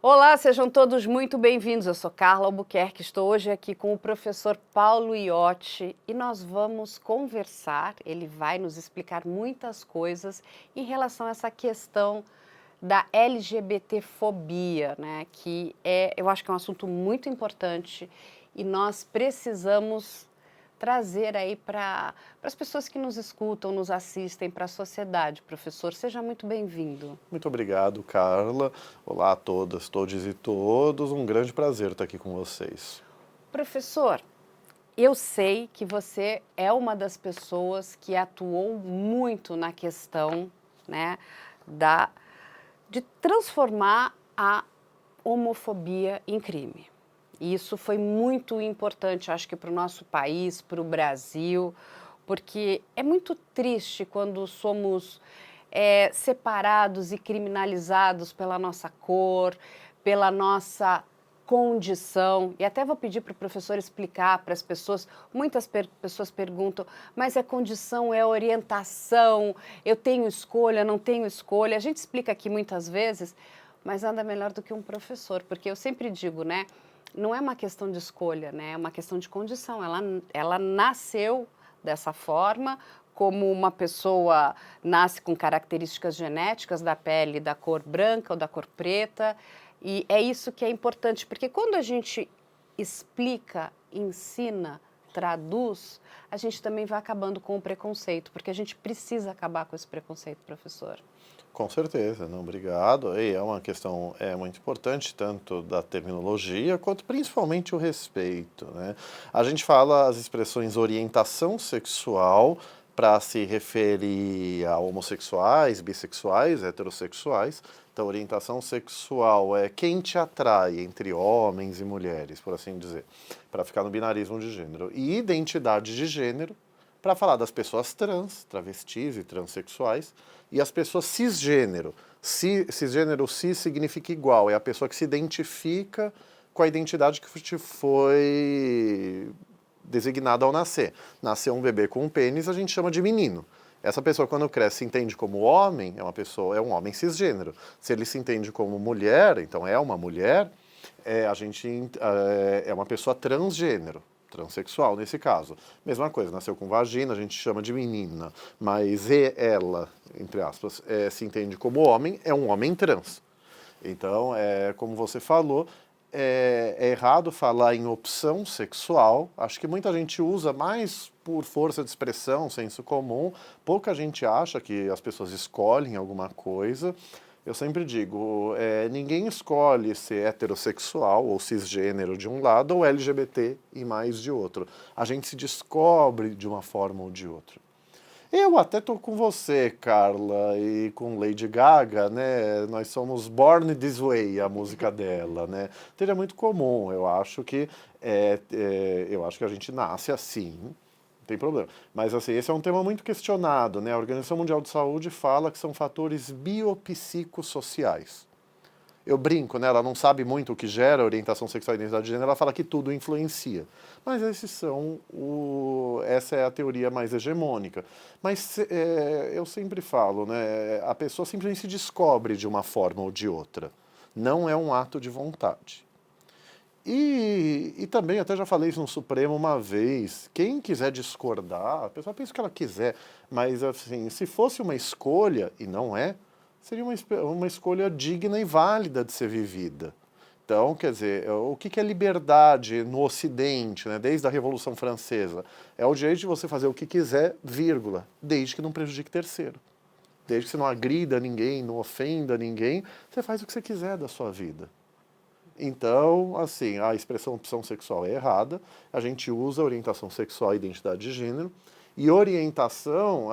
Olá, sejam todos muito bem-vindos. Eu sou Carla Albuquerque, estou hoje aqui com o professor Paulo Iotti e nós vamos conversar, ele vai nos explicar muitas coisas em relação a essa questão da LGBTfobia, né? Que eu acho que é um assunto muito importante e nós precisamos trazer aí para as pessoas que nos escutam, nos assistem, para a sociedade. Professor, seja muito bem-vindo. Muito obrigado, Carla. Olá a todas, todos e todos. Um grande prazer estar aqui com vocês. Professor, eu sei que você é uma das pessoas que atuou muito na questão, né, de transformar a homofobia em crime. E isso foi muito importante, acho que para o nosso país, para o Brasil, porque é muito triste quando somos separados e criminalizados pela nossa cor, pela nossa condição. E até vou pedir para o professor explicar para as pessoas, muitas pessoas perguntam, mas é condição, é orientação, eu tenho escolha, não tenho escolha. A gente explica aqui muitas vezes, mas nada melhor do que um professor, porque eu sempre digo, né? Não é uma questão de escolha, né? É uma questão de condição. Ela nasceu dessa forma, como uma pessoa nasce com características genéticas da pele da cor branca ou da cor preta. E é isso que é importante, porque quando a gente explica, ensina, traduz, a gente também vai acabando com o preconceito, porque a gente precisa acabar com esse preconceito, professor. Com certeza, não, obrigado. E é uma questão muito importante, tanto da terminologia, quanto principalmente o respeito, né? A gente fala as expressões orientação sexual para se referir a homossexuais, bissexuais, heterossexuais. Então, orientação sexual é quem te atrai entre homens e mulheres, por assim dizer, para ficar no binarismo de gênero. E identidade de gênero, para falar das pessoas trans, travestis e transexuais, e as pessoas cisgênero. Cisgênero, cis significa igual, é a pessoa que se identifica com a identidade que te foi designada ao nascer. Nasceu um bebê com um pênis, a gente chama de menino. Essa pessoa, quando cresce, se entende como homem, é um homem cisgênero. Se ele se entende como mulher, então é uma mulher, é uma pessoa transgênero. Transsexual, nesse caso. Mesma coisa, nasceu com vagina, a gente chama de menina, mas ela, entre aspas, se entende como homem, é um homem trans. Então, como você falou, é errado falar em opção sexual. Acho que muita gente usa mais por força de expressão, senso comum. Pouca gente acha que as pessoas escolhem alguma coisa. Eu sempre digo, ninguém escolhe ser heterossexual ou cisgênero de um lado ou LGBT e mais de outro. A gente se descobre de uma forma ou de outra. Eu até tô com você, Carla, e com Lady Gaga, né? Nós somos Born This Way, a música dela, né? Seria muito comum, eu acho que a gente nasce assim. Não tem problema. Mas assim, esse é um tema muito questionado, né? A Organização Mundial de Saúde fala que são fatores biopsicossociais. Eu brinco, né? Ela não sabe muito o que gera orientação sexual e identidade de gênero, ela fala que tudo influencia. Mas essa é a teoria mais hegemônica. Mas eu sempre falo, né? A pessoa simplesmente se descobre de uma forma ou de outra. Não é um ato de vontade. E também, até já falei isso no Supremo uma vez, quem quiser discordar, a pessoa pensa o que ela quiser, mas assim, se fosse uma escolha, e não é, seria uma escolha digna e válida de ser vivida. Então, quer dizer, o que é liberdade no Ocidente, né, desde a Revolução Francesa? É o direito de você fazer o que quiser, vírgula, desde que não prejudique terceiro. Desde que você não agrida ninguém, não ofenda ninguém, você faz o que você quiser da sua vida. Então, assim, a expressão opção sexual é errada, a gente usa orientação sexual e identidade de gênero, e orientação,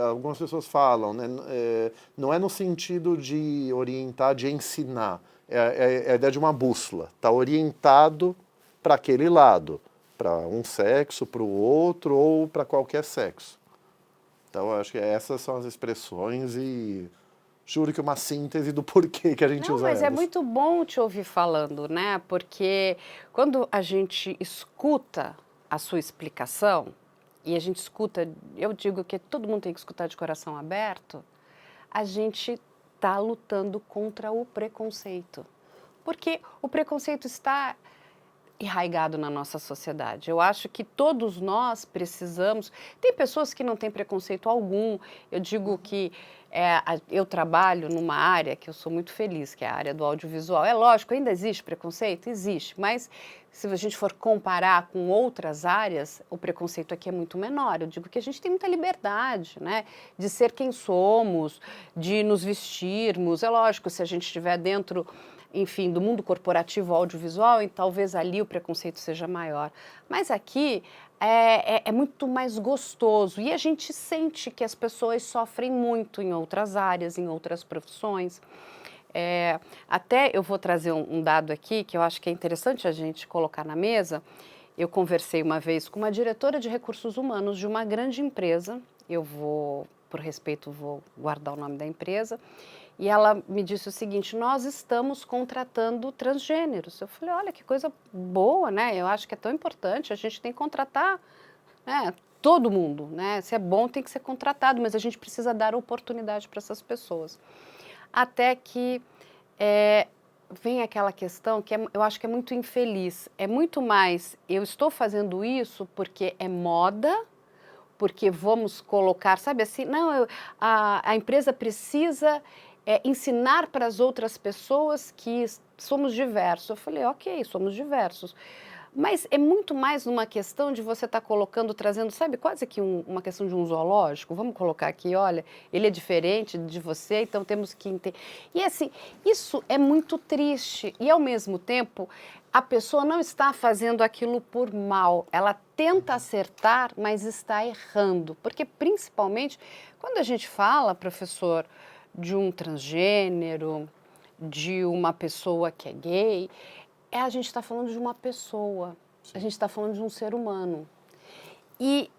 algumas pessoas falam, né, não é no sentido de orientar, de ensinar, é a ideia de uma bússola, está orientado para aquele lado, para um sexo, para o outro ou para qualquer sexo. Então, eu acho que essas são as expressões e juro que uma síntese do porquê que a gente usa elas. Mas é muito bom te ouvir falando, né? Porque quando a gente escuta a sua explicação, e a gente escuta, eu digo que todo mundo tem que escutar de coração aberto, a gente está lutando contra o preconceito. Porque o preconceito está enraizado na nossa sociedade. Eu acho que todos nós precisamos. Tem pessoas que não têm preconceito algum. Eu digo que eu trabalho numa área que eu sou muito feliz, que é a área do audiovisual. É lógico, ainda existe preconceito? Existe, mas se a gente for comparar com outras áreas, o preconceito aqui é muito menor. Eu digo que a gente tem muita liberdade, né, de ser quem somos, de nos vestirmos. É lógico, se a gente estiver dentro, enfim, do mundo corporativo audiovisual, e talvez ali o preconceito seja maior. Mas aqui é muito mais gostoso e a gente sente que as pessoas sofrem muito em outras áreas, em outras profissões. Até eu vou trazer um dado aqui que eu acho que é interessante a gente colocar na mesa. Eu conversei uma vez com uma diretora de recursos humanos de uma grande empresa, por respeito, vou guardar o nome da empresa, e ela me disse o seguinte: nós estamos contratando transgêneros. Eu falei, olha, que coisa boa, né? Eu acho que é tão importante, a gente tem que contratar, né, todo mundo, né? Se é bom, tem que ser contratado, mas a gente precisa dar oportunidade para essas pessoas. Até que vem aquela questão que eu acho que é muito infeliz. É muito mais, eu estou fazendo isso porque é moda, porque vamos colocar, sabe assim, não, a empresa precisa ensinar para as outras pessoas que somos diversos. Eu falei, ok, somos diversos. Mas é muito mais uma questão de você estar colocando, trazendo, sabe, quase que uma questão de um zoológico. Vamos colocar aqui, olha, ele é diferente de você, então temos que entender. E assim, isso é muito triste. E ao mesmo tempo, a pessoa não está fazendo aquilo por mal. Ela tenta acertar, mas está errando. Porque principalmente, quando a gente fala, professor, de um transgênero, de uma pessoa que é gay, a gente está falando de uma pessoa, sim, a gente está falando de um ser humano. E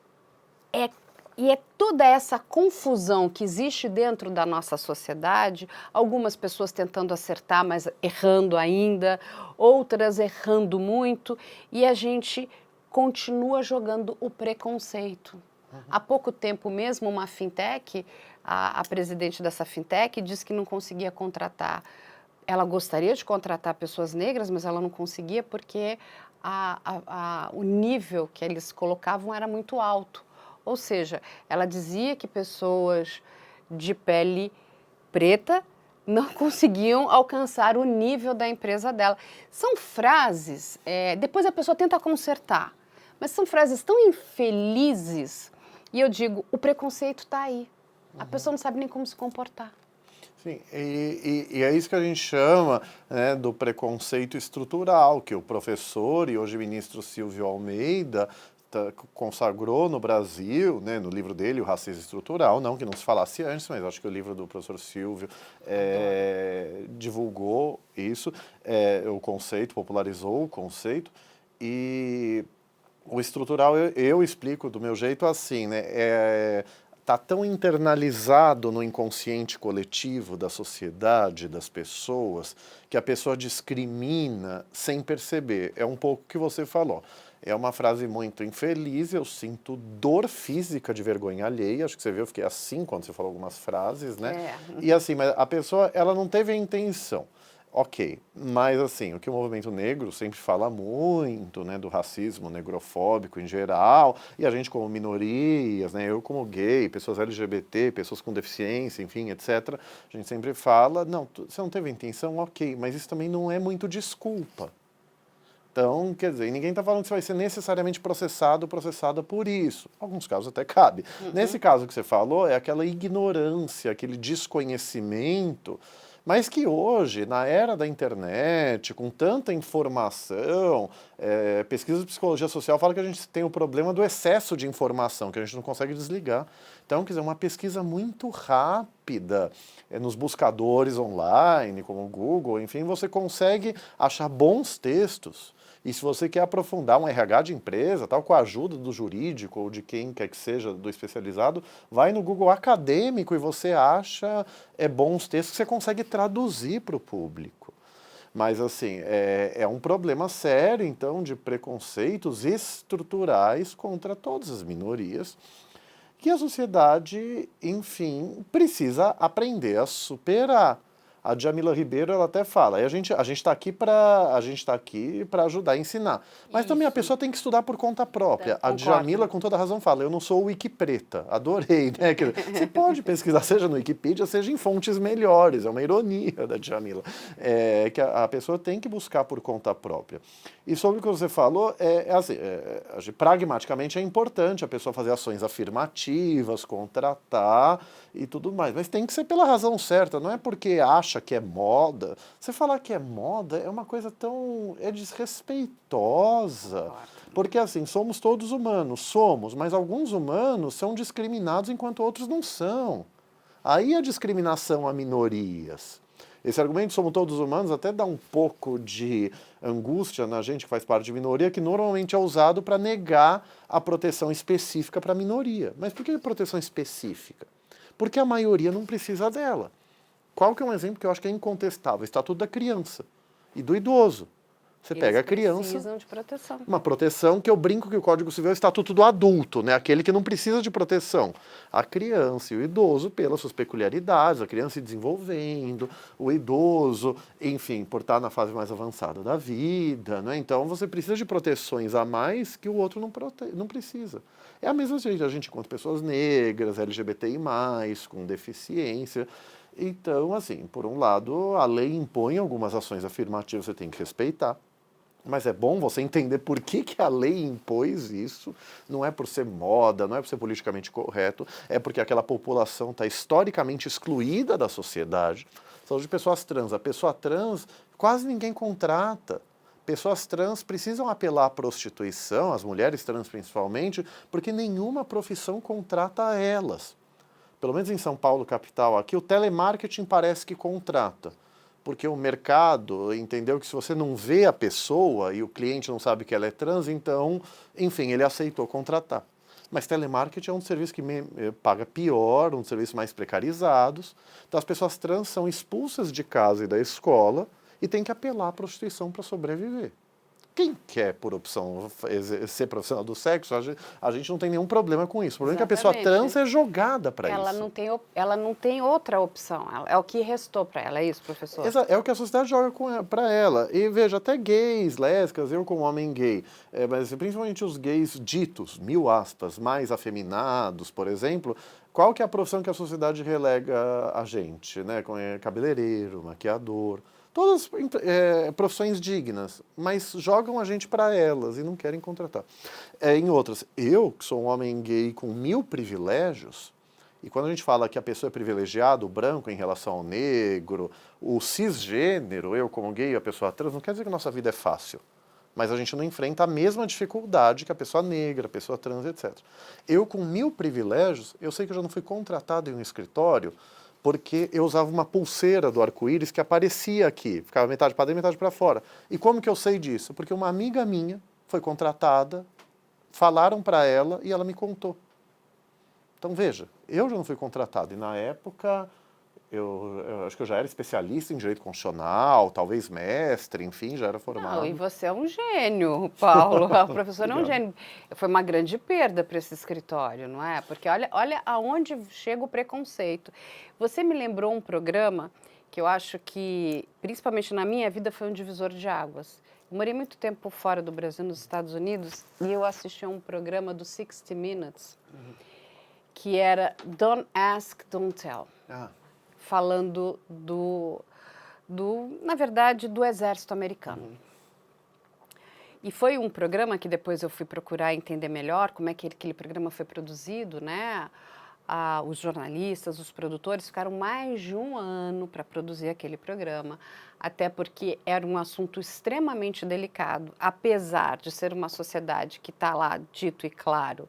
é toda essa confusão que existe dentro da nossa sociedade, algumas pessoas tentando acertar, mas errando ainda, outras errando muito, e a gente continua jogando o preconceito. Há pouco tempo mesmo, uma fintech, a presidente dessa fintech disse que não conseguia contratar. Ela gostaria de contratar pessoas negras, mas ela não conseguia porque o nível que eles colocavam era muito alto. Ou seja, ela dizia que pessoas de pele preta não conseguiam alcançar o nível da empresa dela. São frases, depois a pessoa tenta consertar, mas são frases tão infelizes. E eu digo, o preconceito está aí. A pessoa não sabe nem como se comportar. Sim, e é isso que a gente chama, né, do preconceito estrutural, que o professor e hoje ministro Silvio Almeida consagrou no Brasil, né, no livro dele, O Racismo Estrutural, não que não se falasse antes, mas acho que o livro do professor Silvio divulgou isso, o conceito, popularizou o conceito, e o estrutural eu explico do meu jeito assim, né, está tão internalizado no inconsciente coletivo da sociedade, das pessoas, que a pessoa discrimina sem perceber. É um pouco o que você falou. É uma frase muito infeliz, eu sinto dor física de vergonha alheia, acho que você viu, eu fiquei assim quando você falou algumas frases, né? E assim, mas a pessoa, ela não teve a intenção. Ok, mas assim, o que o movimento negro sempre fala muito, né, do racismo negrofóbico em geral, e a gente como minorias, né, eu como gay, pessoas LGBT, pessoas com deficiência, enfim, etc., a gente sempre fala, não, você não teve intenção, ok, mas isso também não é muito desculpa. Então, quer dizer, ninguém está falando que você vai ser necessariamente processado ou processada por isso. Em alguns casos até cabe. Nesse caso que você falou, é aquela ignorância, aquele desconhecimento, mas que hoje, na era da internet, com tanta informação, pesquisas de psicologia social falam que a gente tem o problema do excesso de informação, que a gente não consegue desligar. Então, quer dizer, uma pesquisa muito rápida nos buscadores online, como o Google, enfim, você consegue achar bons textos. E se você quer aprofundar um RH de empresa, tal, com a ajuda do jurídico ou de quem quer que seja, do especializado, vai no Google acadêmico e você acha bons textos que você consegue traduzir para o público. Mas, assim, é um problema sério, então, de preconceitos estruturais contra todas as minorias, que a sociedade, enfim, precisa aprender a superar. A Djamila Ribeiro, ela até fala, e a gente está aqui para ajudar a ensinar. Mas também a Isso. pessoa tem que estudar por conta própria. A Concordo. Djamila, com toda razão, fala, eu não sou Wikipreta. Adorei, né? Quer dizer, você pode pesquisar, seja no Wikipedia, seja em fontes melhores. É uma ironia da Djamila. Que a pessoa tem que buscar por conta própria. E sobre o que você falou, pragmaticamente é importante a pessoa fazer ações afirmativas, contratar e tudo mais. Mas tem que ser pela razão certa, não é porque acha que é moda. Você falar que é moda é uma coisa tão... é desrespeitosa. Porque, assim, somos todos humanos, somos, mas alguns humanos são discriminados enquanto outros não são. Aí a discriminação a minorias. Esse argumento, somos todos humanos, até dá um pouco de angústia na gente que faz parte de minoria, que normalmente é usado para negar a proteção específica para a minoria. Mas por que proteção específica? Porque a maioria não precisa dela. Qual que é um exemplo que eu acho que é incontestável? O Estatuto da Criança e do Idoso. Você pega a criança... precisam de proteção. Uma proteção que eu brinco que o Código Civil é o Estatuto do Adulto, né? Aquele que não precisa de proteção. A criança e o idoso, pelas suas peculiaridades, a criança se desenvolvendo, o idoso, enfim, por estar na fase mais avançada da vida, né? Então você precisa de proteções a mais que o outro não precisa. É a mesma coisa, a gente encontra pessoas negras, LGBTI+, com deficiência. Então, assim, por um lado, a lei impõe algumas ações afirmativas, você tem que respeitar. Mas é bom você entender por que a lei impôs isso. Não é por ser moda, não é por ser politicamente correto, é porque aquela população está historicamente excluída da sociedade. Falando de pessoas trans, a pessoa trans quase ninguém contrata. Pessoas trans precisam apelar à prostituição, as mulheres trans principalmente, porque nenhuma profissão contrata elas. Pelo menos em São Paulo, capital, aqui o telemarketing parece que contrata. Porque o mercado entendeu que se você não vê a pessoa e o cliente não sabe que ela é trans, então, enfim, ele aceitou contratar. Mas telemarketing é um serviço que paga pior, um serviço mais precarizados. Então as pessoas trans são expulsas de casa e da escola e têm que apelar à prostituição para sobreviver. Quem quer, por opção, ser profissional do sexo, a gente não tem nenhum problema com isso. O problema é que a pessoa trans é jogada para isso. Ela não tem outra opção. É o que restou para ela, é isso, professor? É o que a sociedade joga para ela. E veja, até gays, lésbicas, eu como homem gay, mas principalmente os gays ditos, mil aspas, mais afeminados, por exemplo, qual que é a profissão que a sociedade relega a gente? Né? Cabeleireiro, maquiador... Todas profissões dignas, mas jogam a gente para elas e não querem contratar. Em outras, eu, que sou um homem gay com 1000 privilégios, e quando a gente fala que a pessoa é privilegiada, o branco em relação ao negro, o cisgênero, eu como gay e a pessoa trans, não quer dizer que a nossa vida é fácil. Mas a gente não enfrenta a mesma dificuldade que a pessoa negra, a pessoa trans, etc. Eu, com 1000 privilégios, eu sei que eu já não fui contratado em um escritório porque eu usava uma pulseira do arco-íris que aparecia aqui, ficava metade para dentro e metade para fora. E como que eu sei disso? Porque uma amiga minha foi contratada, falaram para ela e ela me contou. Então veja, eu já não fui contratado e na época eu acho que eu já era especialista em direito constitucional, talvez mestre, enfim, já era formado. Não, e você é um gênio, Paulo. O professor é um gênio. Foi uma grande perda para esse escritório, não é? Porque olha aonde chega o preconceito. Você me lembrou um programa que eu acho que, principalmente na minha vida, foi um divisor de águas. Eu morei muito tempo fora do Brasil, nos Estados Unidos, e eu assisti a um programa do 60 Minutes, que era Don't Ask, Don't Tell. Falando na verdade, do exército americano. E foi um programa que depois eu fui procurar entender melhor como é que aquele programa foi produzido, né? Os jornalistas, os produtores ficaram mais de um ano para produzir aquele programa, até porque era um assunto extremamente delicado, apesar de ser uma sociedade que está lá, dito e claro,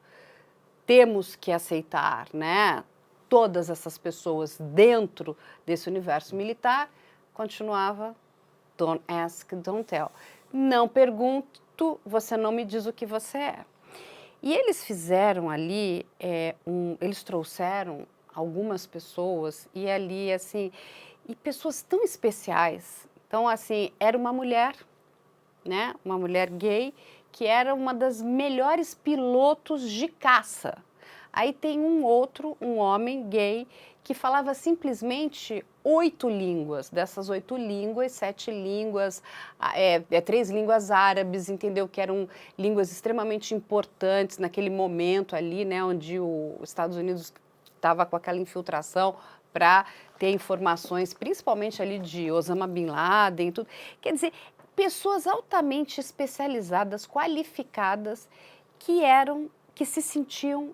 temos que aceitar, né? Todas essas pessoas dentro desse universo militar, continuava don't ask, don't tell. Não pergunto, você não me diz o que você é. E eles fizeram ali, eles trouxeram algumas pessoas e ali, assim, e pessoas tão especiais, Então, assim, era uma mulher, né? Uma mulher gay, que era uma das melhores pilotos de caça. Aí tem um homem gay, que falava simplesmente 8 línguas. Dessas 8 línguas, 7 línguas, 3 línguas árabes, entendeu? Que eram línguas extremamente importantes naquele momento ali, né? Onde os Estados Unidos estava com aquela infiltração para ter informações, principalmente ali de Osama Bin Laden e tudo. Quer dizer, pessoas altamente especializadas, qualificadas, que se sentiam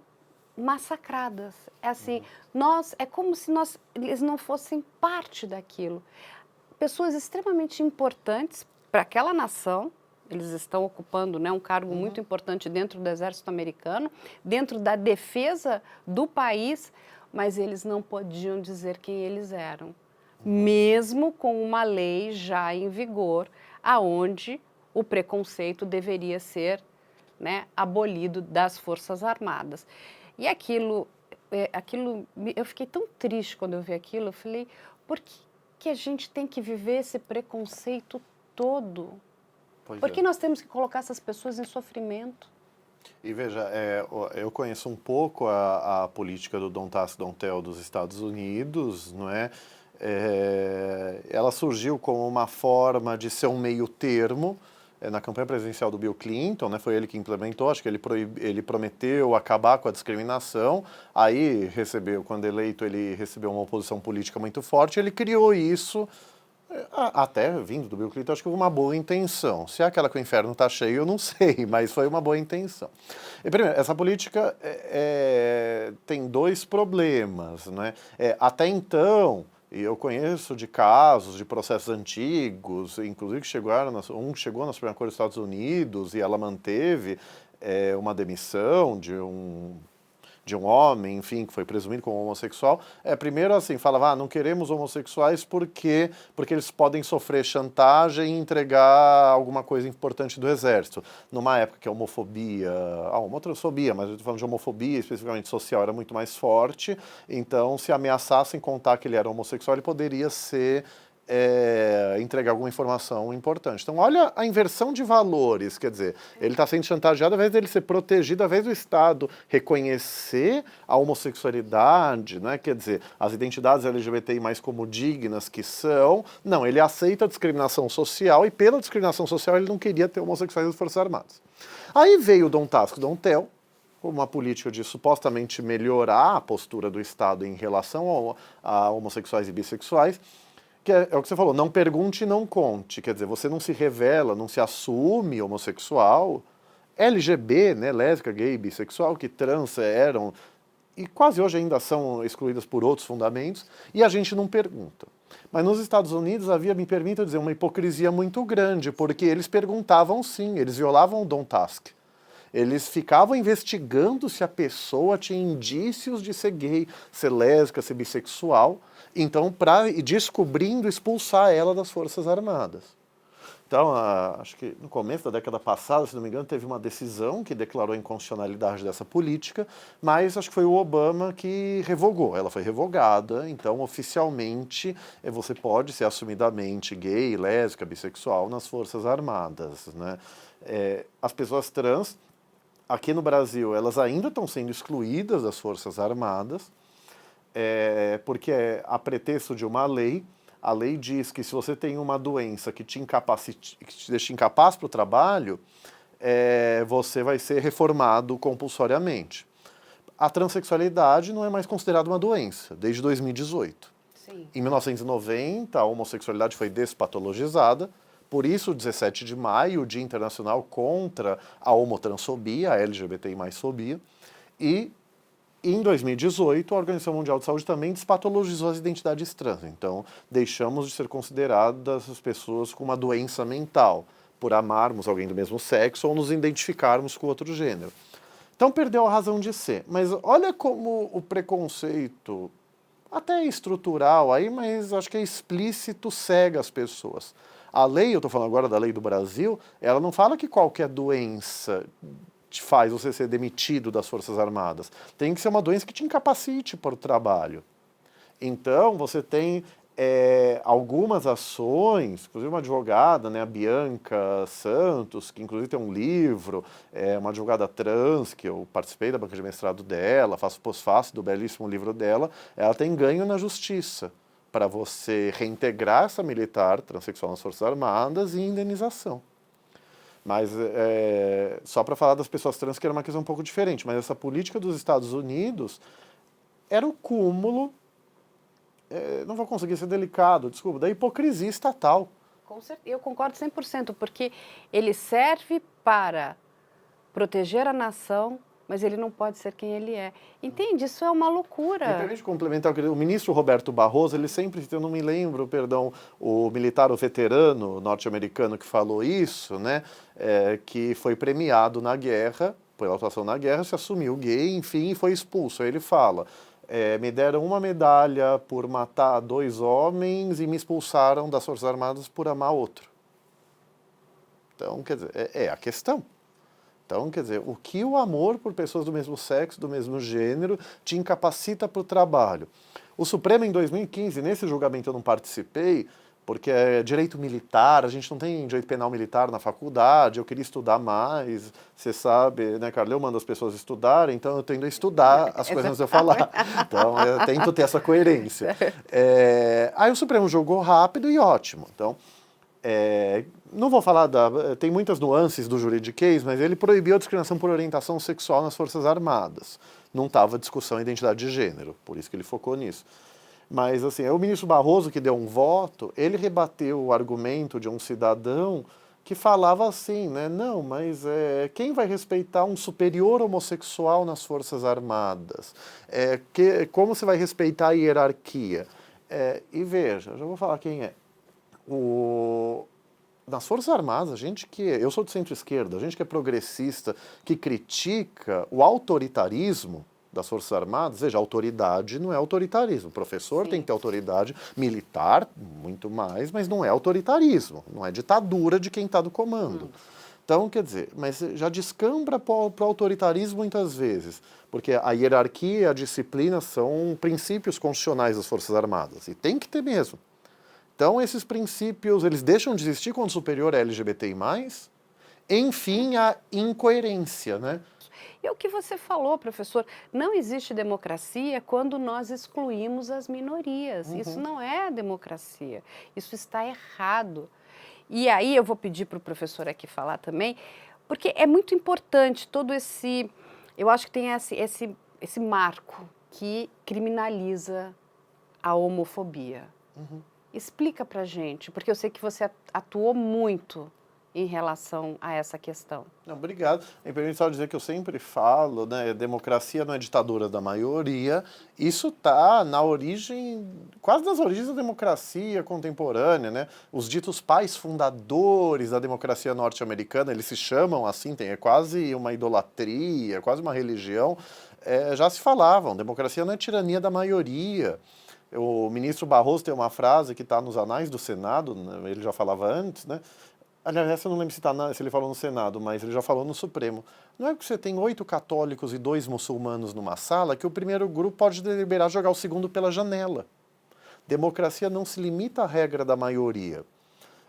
massacradas. É assim, é como se eles não fossem parte daquilo. Pessoas extremamente importantes para aquela nação, eles estão ocupando, né, um cargo muito importante dentro do exército americano, dentro da defesa do país, mas eles não podiam dizer quem eles eram, mesmo com uma lei já em vigor, aonde o preconceito deveria ser, né, abolido das Forças Armadas. E eu fiquei tão triste quando eu vi aquilo, eu falei, por que a gente tem que viver esse preconceito todo? Por que nós temos que colocar essas pessoas em sofrimento? E veja, eu conheço um pouco a política do Don't Ask, Don't Tell dos Estados Unidos, não é? Ela surgiu como uma forma de ser um meio termo na campanha presidencial do Bill Clinton, né? Foi ele que implementou, acho que ele prometeu acabar com a discriminação, aí quando eleito, ele recebeu uma oposição política muito forte, ele criou isso. Até vindo do Bill Clinton, acho que foi uma boa intenção. Se é aquela que o inferno está cheio, eu não sei, mas foi uma boa intenção. E, primeiro, essa política tem 2 problemas, né? Até então, e eu conheço de casos, de processos antigos, inclusive que chegou na Suprema Corte dos Estados Unidos e ela manteve uma demissão de um homem, enfim, que foi presumido como homossexual, primeiro assim, falava, não queremos homossexuais porque eles podem sofrer chantagem e entregar alguma coisa importante do exército. Numa época que a homofobia, a homotransfobia, mas eu estou falando de homofobia, especificamente social, era muito mais forte, então se ameaçassem contar que ele era homossexual, ele poderia entregar alguma informação importante. Então, olha a inversão de valores, quer dizer, ele está sendo chantageado ao invés dele ser protegido, ao invés do Estado reconhecer a homossexualidade, né? Quer dizer, as identidades LGBTI mais como dignas que são, não, ele aceita a discriminação social e pela discriminação social ele não queria ter homossexuais nas Forças Armadas. Aí veio o Don't Ask, Don't Tell, como uma política de supostamente melhorar a postura do Estado em relação a homossexuais e bissexuais, que é o que você falou, não pergunte e não conte. Quer dizer, você não se revela, não se assume homossexual. LGB, né, lésbica, gay, bissexual, que trans eram, e quase hoje ainda são excluídas por outros fundamentos, e a gente não pergunta. Mas nos Estados Unidos havia, me permita dizer, uma hipocrisia muito grande, porque eles perguntavam sim, eles violavam o Don't Ask. Eles ficavam investigando se a pessoa tinha indícios de ser gay, ser lésbica, ser bissexual, então, descobrindo, expulsar ela das Forças Armadas. Então, acho que no começo da década passada, se não me engano, teve uma decisão que declarou a inconstitucionalidade dessa política, mas acho que foi o Obama que revogou. Ela foi revogada, então, oficialmente, você pode ser assumidamente gay, lésbica, bissexual nas Forças Armadas, né? As pessoas trans, aqui no Brasil, elas ainda estão sendo excluídas das Forças Armadas, porque a pretexto de uma lei, a lei diz que se você tem uma doença que te deixa incapaz para o trabalho, você vai ser reformado compulsoriamente. A transexualidade não é mais considerada uma doença, desde 2018. Sim. Em 1990, a homossexualidade foi despatologizada, por isso, 17 de maio, o Dia Internacional contra a homotransfobia, a LGBTI+fobia, e em 2018, a Organização Mundial de Saúde também despatologizou as identidades trans. Então, deixamos de ser consideradas as pessoas com uma doença mental, por amarmos alguém do mesmo sexo ou nos identificarmos com outro gênero. Então, perdeu a razão de ser. Mas olha como o preconceito, até estrutural aí, mas acho que é explícito, cega as pessoas. A lei, eu estou falando agora da lei do Brasil, ela não fala que qualquer doença te faz você ser demitido das Forças Armadas. Tem que ser uma doença que te incapacite para o trabalho. Então, você tem algumas ações, inclusive uma advogada, né, a Bianca Santos, que inclusive tem um livro, uma advogada trans, que eu participei da banca de mestrado dela, faço pós-fácil do belíssimo livro dela, ela tem ganho na justiça para você reintegrar essa militar transexual nas Forças Armadas e indenização. Mas só para falar das pessoas trans, que era uma questão um pouco diferente, mas essa política dos Estados Unidos era o cúmulo, não vou conseguir ser delicado, desculpa, da hipocrisia estatal. Eu concordo 100%, porque ele serve para proteger a nação, mas ele não pode ser quem ele é. Entende? Isso é uma loucura. Me permite complementar, o ministro Roberto Barroso, ele sempre, eu não me lembro, perdão, o militar, o veterano norte-americano que falou isso, né, que foi premiado na guerra, pela atuação na guerra, se assumiu gay, enfim, e foi expulso. Aí ele fala, me deram uma medalha por matar 2 homens e me expulsaram das Forças Armadas por amar outro. Então, quer dizer, é a questão. Então, quer dizer, o que o amor por pessoas do mesmo sexo, do mesmo gênero, te incapacita para o trabalho? O Supremo, em 2015, nesse julgamento eu não participei, porque é direito militar, a gente não tem direito penal militar na faculdade, eu queria estudar mais, você sabe, né, Carla, eu mando as pessoas estudarem, então eu tendo a estudar as coisas antes de eu falar. Então, eu tento ter essa coerência. Aí o Supremo julgou rápido e ótimo. Então, não vou falar tem muitas nuances do juridiquês, mas ele proibiu a discriminação por orientação sexual nas Forças Armadas. Não estava discussão identidade de gênero, por isso que ele focou nisso. Mas, assim, o ministro Barroso, que deu um voto, ele rebateu o argumento de um cidadão que falava assim, né, não, mas quem vai respeitar um superior homossexual nas Forças Armadas? Como você vai respeitar a hierarquia? E veja, eu já vou falar quem é. Nas Forças Armadas, eu sou de centro-esquerda, a gente que é progressista, que critica o autoritarismo das Forças Armadas, veja, autoridade não é autoritarismo. O professor Sim. tem que ter autoridade militar, muito mais, mas não é autoritarismo, não é ditadura de quem está do comando. Então, quer dizer, mas já descambra para o autoritarismo muitas vezes, porque a hierarquia e a disciplina são princípios constitucionais das Forças Armadas, e tem que ter mesmo. Então, esses princípios, eles deixam de existir quando o superior é LGBTI+, enfim, a incoerência, né? E o que você falou, professor, não existe democracia quando nós excluímos as minorias. Isso não é democracia, isso está errado. E aí eu vou pedir para o professor aqui falar também, porque é muito importante todo eu acho que tem esse marco que criminaliza a homofobia. Explica pra gente, porque eu sei que você atuou muito em relação a essa questão. Não, obrigado. Me permite só dizer que eu sempre falo, né, democracia não é ditadura da maioria. Isso está na origem, quase nas origens da democracia contemporânea, né? Os ditos pais fundadores da democracia norte-americana, eles se chamam assim, é quase uma idolatria, quase uma religião, já se falavam, democracia não é tirania da maioria. O ministro Barroso tem uma frase que está nos anais do Senado, né, ele já falava antes, né? Aliás, essa eu não lembro se ele falou no Senado, mas ele já falou no Supremo. Não é que você tem 8 católicos e 2 muçulmanos numa sala que o primeiro grupo pode deliberar jogar o segundo pela janela. Democracia não se limita à regra da maioria.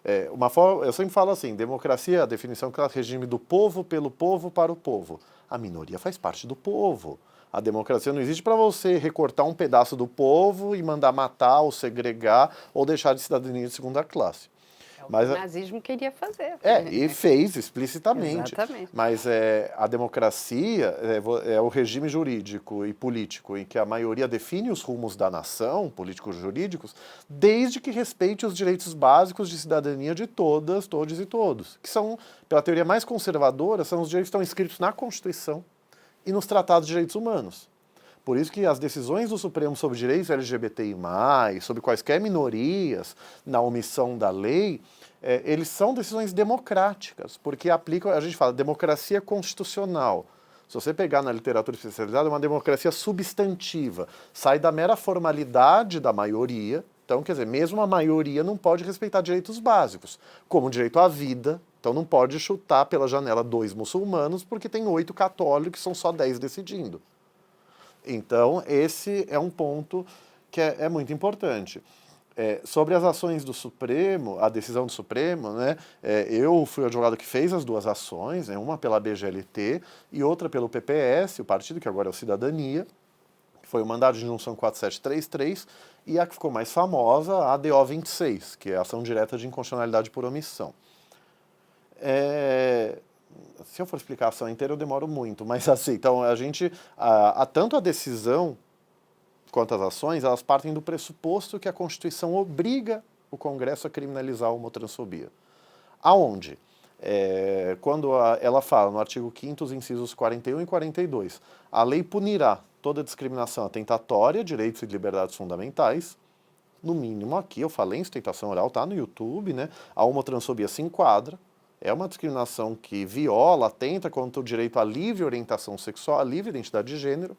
Eu sempre falo assim, democracia, a definição é o regime do povo, pelo povo, para o povo. A minoria faz parte do povo. A democracia não existe para você recortar um pedaço do povo e mandar matar ou segregar ou deixar de cidadania de segunda classe. Mas o nazismo queria fazer. E fez explicitamente. Exatamente. Mas a democracia é o regime jurídico e político em que a maioria define os rumos da nação, políticos jurídicos, desde que respeite os direitos básicos de cidadania de todas, todos e todos, que são, pela teoria mais conservadora, são os direitos que estão inscritos na Constituição e nos tratados de direitos humanos. Por isso que as decisões do Supremo sobre direitos LGBTI+, sobre quaisquer minorias, na omissão da lei, eles são decisões democráticas, porque aplicam, a gente fala, democracia constitucional. Se você pegar na literatura especializada, é uma democracia substantiva, sai da mera formalidade da maioria. Então, quer dizer, mesmo a maioria não pode respeitar direitos básicos, como o direito à vida. Então não pode chutar pela janela 2 muçulmanos, porque tem 8 católicos, são só 10 decidindo. Então, esse é um ponto que é muito importante. Sobre as ações do Supremo, a decisão do Supremo, né, eu fui o advogado que fez as duas ações, né, uma pela BGLT e outra pelo PPS, o partido que agora é o Cidadania, que foi o mandado de injunção 4733, e a que ficou mais famosa, a ADO 26, que é a ação direta de inconstitucionalidade por omissão. Se eu for explicar a ação inteira, eu demoro muito, mas assim, então tanto a decisão quanto as ações, elas partem do pressuposto que a Constituição obriga o Congresso a criminalizar a homotransfobia. Aonde? Quando ela fala no artigo 5º, os incisos 41 e 42, a lei punirá toda discriminação atentatória, direitos e liberdades fundamentais. No mínimo aqui, eu falei em sustentação oral, tá no YouTube, né? A homotransfobia se enquadra. É uma discriminação que viola, atenta contra o direito à livre orientação sexual, à livre identidade de gênero.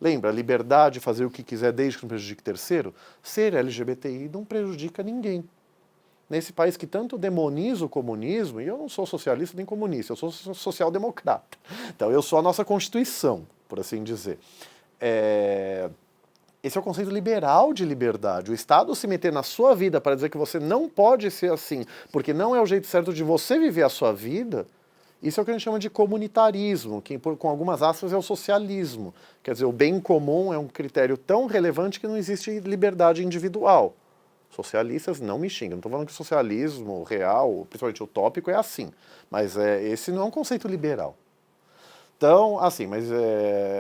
Lembra, a liberdade de fazer o que quiser desde que não prejudique terceiro? Ser LGBTI não prejudica ninguém. Nesse país que tanto demoniza o comunismo, e eu não sou socialista nem comunista, eu sou social-democrata. Então eu sou a nossa Constituição, por assim dizer. Esse é o conceito liberal de liberdade. O Estado se meter na sua vida para dizer que você não pode ser assim, porque não é o jeito certo de você viver a sua vida, isso é o que a gente chama de comunitarismo, que com algumas aspas é o socialismo. Quer dizer, o bem comum é um critério tão relevante que não existe liberdade individual. Socialistas não me xingam, não estou falando que o socialismo real, principalmente utópico, é assim. Mas esse não é um conceito liberal. Então, assim, mas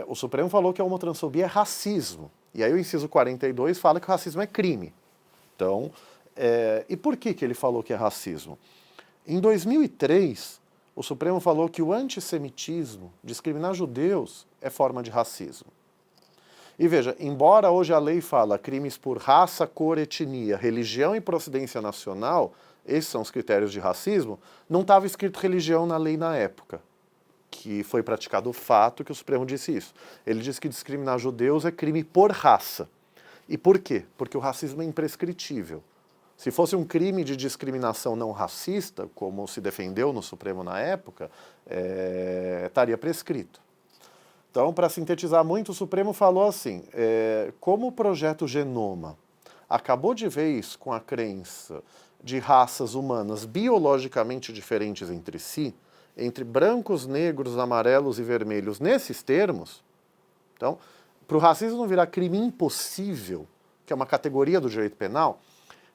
o Supremo falou que a homotransfobia é racismo. E aí o inciso 42 fala que o racismo é crime. Então, e por que ele falou que é racismo? Em 2003, o Supremo falou que o antissemitismo, discriminar judeus, é forma de racismo. E veja, embora hoje a lei fala crimes por raça, cor, etnia, religião e procedência nacional, esses são os critérios de racismo, não estava escrito religião na lei na época, que foi praticado o fato que o Supremo disse isso. Ele disse que discriminar judeus é crime por raça. E por quê? Porque o racismo é imprescritível. Se fosse um crime de discriminação não racista, como se defendeu no Supremo na época, estaria prescrito. Então, para sintetizar muito, o Supremo falou assim, como o projeto Genoma acabou de vez com a crença de raças humanas biologicamente diferentes entre si, entre brancos, negros, amarelos e vermelhos, nesses termos, então, para o racismo não virar crime impossível, que é uma categoria do direito penal,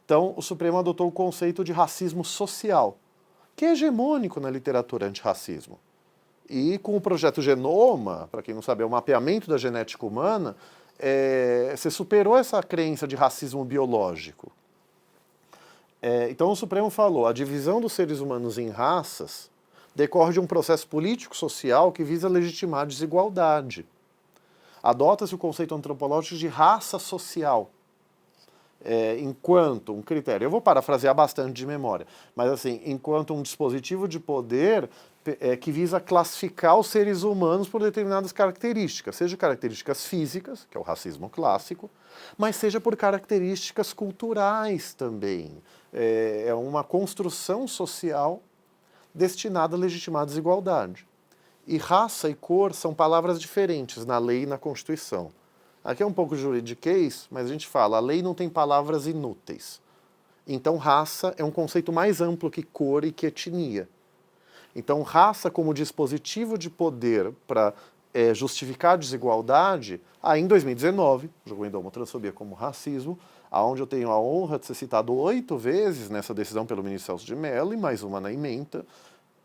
então o Supremo adotou o conceito de racismo social, que é hegemônico na literatura antirracismo. E com o projeto Genoma, para quem não sabe, é o mapeamento da genética humana, você superou essa crença de racismo biológico. Então o Supremo falou, a divisão dos seres humanos em raças decorre de um processo político-social que visa legitimar a desigualdade. Adota-se o conceito antropológico de raça social, enquanto um critério, eu vou parafrasear bastante de memória, mas assim, enquanto um dispositivo de poder que visa classificar os seres humanos por determinadas características, seja características físicas, que é o racismo clássico, mas seja por características culturais também. É uma construção social destinada a legitimar a desigualdade. E raça e cor são palavras diferentes na lei e na Constituição. Aqui é um pouco juridiquês, mas a gente fala, a lei não tem palavras inúteis. Então, raça é um conceito mais amplo que cor e que etnia. Então, raça como dispositivo de poder para justificar a desigualdade, aí em 2019, julgando a homotransfobia como racismo, onde eu tenho a honra de ser citado 8 vezes nessa decisão pelo ministro Celso de Mello e mais uma na ementa.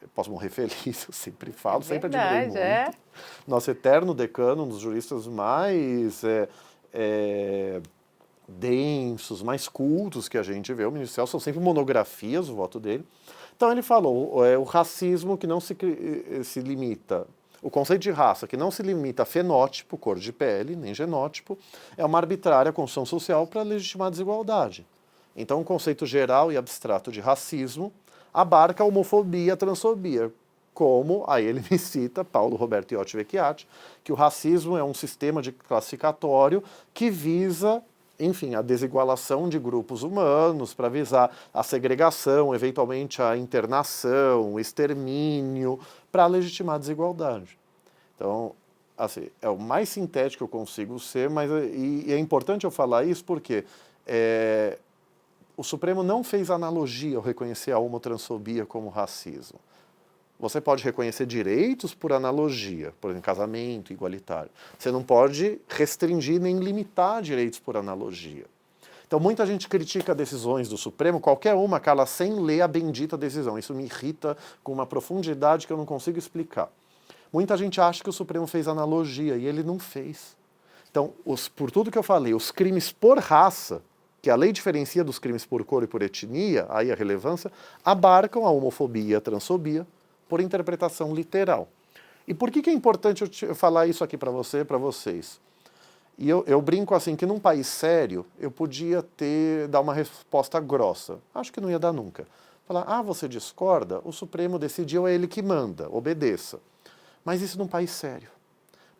Eu posso morrer feliz, eu sempre falo, sempre admirei muito. Nosso eterno decano, um dos juristas mais densos, mais cultos que a gente vê, o ministro Celso, são sempre monografias, o voto dele. Então ele falou, o racismo que não se limita, o conceito de raça que não se limita a fenótipo, cor de pele, nem genótipo, é uma arbitrária construção social para legitimar a desigualdade. Então o conceito geral e abstrato de racismo abarca a homofobia e a transfobia, como, aí ele me cita, Paulo Roberto Iotti Vecchiati, que o racismo é um sistema de classificatório que visa, enfim, a desigualação de grupos humanos, para visar a segregação, eventualmente a internação, o extermínio, para legitimar a desigualdade. Então, assim, é o mais sintético que eu consigo ser, mas e é importante eu falar isso porque o Supremo não fez analogia ao reconhecer a homotransfobia como racismo. Você pode reconhecer direitos por analogia, por exemplo, casamento igualitário. Você não pode restringir nem limitar direitos por analogia. Então, muita gente critica decisões do Supremo, qualquer uma, cala sem ler a bendita decisão. Isso me irrita com uma profundidade que eu não consigo explicar. Muita gente acha que o Supremo fez analogia, e ele não fez. Então, por tudo que eu falei, os crimes por raça, que a lei diferencia dos crimes por cor e por etnia, aí a relevância, abarcam a homofobia e a transfobia por interpretação literal. E por que é importante eu falar isso aqui para você e para vocês? E eu brinco assim, que num país sério, eu podia dar uma resposta grossa. Acho que não ia dar nunca. Falar, você discorda? O Supremo decidiu, é ele que manda, obedeça. Mas isso num país sério.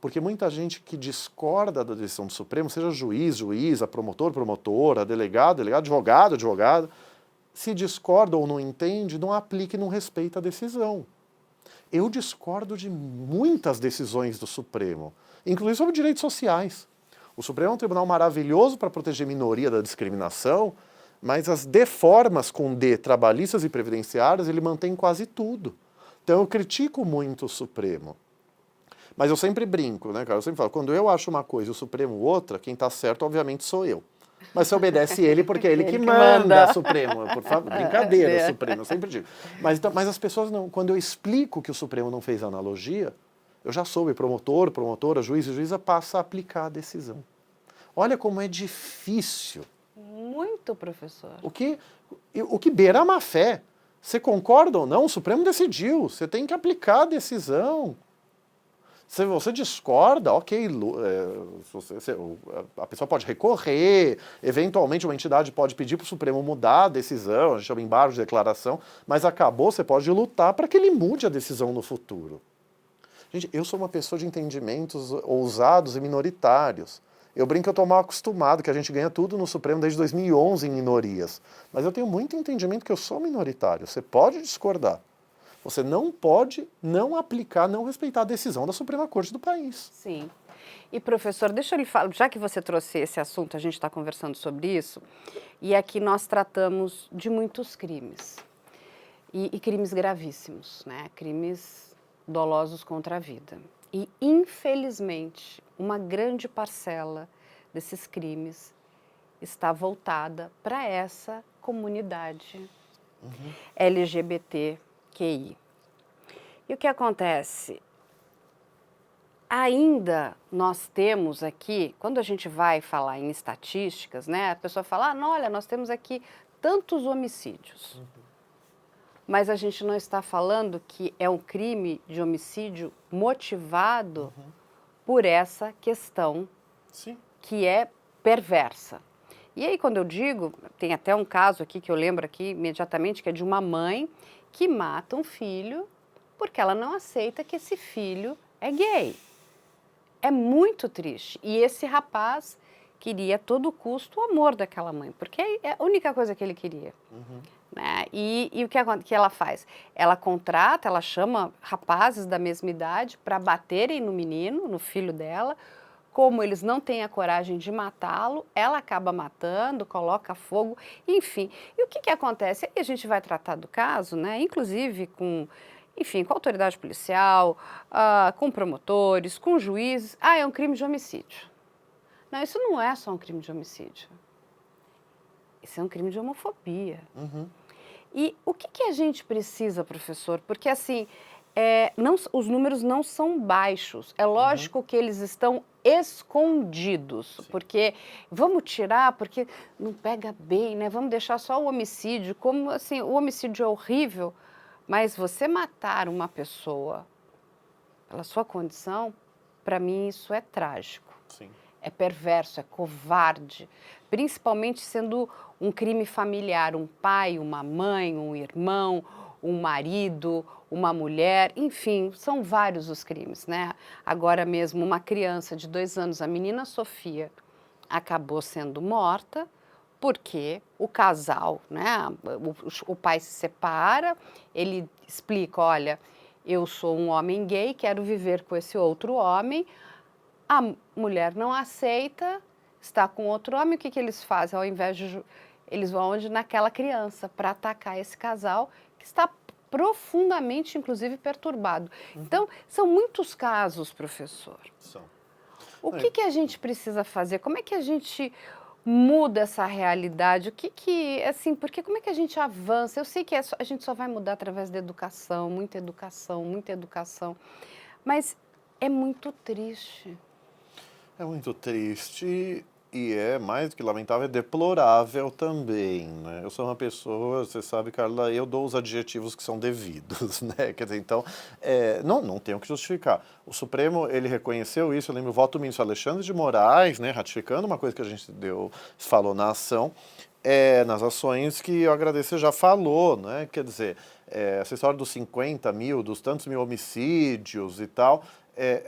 Porque muita gente que discorda da decisão do Supremo, seja juiz, juíza, promotor, promotora, delegado, advogado, advogada, se discorda ou não entende, não aplica e não respeita a decisão. Eu discordo de muitas decisões do Supremo, inclusive sobre direitos sociais. O Supremo é um tribunal maravilhoso para proteger a minoria da discriminação, mas as deformas com D, trabalhistas e previdenciárias, ele mantém quase tudo. Então eu critico muito o Supremo. Mas eu sempre brinco, né, cara? Eu sempre falo, quando eu acho uma coisa e o Supremo outra, quem está certo, obviamente, sou eu. Mas você obedece ele porque é ele que manda, Supremo. Por favor, brincadeira, Supremo, eu sempre digo. Mas as pessoas não... Quando eu explico que o Supremo não fez analogia, eu já soube, promotora, juiz e juíza passa a aplicar a decisão. Olha como é difícil. Muito, professor. O que beira a má fé. Você concorda ou não? O Supremo decidiu. Você tem que aplicar a decisão. Se você discorda, ok, a pessoa pode recorrer, eventualmente uma entidade pode pedir para o Supremo mudar a decisão, a gente chama embargo de declaração, mas acabou, você pode lutar para que ele mude a decisão no futuro. Gente, eu sou uma pessoa de entendimentos ousados e minoritários. Eu brinco que eu estou mal acostumado, que a gente ganha tudo no Supremo desde 2011 em minorias. Mas eu tenho muito entendimento que eu sou minoritário, você pode discordar. Você não pode não aplicar, não respeitar a decisão da Suprema Corte do país. Sim. E, professor, deixa eu lhe falar, já que você trouxe esse assunto, a gente está conversando sobre isso, e aqui nós tratamos de muitos crimes. E crimes gravíssimos, né? Crimes dolosos contra a vida. E, infelizmente, uma grande parcela desses crimes está voltada para essa comunidade LGBTQI. E o que acontece? Ainda nós temos aqui, quando a gente vai falar em estatísticas, né, a pessoa fala, não, olha, nós temos aqui tantos homicídios. Mas a gente não está falando que é um crime de homicídio motivado por essa questão que é perversa. E aí, quando eu digo, tem até um caso aqui que eu lembro aqui imediatamente, que é de uma mãe que mata um filho porque ela não aceita que esse filho é gay. É muito triste. E esse rapaz queria a todo custo o amor daquela mãe, porque é a única coisa que ele queria. Né? E o que ela faz? Ela contrata, ela chama rapazes da mesma idade para baterem no menino, no filho dela. Como eles não têm a coragem de matá-lo, ela acaba matando, coloca fogo, enfim. E o que acontece? Aí a gente vai tratar do caso, né? Inclusive com a autoridade policial, com promotores, com juízes. É um crime de homicídio. Não, isso não é só um crime de homicídio. Isso é um crime de homofobia. E o que a gente precisa, professor? Porque, assim, os números não são baixos. É lógico que eles estão escondidos. Porque vamos tirar, porque não pega bem, né? Vamos deixar só o homicídio. Como, assim, o homicídio é horrível, mas você matar uma pessoa pela sua condição, para mim isso é trágico. Sim. É perverso, é covarde, principalmente sendo um crime familiar, um pai, uma mãe, um irmão, um marido, uma mulher, enfim, são vários os crimes, né? Agora mesmo, uma criança de 2 anos, a menina Sofia, acabou sendo morta porque o casal, né? O pai se separa, ele explica, olha, eu sou um homem gay, quero viver com esse outro homem. A mulher não aceita, está com outro homem, o que eles fazem? Ao invés de eles vão onde? Naquela criança, para atacar esse casal que está profundamente, inclusive, perturbado. Então, são muitos casos, professor. São. O que a gente precisa fazer? Como é que a gente muda essa realidade? Assim, porque como é que a gente avança? Eu sei que a gente só vai mudar através da educação, muita educação, mas é muito triste. É muito triste e é mais do que lamentável, é deplorável também, né? Eu sou uma pessoa, você sabe, Carla, eu dou os adjetivos que são devidos, né? Quer dizer, então, não tenho que justificar. O Supremo, ele reconheceu isso, eu lembro o voto do ministro Alexandre de Moraes, né, ratificando uma coisa que a gente falou na ação, nas ações que eu agradeço, você já falou, né? Quer dizer, essa história dos 50 mil, dos tantos mil homicídios e tal,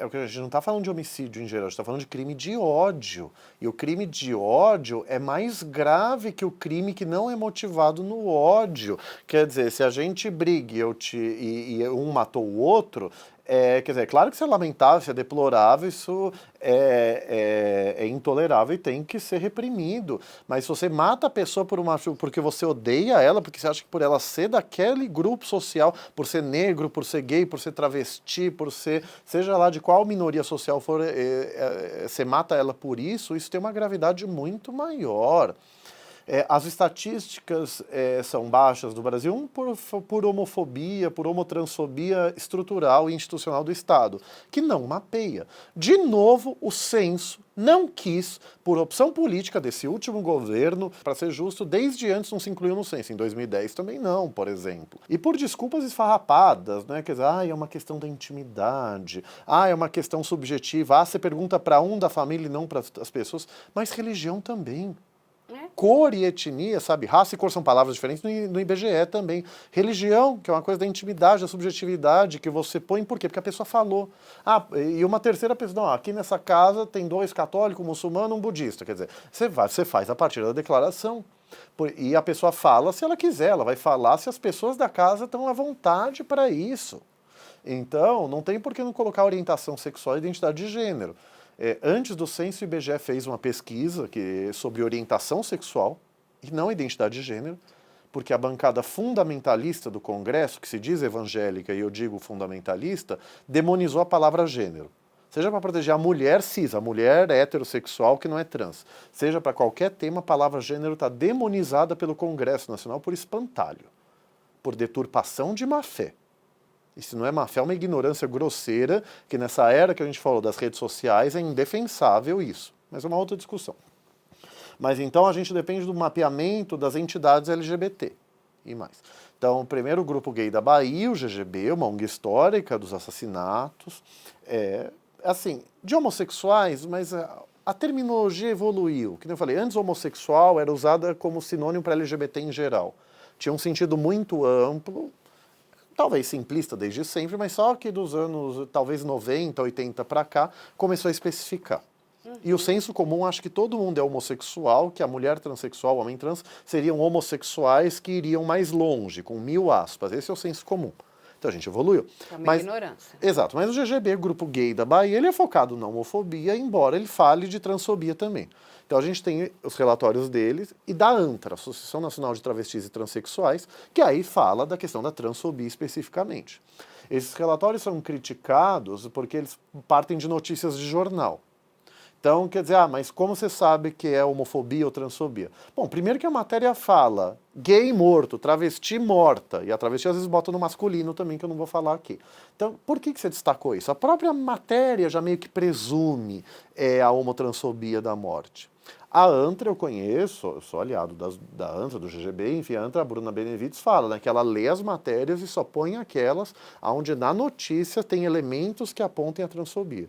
o que a gente não está falando de homicídio em geral, a gente está falando de crime de ódio. E o crime de ódio é mais grave que o crime que não é motivado no ódio. Quer dizer, se a gente briga e um matou o outro, quer dizer, é claro que isso é lamentável, isso é deplorável, isso é intolerável e tem que ser reprimido. Mas se você mata a pessoa porque você odeia ela, porque você acha que por ela ser daquele grupo social, por ser negro, por ser gay, por ser travesti, por ser, seja lá de qual minoria social for, você mata ela por isso, isso tem uma gravidade muito maior. As estatísticas são baixas do Brasil, por homofobia, por homotransfobia estrutural e institucional do Estado, que não mapeia. De novo, o censo não quis, por opção política desse último governo, para ser justo, desde antes não se incluiu no censo, em 2010 também não, por exemplo. E por desculpas esfarrapadas, né? Quer dizer, é uma questão da intimidade, é uma questão subjetiva, você pergunta para um da família e não para as pessoas, mas religião também. Cor e etnia, sabe? Raça e cor são palavras diferentes no IBGE também. Religião, que é uma coisa da intimidade, da subjetividade, que você põe, por quê? Porque a pessoa falou. E uma terceira pessoa, não, aqui nessa casa tem 2 católicos, um muçulmano, um budista. Quer dizer, você faz a partir da declaração. E a pessoa fala se ela quiser, ela vai falar se as pessoas da casa estão à vontade para isso. Então, não tem por que não colocar orientação sexual e identidade de gênero. Antes do censo, o IBGE fez uma pesquisa sobre orientação sexual e não identidade de gênero, porque a bancada fundamentalista do Congresso, que se diz evangélica e eu digo fundamentalista, demonizou a palavra gênero. Seja para proteger a mulher cis, a mulher heterossexual que não é trans, seja para qualquer tema, a palavra gênero está demonizada pelo Congresso Nacional por espantalho, por deturpação de má-fé. Isso não é má fé, é uma ignorância grosseira, que nessa era que a gente falou das redes sociais é indefensável isso. Mas é uma outra discussão. Mas então a gente depende do mapeamento das entidades LGBT e mais. Então, o primeiro grupo gay da Bahia, o GGB, uma ONG histórica dos assassinatos, assim, de homossexuais, mas a terminologia evoluiu. Como eu falei, antes homossexual era usada como sinônimo para LGBT em geral. Tinha um sentido muito amplo, talvez simplista desde sempre, mas só que dos anos, talvez 90, 80 para cá, começou a especificar. E o senso comum acha que todo mundo é homossexual, que a mulher transexual, o homem trans, seriam homossexuais que iriam mais longe, com 1000 aspas. Esse é o senso comum. Então a gente evoluiu. É uma ignorância. Exato, mas o GGB, Grupo Gay da Bahia, ele é focado na homofobia, embora ele fale de transfobia também. Então a gente tem os relatórios deles e da ANTRA, Associação Nacional de Travestis e Transsexuais, que aí fala da questão da transfobia especificamente. Esses relatórios são criticados porque eles partem de notícias de jornal. Então, quer dizer, mas como você sabe que é homofobia ou transfobia? Bom, primeiro que a matéria fala gay morto, travesti morta, e a travesti às vezes bota no masculino também, que eu não vou falar aqui. Então, por que você destacou isso? A própria matéria já meio que presume a homotransfobia da morte. A ANTRA eu conheço, eu sou aliado da ANTRA, do GGB, enfim, a ANTRA, a Bruna Benevides fala, né, que ela lê as matérias e só põe aquelas onde na notícia tem elementos que apontem a transfobia.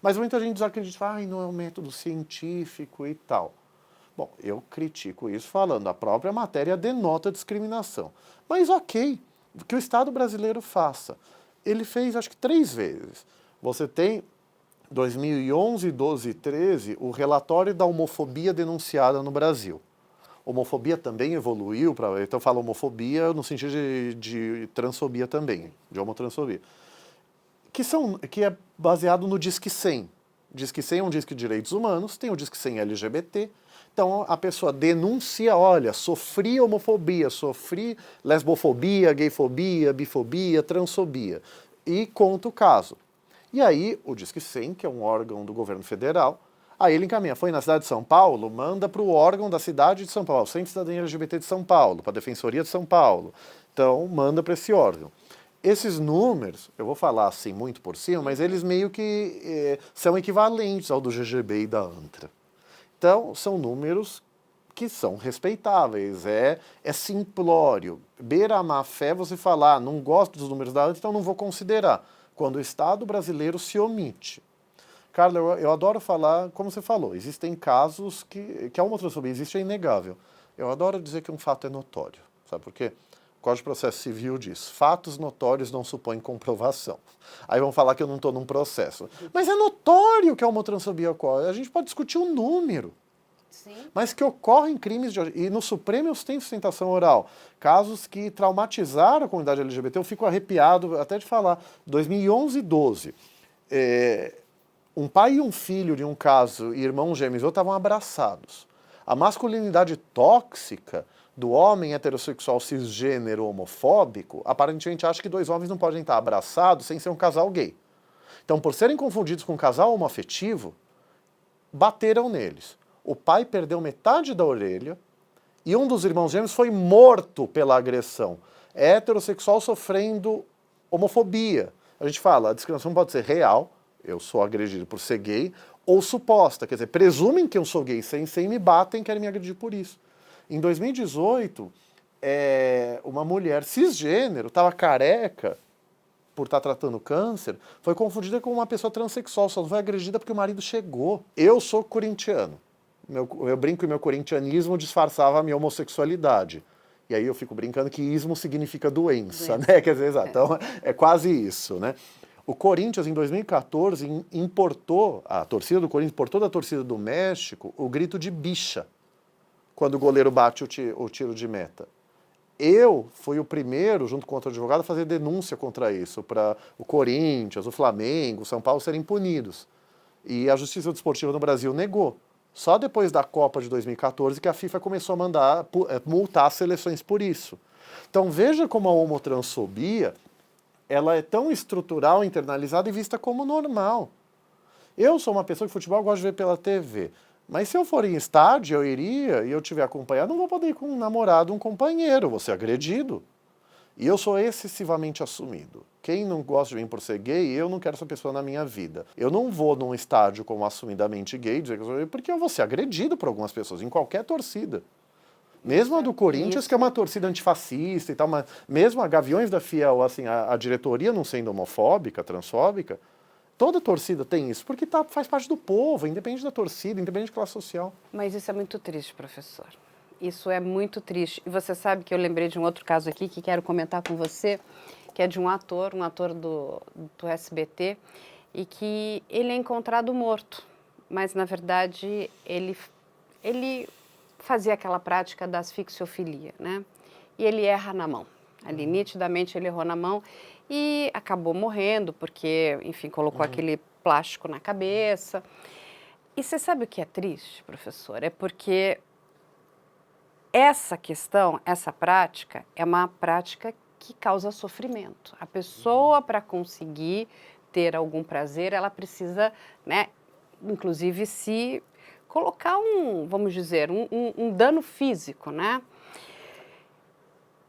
Mas muita gente desacredita, não é um método científico e tal. Bom, eu critico isso falando, a própria matéria denota discriminação. Mas ok, que o Estado brasileiro faça. Ele fez, acho que 3 vezes. Você tem 2011, 12 e 13, o relatório da homofobia denunciada no Brasil. Homofobia também evoluiu, então eu falo homofobia no sentido de transfobia também, de homotransfobia. Que é baseado no Disque 100. Disque 100 é um disque de direitos humanos, tem o Disque 100 LGBT. Então a pessoa denuncia, olha, sofri homofobia, sofri lesbofobia, gayfobia, bifobia, transfobia. E conta o caso. E aí o Disque 100, que é um órgão do governo federal, aí ele encaminha, foi na cidade de São Paulo, manda para o órgão da cidade de São Paulo, Centro de Cidadania LGBT de São Paulo, para a Defensoria de São Paulo. Então manda para esse órgão. Esses números, eu vou falar assim muito por cima, mas eles meio que são equivalentes ao do GGB e da ANTRA. Então, são números que são respeitáveis, é simplório. Beira a má fé você falar, não gosto dos números da ANTRA, então não vou considerar. Quando o Estado brasileiro se omite. Carla, eu adoro falar, como você falou, existem casos que a homotransfobia existe, é inegável. Eu adoro dizer que um fato é notório, sabe por quê? O Código de Processo Civil diz, fatos notórios não supõem comprovação. Aí vão falar que eu não estou num processo. Mas é notório que a homotransfobia ocorre. A gente pode discutir um número. Sim. Mas que ocorrem crimes de... E no Supremo eles têm sustentação oral. Casos que traumatizaram a comunidade LGBT. Eu fico arrepiado até de falar. 2011 e 12. Um pai e um filho de um caso, irmãos gêmeos, estavam abraçados. A masculinidade tóxica do homem heterossexual cisgênero homofóbico, aparentemente acha que dois homens não podem estar abraçados sem ser um casal gay. Então, por serem confundidos com um casal homoafetivo, bateram neles. O pai perdeu metade da orelha e um dos irmãos gêmeos foi morto pela agressão. Heterossexual sofrendo homofobia. A gente fala, a discriminação pode ser real, eu sou agredido por ser gay, ou suposta, quer dizer, presumem que eu sou gay sem me batem e querem me agredir por isso. Em 2018, uma mulher cisgênero, estava careca por estar tratando câncer, foi confundida com uma pessoa transexual, só não foi agredida porque o marido chegou. Eu sou corintiano. Eu brinco que meu corintianismo disfarçava a minha homossexualidade. E aí eu fico brincando que ismo significa doença, né? Quer dizer, então é quase isso, né? O Corinthians, em 2014, importou, a torcida do Corinthians importou da torcida do México o grito de bicha, quando o goleiro bate o tiro de meta. Eu fui o primeiro, junto com outro advogado, a fazer denúncia contra isso, para o Corinthians, o Flamengo, o São Paulo serem punidos. E a Justiça Desportiva no Brasil negou. Só depois da Copa de 2014 que a FIFA começou a mandar multar as seleções por isso. Então veja como a homotransfobia ela é tão estrutural, internalizada e vista como normal. Eu sou uma pessoa que futebol gosto de ver pela TV. Mas se eu for em estádio, eu iria e eu tiver acompanhado, não vou poder ir com um namorado, um companheiro, vou ser agredido. E eu sou excessivamente assumido. Quem não gosta de mim por ser gay, eu não quero essa pessoa na minha vida. Eu não vou num estádio como assumidamente gay, porque eu vou ser agredido por algumas pessoas, em qualquer torcida. Mesmo a do Corinthians, que é uma torcida antifascista e tal, mas mesmo a Gaviões da Fiel, assim, a diretoria não sendo homofóbica, transfóbica, toda torcida tem isso, porque faz parte do povo, independente da torcida, independente de classe social. Mas isso é muito triste, professor. Isso é muito triste. E você sabe que eu lembrei de um outro caso aqui que quero comentar com você, que é de um ator do SBT, e que ele é encontrado morto. Mas, na verdade, ele fazia aquela prática da asfixiofilia, né? E ele erra na mão. Ali, nitidamente, ele errou na mão e acabou morrendo porque, enfim, colocou aquele plástico na cabeça. E você sabe o que é triste, professor? É porque essa questão, essa prática, é uma prática que causa sofrimento. A pessoa, para conseguir ter algum prazer, ela precisa, né, inclusive, se colocar vamos dizer, um dano físico, né?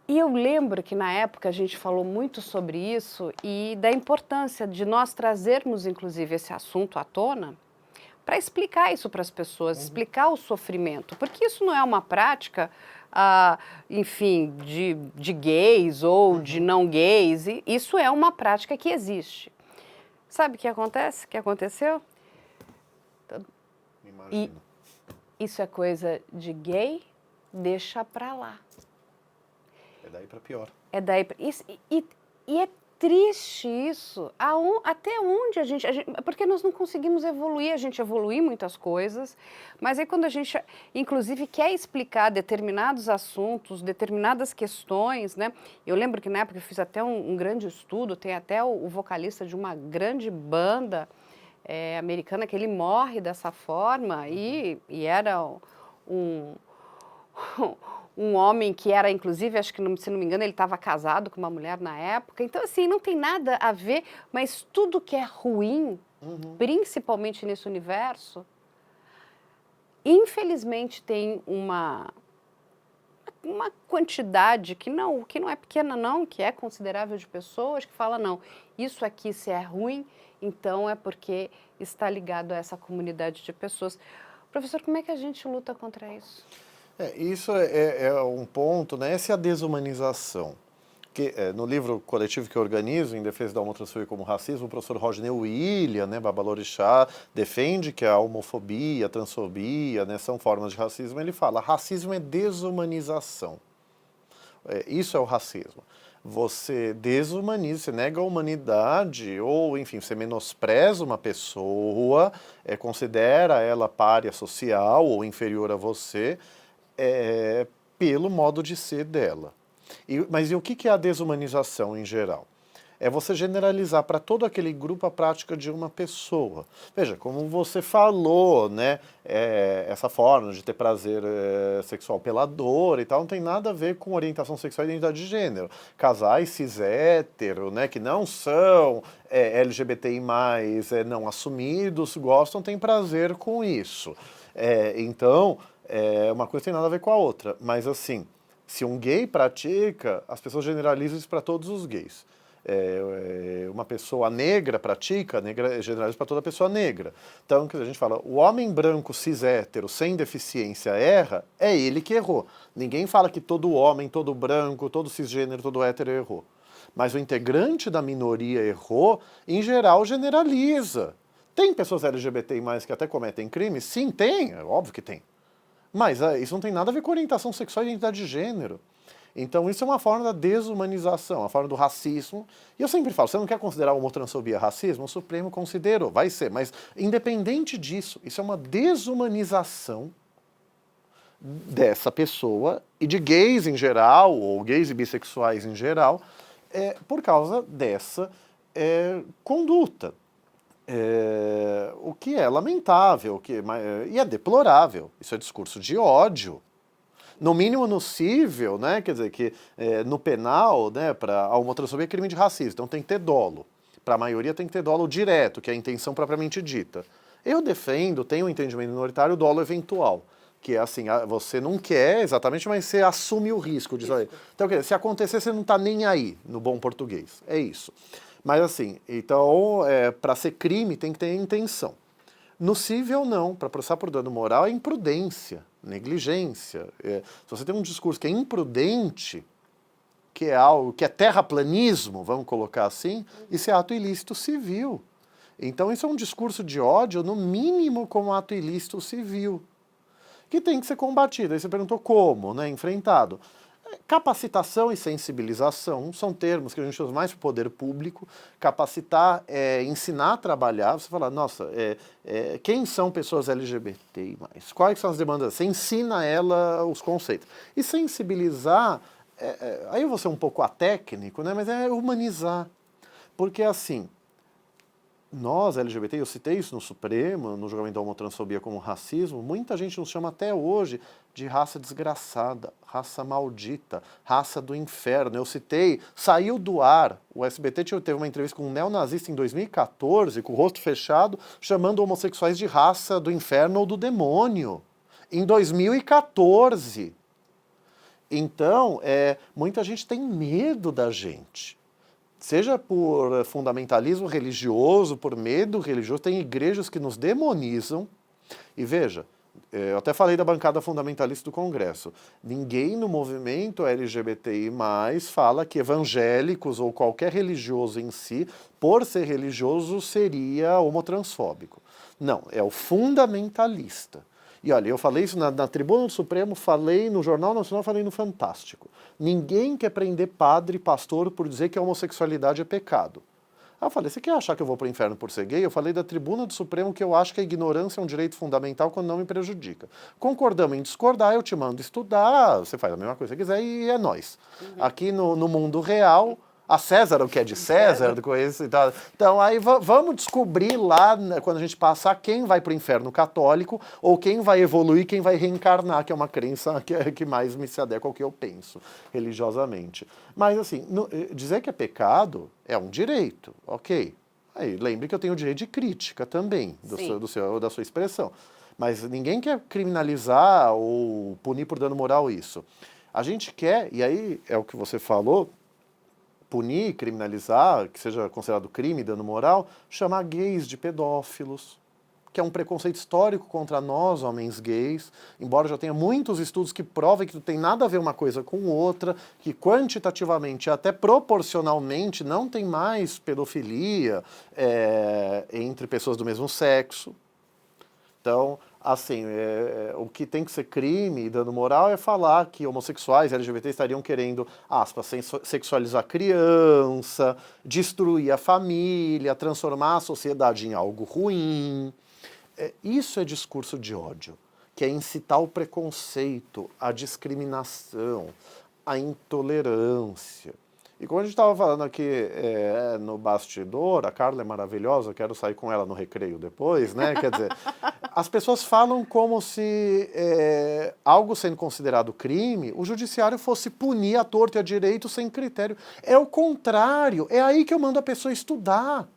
E eu lembro que na época a gente falou muito sobre isso e da importância de nós trazermos, inclusive, esse assunto à tona para explicar isso para as pessoas, explicar o sofrimento. Porque isso não é uma prática, enfim, de gays ou de não gays. Isso é uma prática que existe. Sabe o que acontece? O que aconteceu? E isso é coisa de gay, deixa pra lá. É daí pra pior. É daí pra... E é triste isso. Até onde a gente... Porque nós não conseguimos evoluir. A gente evolui muitas coisas, mas aí quando a gente, inclusive, quer explicar determinados assuntos, determinadas questões, né? Eu lembro que na época eu fiz até um grande estudo, tem até o vocalista de uma grande banda americana, que ele morre dessa forma e era um, um homem que era, inclusive, acho que, se não me engano, ele estava casado com uma mulher na época. Então, assim, não tem nada a ver, mas tudo que é ruim, principalmente nesse universo, infelizmente tem uma quantidade que não é pequena não, que é considerável de pessoas que fala não, isso aqui se é ruim, então é porque está ligado a essa comunidade de pessoas. Professor, como é que a gente luta contra isso? Isso é um ponto, né? Essa é a desumanização. Que, no livro coletivo que eu organizo, Em Defesa da Homotransfobia como Racismo, o professor Rodney William, né, Babalorixá, defende que a homofobia, a transfobia, né, são formas de racismo. Ele fala, racismo é desumanização. Isso é o racismo. Você desumaniza, você nega a humanidade, ou, enfim, você menospreza uma pessoa, considera ela pária social ou inferior a você, pelo modo de ser dela. Mas e o que é a desumanização em geral? É você generalizar para todo aquele grupo a prática de uma pessoa. Veja, como você falou, né, essa forma de ter prazer sexual pela dor e tal, não tem nada a ver com orientação sexual e identidade de gênero. Casais cis hétero, né, que não são LGBTI+, não assumidos, gostam, têm prazer com isso. Então, uma coisa tem nada a ver com a outra. Mas assim, se um gay pratica, as pessoas generalizam isso para todos os gays. Uma pessoa negra pratica, negra generaliza para toda pessoa negra. Então, a gente fala, o homem branco cis hétero sem deficiência erra, é ele que errou. Ninguém fala que todo homem, todo branco, todo cisgênero, todo hétero errou. Mas o integrante da minoria errou, em geral, generaliza. Tem pessoas LGBTI+, que até cometem crimes? Sim, tem, é óbvio que tem. Mas isso não tem nada a ver com orientação sexual e identidade de gênero. Então isso é uma forma da desumanização, uma forma do racismo. E eu sempre falo, você não quer considerar a homotransfobia racismo? O Supremo considerou, vai ser. Mas independente disso, isso é uma desumanização dessa pessoa e de gays em geral, ou gays e bissexuais em geral, por causa dessa conduta. O que é lamentável, e é deplorável. Isso é discurso de ódio. No mínimo nocível, né? Quer dizer, que no penal, né, para a homotransfobia é crime de racismo, então tem que ter dolo. Para a maioria tem que ter dolo direto, que é a intenção propriamente dita. Eu defendo, tenho um entendimento minoritário, o dolo eventual. Que é assim, você não quer exatamente, mas você assume o risco disso aí. Então, quer dizer, se acontecer, você não está nem aí, no bom português. É isso. Mas assim, então, para ser crime tem que ter intenção. Nocível não, para processar por dano moral é imprudência, negligência. Se você tem um discurso que é imprudente, que é algo que é terraplanismo, vamos colocar assim, isso é ato ilícito civil. Então isso é um discurso de ódio, no mínimo como ato ilícito civil, que tem que ser combatido. Aí você perguntou como, né, enfrentado. Capacitação e sensibilização são termos que a gente usa mais para o poder público. Capacitar é ensinar a trabalhar. Você fala, nossa, quem são pessoas LGBTI+? Quais são as demandas? Você ensina ela os conceitos. E sensibilizar, aí eu vou ser um pouco atécnico, né, mas é humanizar. Porque assim, nós, LGBT, eu citei isso no Supremo, no julgamento da homotransfobia como racismo, muita gente nos chama até hoje de raça desgraçada, raça maldita, raça do inferno. Eu citei, saiu do ar, o SBT teve uma entrevista com um neonazista em 2014, com o rosto fechado, chamando homossexuais de raça do inferno ou do demônio, em 2014. Então, muita gente tem medo da gente. Seja por fundamentalismo religioso, por medo religioso, tem igrejas que nos demonizam. E veja, eu até falei da bancada fundamentalista do Congresso. Ninguém no movimento LGBTI+, fala que evangélicos ou qualquer religioso em si, por ser religioso, seria homotransfóbico. Não, é o fundamentalista. E olha, eu falei isso na Tribuna do Supremo, falei no Jornal Nacional, falei no Fantástico. Ninguém quer prender padre e pastor por dizer que a homossexualidade é pecado. Aí eu falei, você quer achar que eu vou para o inferno por ser gay? Eu falei da Tribuna do Supremo que eu acho que a ignorância é um direito fundamental quando não me prejudica. Concordamos em discordar, eu te mando estudar, você faz a mesma coisa que quiser e é nóis. Aqui no mundo real, A César o que é de César, coisa e tal. Então aí vamos descobrir lá, né, quando a gente passar, quem vai para o inferno católico ou quem vai evoluir, quem vai reencarnar, que é uma crença que mais me se adequa ao que eu penso religiosamente. Mas assim, dizer que é pecado é um direito, ok. Aí lembre que eu tenho o direito de crítica também da sua expressão. Mas ninguém quer criminalizar ou punir por dano moral isso. A gente quer, e aí é o que você falou, punir, criminalizar, que seja considerado crime, dano moral, chamar gays de pedófilos, que é um preconceito histórico contra nós, homens gays, embora já tenha muitos estudos que provem que não tem nada a ver uma coisa com outra, que quantitativamente, até proporcionalmente, não tem mais pedofilia entre pessoas do mesmo sexo. Então, assim, o que tem que ser crime e dano moral é falar que homossexuais e LGBT estariam querendo, aspas, sexualizar a criança, destruir a família, transformar a sociedade em algo ruim. Isso é discurso de ódio, que é incitar o preconceito, a discriminação, a intolerância. E como a gente estava falando aqui no bastidor, a Carla é maravilhosa, eu quero sair com ela no recreio depois, né? Quer dizer, as pessoas falam como se algo sendo considerado crime, o judiciário fosse punir a torto e a direito sem critério. É o contrário, é aí que eu mando a pessoa estudar.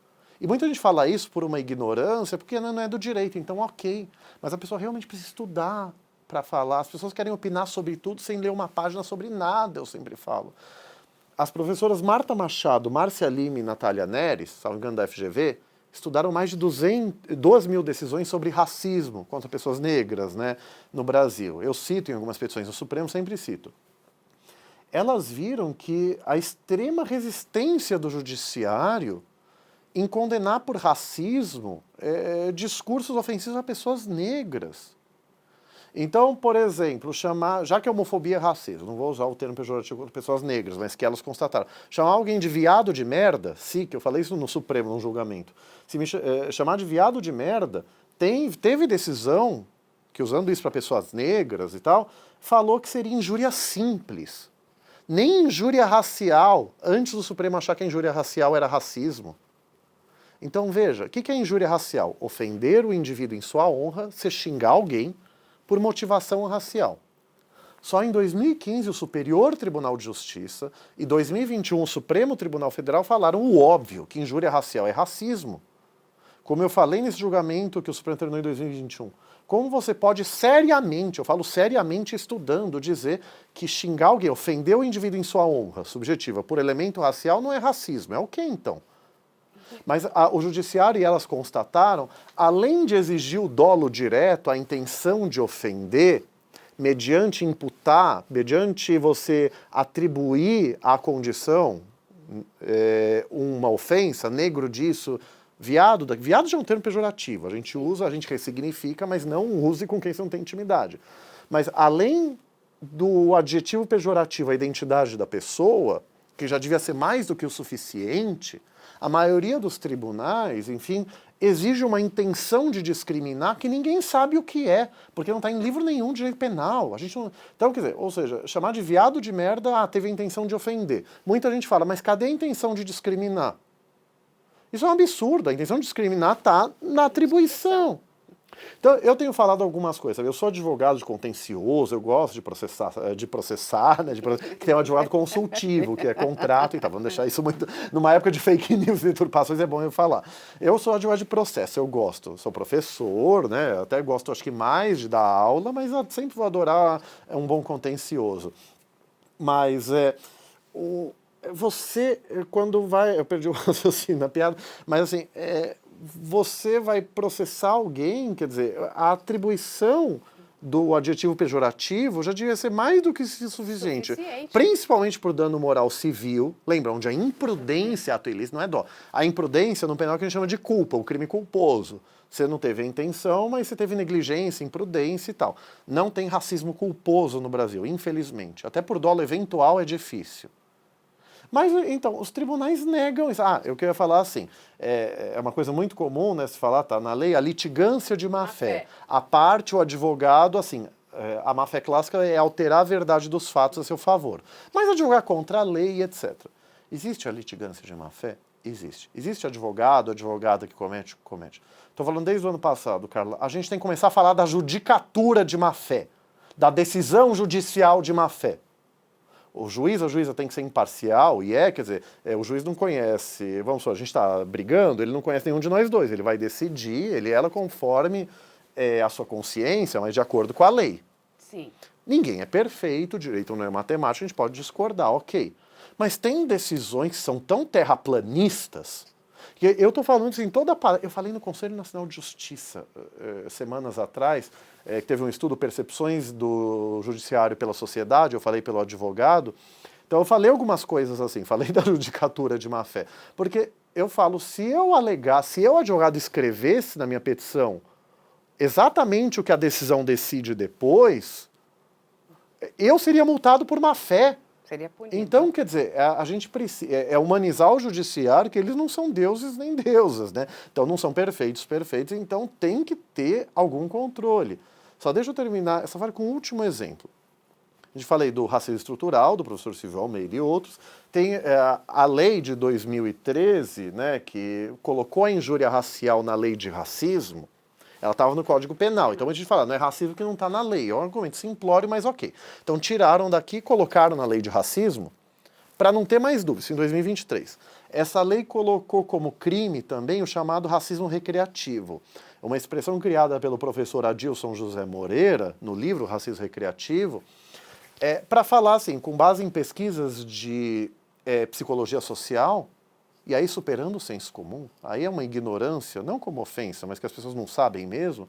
E muita gente fala isso por uma ignorância, porque não é do direito, então ok. Mas a pessoa realmente precisa estudar para falar. As pessoas querem opinar sobre tudo sem ler uma página sobre nada, eu sempre falo. As professoras Marta Machado, Márcia Lima e Natália Neres, salvo engano da FGV, estudaram mais de 2.000 decisões sobre racismo contra pessoas negras, né, no Brasil. Eu cito em algumas petições no Supremo, sempre cito. Elas viram que a extrema resistência do judiciário em condenar por racismo discursos ofensivos a pessoas negras. Então, por exemplo, já que a homofobia é racismo, não vou usar o termo pejorativo contra pessoas negras, mas que elas constataram, chamar alguém de viado de merda, sim, que eu falei isso no Supremo, num julgamento, chamar de viado de merda, teve decisão, que usando isso para pessoas negras e tal, falou que seria injúria simples. Nem injúria racial, antes do Supremo achar que a injúria racial era racismo. Então, veja, o que é injúria racial? Ofender o indivíduo em sua honra, você xingar alguém por motivação racial. Só em 2015 o Superior Tribunal de Justiça e 2021 o Supremo Tribunal Federal falaram o óbvio, que injúria racial é racismo. Como eu falei nesse julgamento que o Supremo terminou em 2021. Como você pode seriamente, eu falo seriamente estudando, dizer que xingar alguém, ofender o indivíduo em sua honra subjetiva por elemento racial não é racismo, é o que então? Mas o judiciário e elas constataram, além de exigir o dolo direto, a intenção de ofender, mediante imputar, mediante você atribuir à condição uma ofensa, negro disso, viado já é um termo pejorativo, a gente usa, a gente ressignifica, mas não use com quem você não tem intimidade. Mas além do adjetivo pejorativo à identidade da pessoa, que já devia ser mais do que o suficiente, a maioria dos tribunais, enfim, exige uma intenção de discriminar que ninguém sabe o que é, porque não está em livro nenhum de direito penal. A gente não... Então, quer dizer, ou seja, chamar de viado de merda, teve a intenção de ofender. Muita gente fala, mas cadê a intenção de discriminar? Isso é um absurdo, a intenção de discriminar está na atribuição. Então, eu tenho falado algumas coisas. Eu sou advogado de contencioso, eu gosto de processar, né, que tem um advogado consultivo, que é contrato e tal. Vamos deixar isso muito... Numa época de fake news e deturpações é bom eu falar. Eu sou advogado de processo, eu gosto. Sou professor, né, até gosto, acho que mais de dar aula, mas eu sempre vou adorar um bom contencioso. Mas você, quando vai... Eu perdi o raciocínio na piada, mas assim... você vai processar alguém, quer dizer, a atribuição do adjetivo pejorativo já devia ser mais do que suficiente. Principalmente por dano moral civil. Lembra, onde a imprudência, ato ilícito, não é dó. A imprudência no penal que a gente chama de culpa, o crime culposo. Você não teve a intenção, mas você teve negligência, imprudência e tal. Não tem racismo culposo no Brasil, infelizmente. Até por dolo eventual é difícil. Mas, então, os tribunais negam isso. Eu queria falar assim, é uma coisa muito comum, né, se falar, tá na lei, a litigância de má-fé. A parte, o advogado, assim, a má-fé clássica é alterar a verdade dos fatos a seu favor. Mas advogar contra a lei, etc. Existe a litigância de má-fé? Existe. Existe advogado, advogada que comete? Comete. Estou falando desde o ano passado, Carla. A gente tem que começar a falar da judicatura de má-fé, da decisão judicial de má-fé. O juiz, a juíza tem que ser imparcial, quer dizer, o juiz não conhece, vamos supor, a gente está brigando, ele não conhece nenhum de nós dois, ele vai decidir, ela conforme a sua consciência, mas de acordo com a lei. Sim. Ninguém é perfeito, o direito não é matemática, a gente pode discordar, ok. Mas tem decisões que são tão terraplanistas, que eu estou falando assim, eu falei no Conselho Nacional de Justiça, semanas atrás, que teve um estudo, Percepções do Judiciário pela Sociedade, eu falei pelo advogado, então eu falei algumas coisas assim, falei da judicatura de má-fé, porque eu falo, se eu advogado, escrevesse na minha petição exatamente o que a decisão decide depois, eu seria multado por má-fé. Seria punido. Então, quer dizer, a gente precisa humanizar o judiciário, que eles não são deuses nem deusas, né? Então não são perfeitos, então tem que ter algum controle. Só deixa eu terminar essa fala com um último exemplo. A gente falei do racismo estrutural, do professor Silvio Almeida e outros. Tem a lei de 2013, né, que colocou a injúria racial na lei de racismo. Ela estava no Código Penal. Então a gente fala, não é racismo que não está na lei. É um argumento simplório, mas ok. Então tiraram daqui e colocaram na lei de racismo para não ter mais dúvidas, em 2023. Essa lei colocou como crime também o chamado racismo recreativo. Uma expressão criada pelo professor Adilson José Moreira, no livro Racismo Recreativo, para falar assim, com base em pesquisas de psicologia social, e aí superando o senso comum, aí é uma ignorância, não como ofensa, mas que as pessoas não sabem mesmo,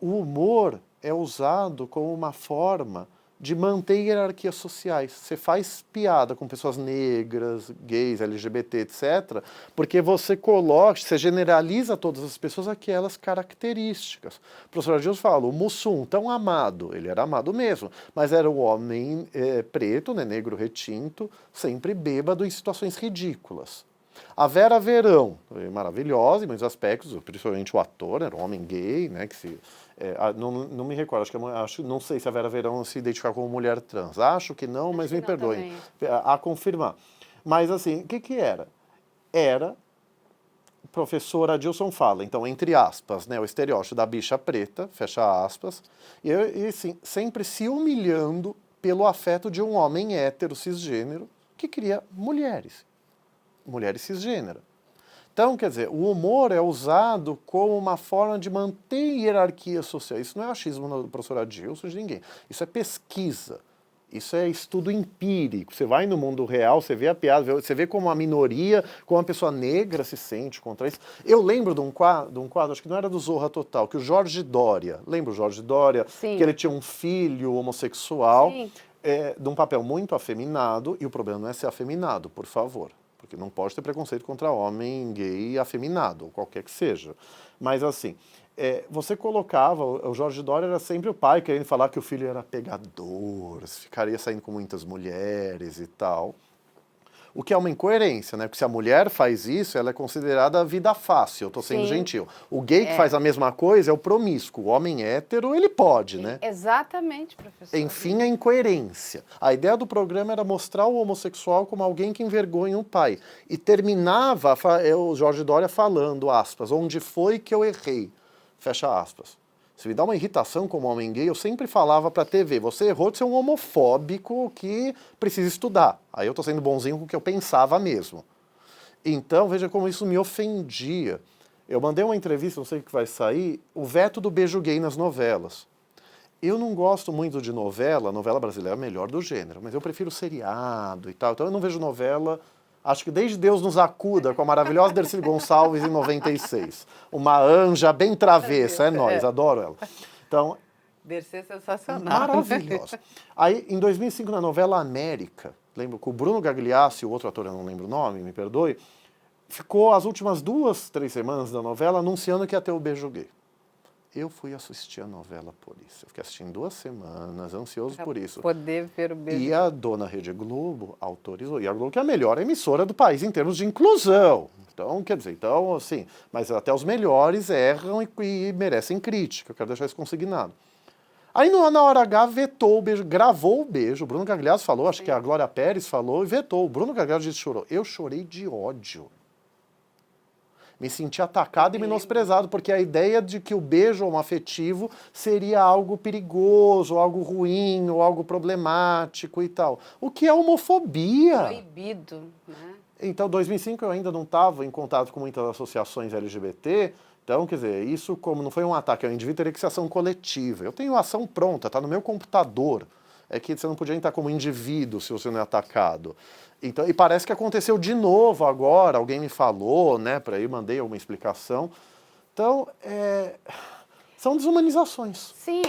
o humor é usado como uma forma de manter hierarquias sociais. Você faz piada com pessoas negras, gays, LGBT, etc., porque você generaliza todas as pessoas aquelas características. O professor Adilson fala, o Mussum, tão amado, ele era amado mesmo, mas era o homem preto, né, negro retinto, sempre bêbado em situações ridículas. A Vera Verão, maravilhosa em muitos aspectos, principalmente o ator, era um homem gay, né, que não me recordo, não sei se a Vera Verão se identificava como mulher trans, acho que não, mas me perdoem, a confirmar. Mas assim, o que era? Era, o professor Adilson fala, então, entre aspas, né, o estereótipo da bicha preta, fecha aspas, e assim, sempre se humilhando pelo afeto de um homem hétero, cisgênero, que cria mulheres cisgênero. Então, quer dizer, o humor é usado como uma forma de manter hierarquia social. Isso não é achismo do professor Adilson, de ninguém. Isso é pesquisa. Isso é estudo empírico. Você vai no mundo real, você vê a piada, você vê como a minoria, como a pessoa negra se sente contra isso. Eu lembro de um quadro, acho que não era do Zorra Total, que o Jorge Dória, lembra o Jorge Dória? Sim. Que ele tinha um filho homossexual, Sim. De um papel muito afeminado, e o problema não é ser afeminado, por favor. Porque não pode ter preconceito contra homem gay afeminado, ou qualquer que seja. Mas assim, você colocava, o Jorge Dória era sempre o pai querendo falar que o filho era pegador, ficaria saindo com muitas mulheres e tal. O que é uma incoerência, né? Porque se a mulher faz isso, ela é considerada vida fácil, eu tô sendo gentil. O gay que faz a mesma coisa é o promíscuo. O homem hétero, ele pode, né? Exatamente, professor. Enfim, a incoerência. A ideia do programa era mostrar o homossexual como alguém que envergonha o pai. E terminava o Jorge Dória falando, aspas, onde foi que eu errei? Fecha aspas. Se me dá uma irritação como homem gay, eu sempre falava pra TV, você errou de ser um homofóbico que precisa estudar. Aí eu tô sendo bonzinho com o que eu pensava mesmo. Então, veja como isso me ofendia. Eu mandei uma entrevista, não sei o que vai sair, o veto do beijo gay nas novelas. Eu não gosto muito de novela brasileira é a melhor do gênero, mas eu prefiro seriado e tal, então eu não vejo novela. Acho que desde Deus nos acuda, com a maravilhosa Dercy Gonçalves em 96. Uma anja bem travessa, é nóis, adoro ela. Então, Dercy é sensacional. Maravilhosa. Aí, em 2005, na novela América, lembro que o Bruno Gagliasso e o outro ator, eu não lembro o nome, me perdoe, ficou as últimas 2, 3 semanas da novela anunciando que ia ter o beijo gay. Eu fui assistir a novela por isso. Eu fiquei assistindo 2 semanas, ansioso por isso. Poder ver o beijo. E a dona Rede Globo autorizou. E a Globo que é a melhor emissora do país em termos de inclusão. Então, quer dizer, assim, mas até os melhores erram e merecem crítica. Eu quero deixar isso consignado. Aí na hora H vetou o beijo, gravou o beijo. O Bruno Gagliasso falou, acho que a Glória Pérez falou e vetou. O Bruno Gagliasso disse que chorou. Eu chorei de ódio. Me senti atacado e menosprezado, porque a ideia de que o beijo homoafetivo seria algo perigoso, algo ruim, ou algo problemático e tal. O que é homofobia? Proibido, né? Então, em 2005 eu ainda não estava em contato com muitas associações LGBT, então, quer dizer, isso como não foi um ataque ao indivíduo, teria que ser ação coletiva. Eu tenho ação pronta, está no meu computador. É que você não podia entrar como indivíduo se você não é atacado. Então, e parece que aconteceu de novo agora, alguém me falou, né, para aí mandei alguma explicação. Então, são desumanizações. Sim,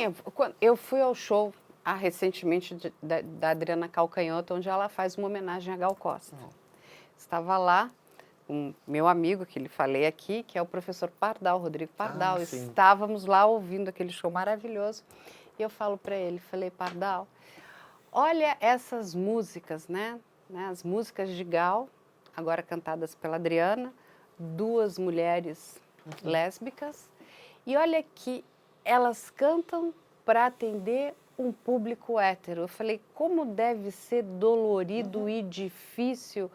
eu fui ao show recentemente da Adriana Calcanhoto, onde ela faz uma homenagem a Gal Costa. Estava lá um meu amigo, que lhe falei aqui, que é o professor Pardal, Rodrigo Pardal. Estávamos lá ouvindo aquele show maravilhoso. E eu falo para ele, falei, Pardal, olha essas músicas, né? As músicas de Gal, agora cantadas pela Adriana, duas mulheres lésbicas. E olha que elas cantam para atender um público hétero. Eu falei, como deve ser dolorido e difícil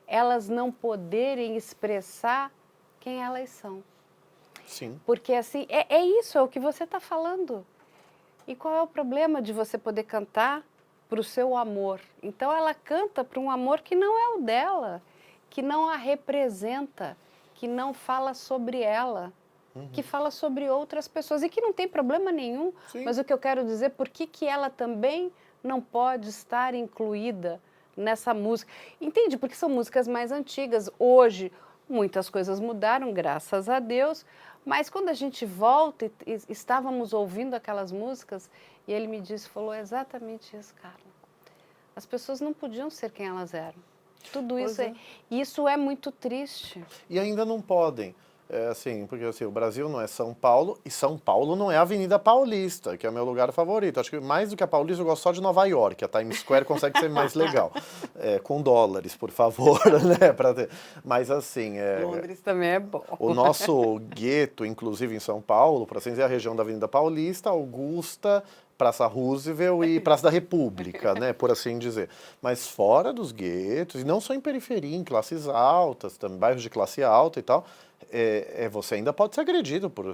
elas não poderem expressar quem elas são. Sim. Porque assim, é isso, é o que você está falando. E qual é o problema de você poder cantar para o seu amor? Então ela canta para um amor que não é o dela, que não a representa, que não fala sobre ela, que fala sobre outras pessoas e que não tem problema nenhum. Sim. Mas o que eu quero dizer, por que ela também não pode estar incluída nessa música? Entende? Porque são músicas mais antigas. Hoje, muitas coisas mudaram, graças a Deus. Mas quando a gente volta e estávamos ouvindo aquelas músicas, e ele me disse, falou exatamente isso, Carla. As pessoas não podiam ser quem elas eram. Tudo isso isso é muito triste. E ainda não podem. Assim, porque assim, o Brasil não é São Paulo e São Paulo não é a Avenida Paulista, que é o meu lugar favorito. Acho que mais do que a Paulista eu gosto só de Nova York. A Times Square consegue ser mais legal. Com dólares, por favor, né? Ter. Mas assim... Londres também é bom. O nosso gueto, inclusive em São Paulo, para assim dizer, a região da Avenida Paulista, Augusta, Praça Roosevelt e Praça da República, né, por assim dizer. Mas fora dos guetos, e não só em periferia, em classes altas, também bairros de classe alta e tal, você ainda pode ser agredido por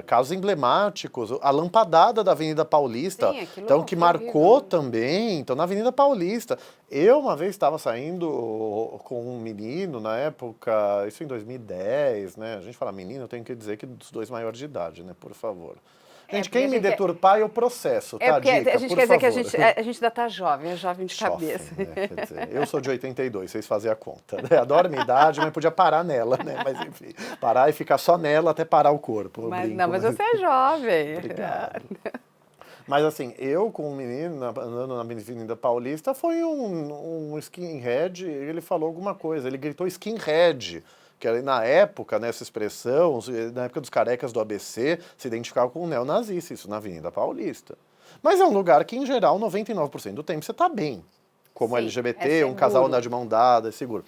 casos emblemáticos. A lampadada da Avenida Paulista, sim, então, que marcou também, então, na Avenida Paulista. Eu uma vez estava saindo com um menino, na época, isso em 2010, né, a gente fala menino, eu tenho que dizer que dos 2 maiores de idade, né, por favor. Gente, quem me deturpar, eu processo, tá? Porque Dica, a gente por quer favor. dizer que a gente ainda tá jovem, é jovem de cabeça. Né? Quer dizer, eu sou de 82, vocês fazem a conta. Né? Adoro a minha idade, mas podia parar nela, né? Mas enfim, parar e ficar só nela até parar o corpo. Mas você é jovem. Obrigado. Mas assim, eu com um menino andando na Avenida Paulista, foi um skinhead, ele falou alguma coisa, ele gritou skinhead. Que na época, nessa expressão, na época dos carecas do ABC, se identificava com um neonazista, isso na Avenida Paulista. Mas é um lugar que, em geral, 99% do tempo você está bem. Como sim, LGBT, um casal andar de mão dada, é seguro.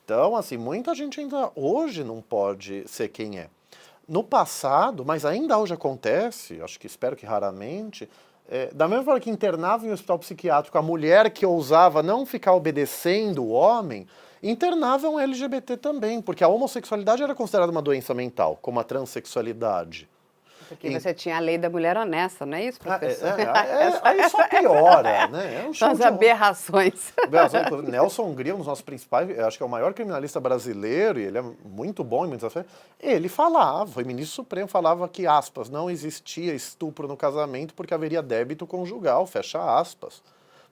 Então, assim, muita gente ainda hoje não pode ser quem é. No passado, mas ainda hoje acontece, acho que espero que raramente, da mesma forma que internava em um hospital psiquiátrico a mulher que ousava não ficar obedecendo o homem, internava um LGBT também, porque a homossexualidade era considerada uma doença mental, como a transexualidade. Porque você tinha a lei da mulher honesta, não é isso, professor? Aí só piora, né? São as aberrações. Nelson Hungria, um dos nossos principais, acho que é o maior criminalista brasileiro, e ele é muito bom em muitas vezes, ele falava, foi ministro supremo, falava que, aspas, não existia estupro no casamento porque haveria débito conjugal, fecha aspas.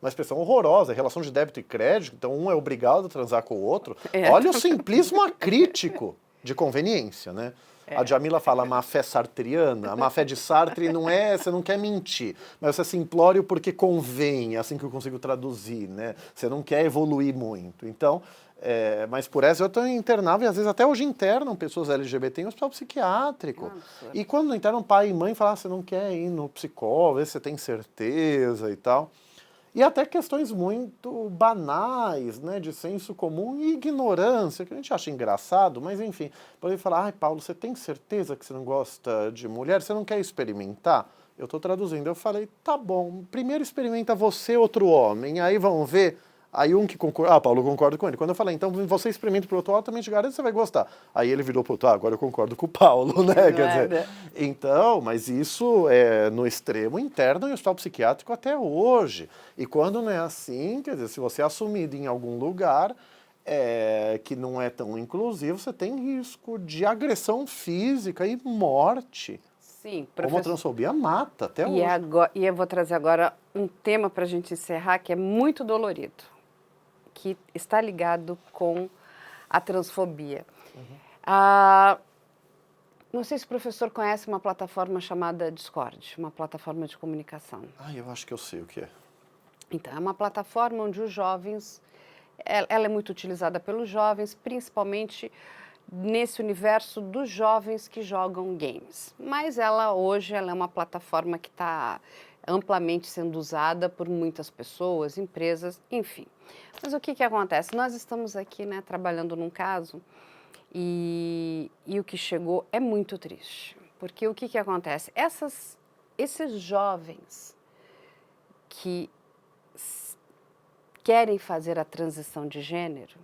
Uma expressão horrorosa, relação de débito e crédito, então um é obrigado a transar com o outro. Olha o simplismo acrítico de conveniência, né? A Djamila fala má-fé sartriana, a má-fé de Sartre não é, você não quer mentir, mas você simplório porque convém, é assim que eu consigo traduzir, né? Você não quer evoluir muito. Então, mas por essa eu estou internado, e às vezes até hoje internam pessoas LGBT em hospital psiquiátrico. Nossa. E quando internam pai e mãe, falam, você não quer ir no psicólogo, ver se você tem certeza e tal. E até questões muito banais, né, de senso comum e ignorância, que a gente acha engraçado, mas enfim. Pode falar, ai Paulo, você tem certeza que você não gosta de mulher? Você não quer experimentar? Eu estou traduzindo. Eu falei, tá bom, primeiro experimenta você, outro homem, aí vamos ver. Aí um que concorda, Paulo, eu concordo com ele. Quando eu falei, então você experimenta pro outro, altamente garanto que você vai gostar. Aí ele virou pro outro, agora eu concordo com o Paulo, né? Quer dizer, então, mas isso é no extremo interno em hospital psiquiátrico até hoje. E quando não é assim, quer dizer, se você é assumido em algum lugar que não é tão inclusivo, você tem risco de agressão física e morte. Sim, professor. Homotransfobia mata até hoje. E eu vou trazer agora um tema para a gente encerrar que é muito dolorido, que está ligado com a transfobia. Não sei se o professor conhece uma plataforma chamada Discord, uma plataforma de comunicação. Eu acho que eu sei o que é. Então, é uma plataforma onde os jovens, ela é muito utilizada pelos jovens, principalmente nesse universo dos jovens que jogam games. Mas hoje ela é uma plataforma que está amplamente sendo usada por muitas pessoas, empresas, enfim. Mas o que acontece? Nós estamos aqui, né, trabalhando num caso e o que chegou é muito triste. Porque o que acontece? Esses jovens que querem fazer a transição de gênero,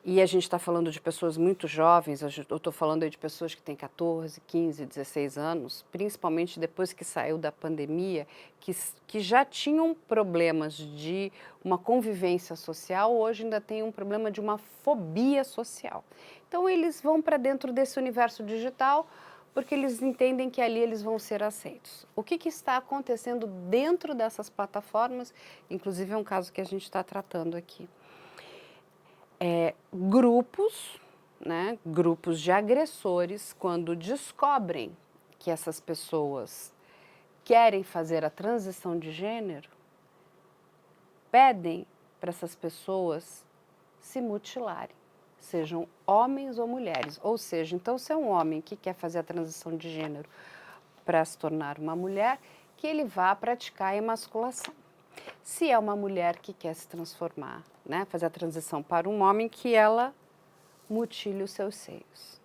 e a gente está falando de pessoas muito jovens, eu estou falando aí de pessoas que têm 14, 15, 16 anos, principalmente depois que saiu da pandemia, que já tinham problemas de uma convivência social, hoje ainda tem um problema de uma fobia social. Então eles vão para dentro desse universo digital porque eles entendem que ali eles vão ser aceitos. O que está acontecendo dentro dessas plataformas, inclusive é um caso que a gente está tratando aqui. Grupos, né, grupos de agressores, quando descobrem que essas pessoas querem fazer a transição de gênero, pedem para essas pessoas se mutilarem, sejam homens ou mulheres. Ou seja, então, se é um homem que quer fazer a transição de gênero para se tornar uma mulher, que ele vá praticar a emasculação. Se é uma mulher que quer se transformar, né, fazer a transição para um homem, que ela mutile os seus seios.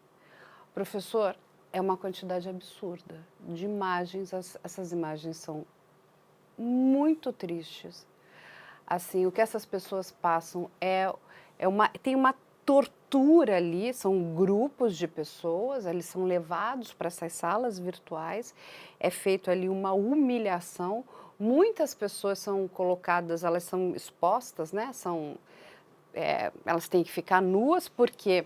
Professor, é uma quantidade absurda de imagens, essas imagens são muito tristes. Assim, o que essas pessoas passam tem uma tortura ali, são grupos de pessoas, eles são levados para essas salas virtuais, é feito ali uma humilhação. Muitas pessoas são colocadas, elas são expostas, né? Elas têm que ficar nuas, porque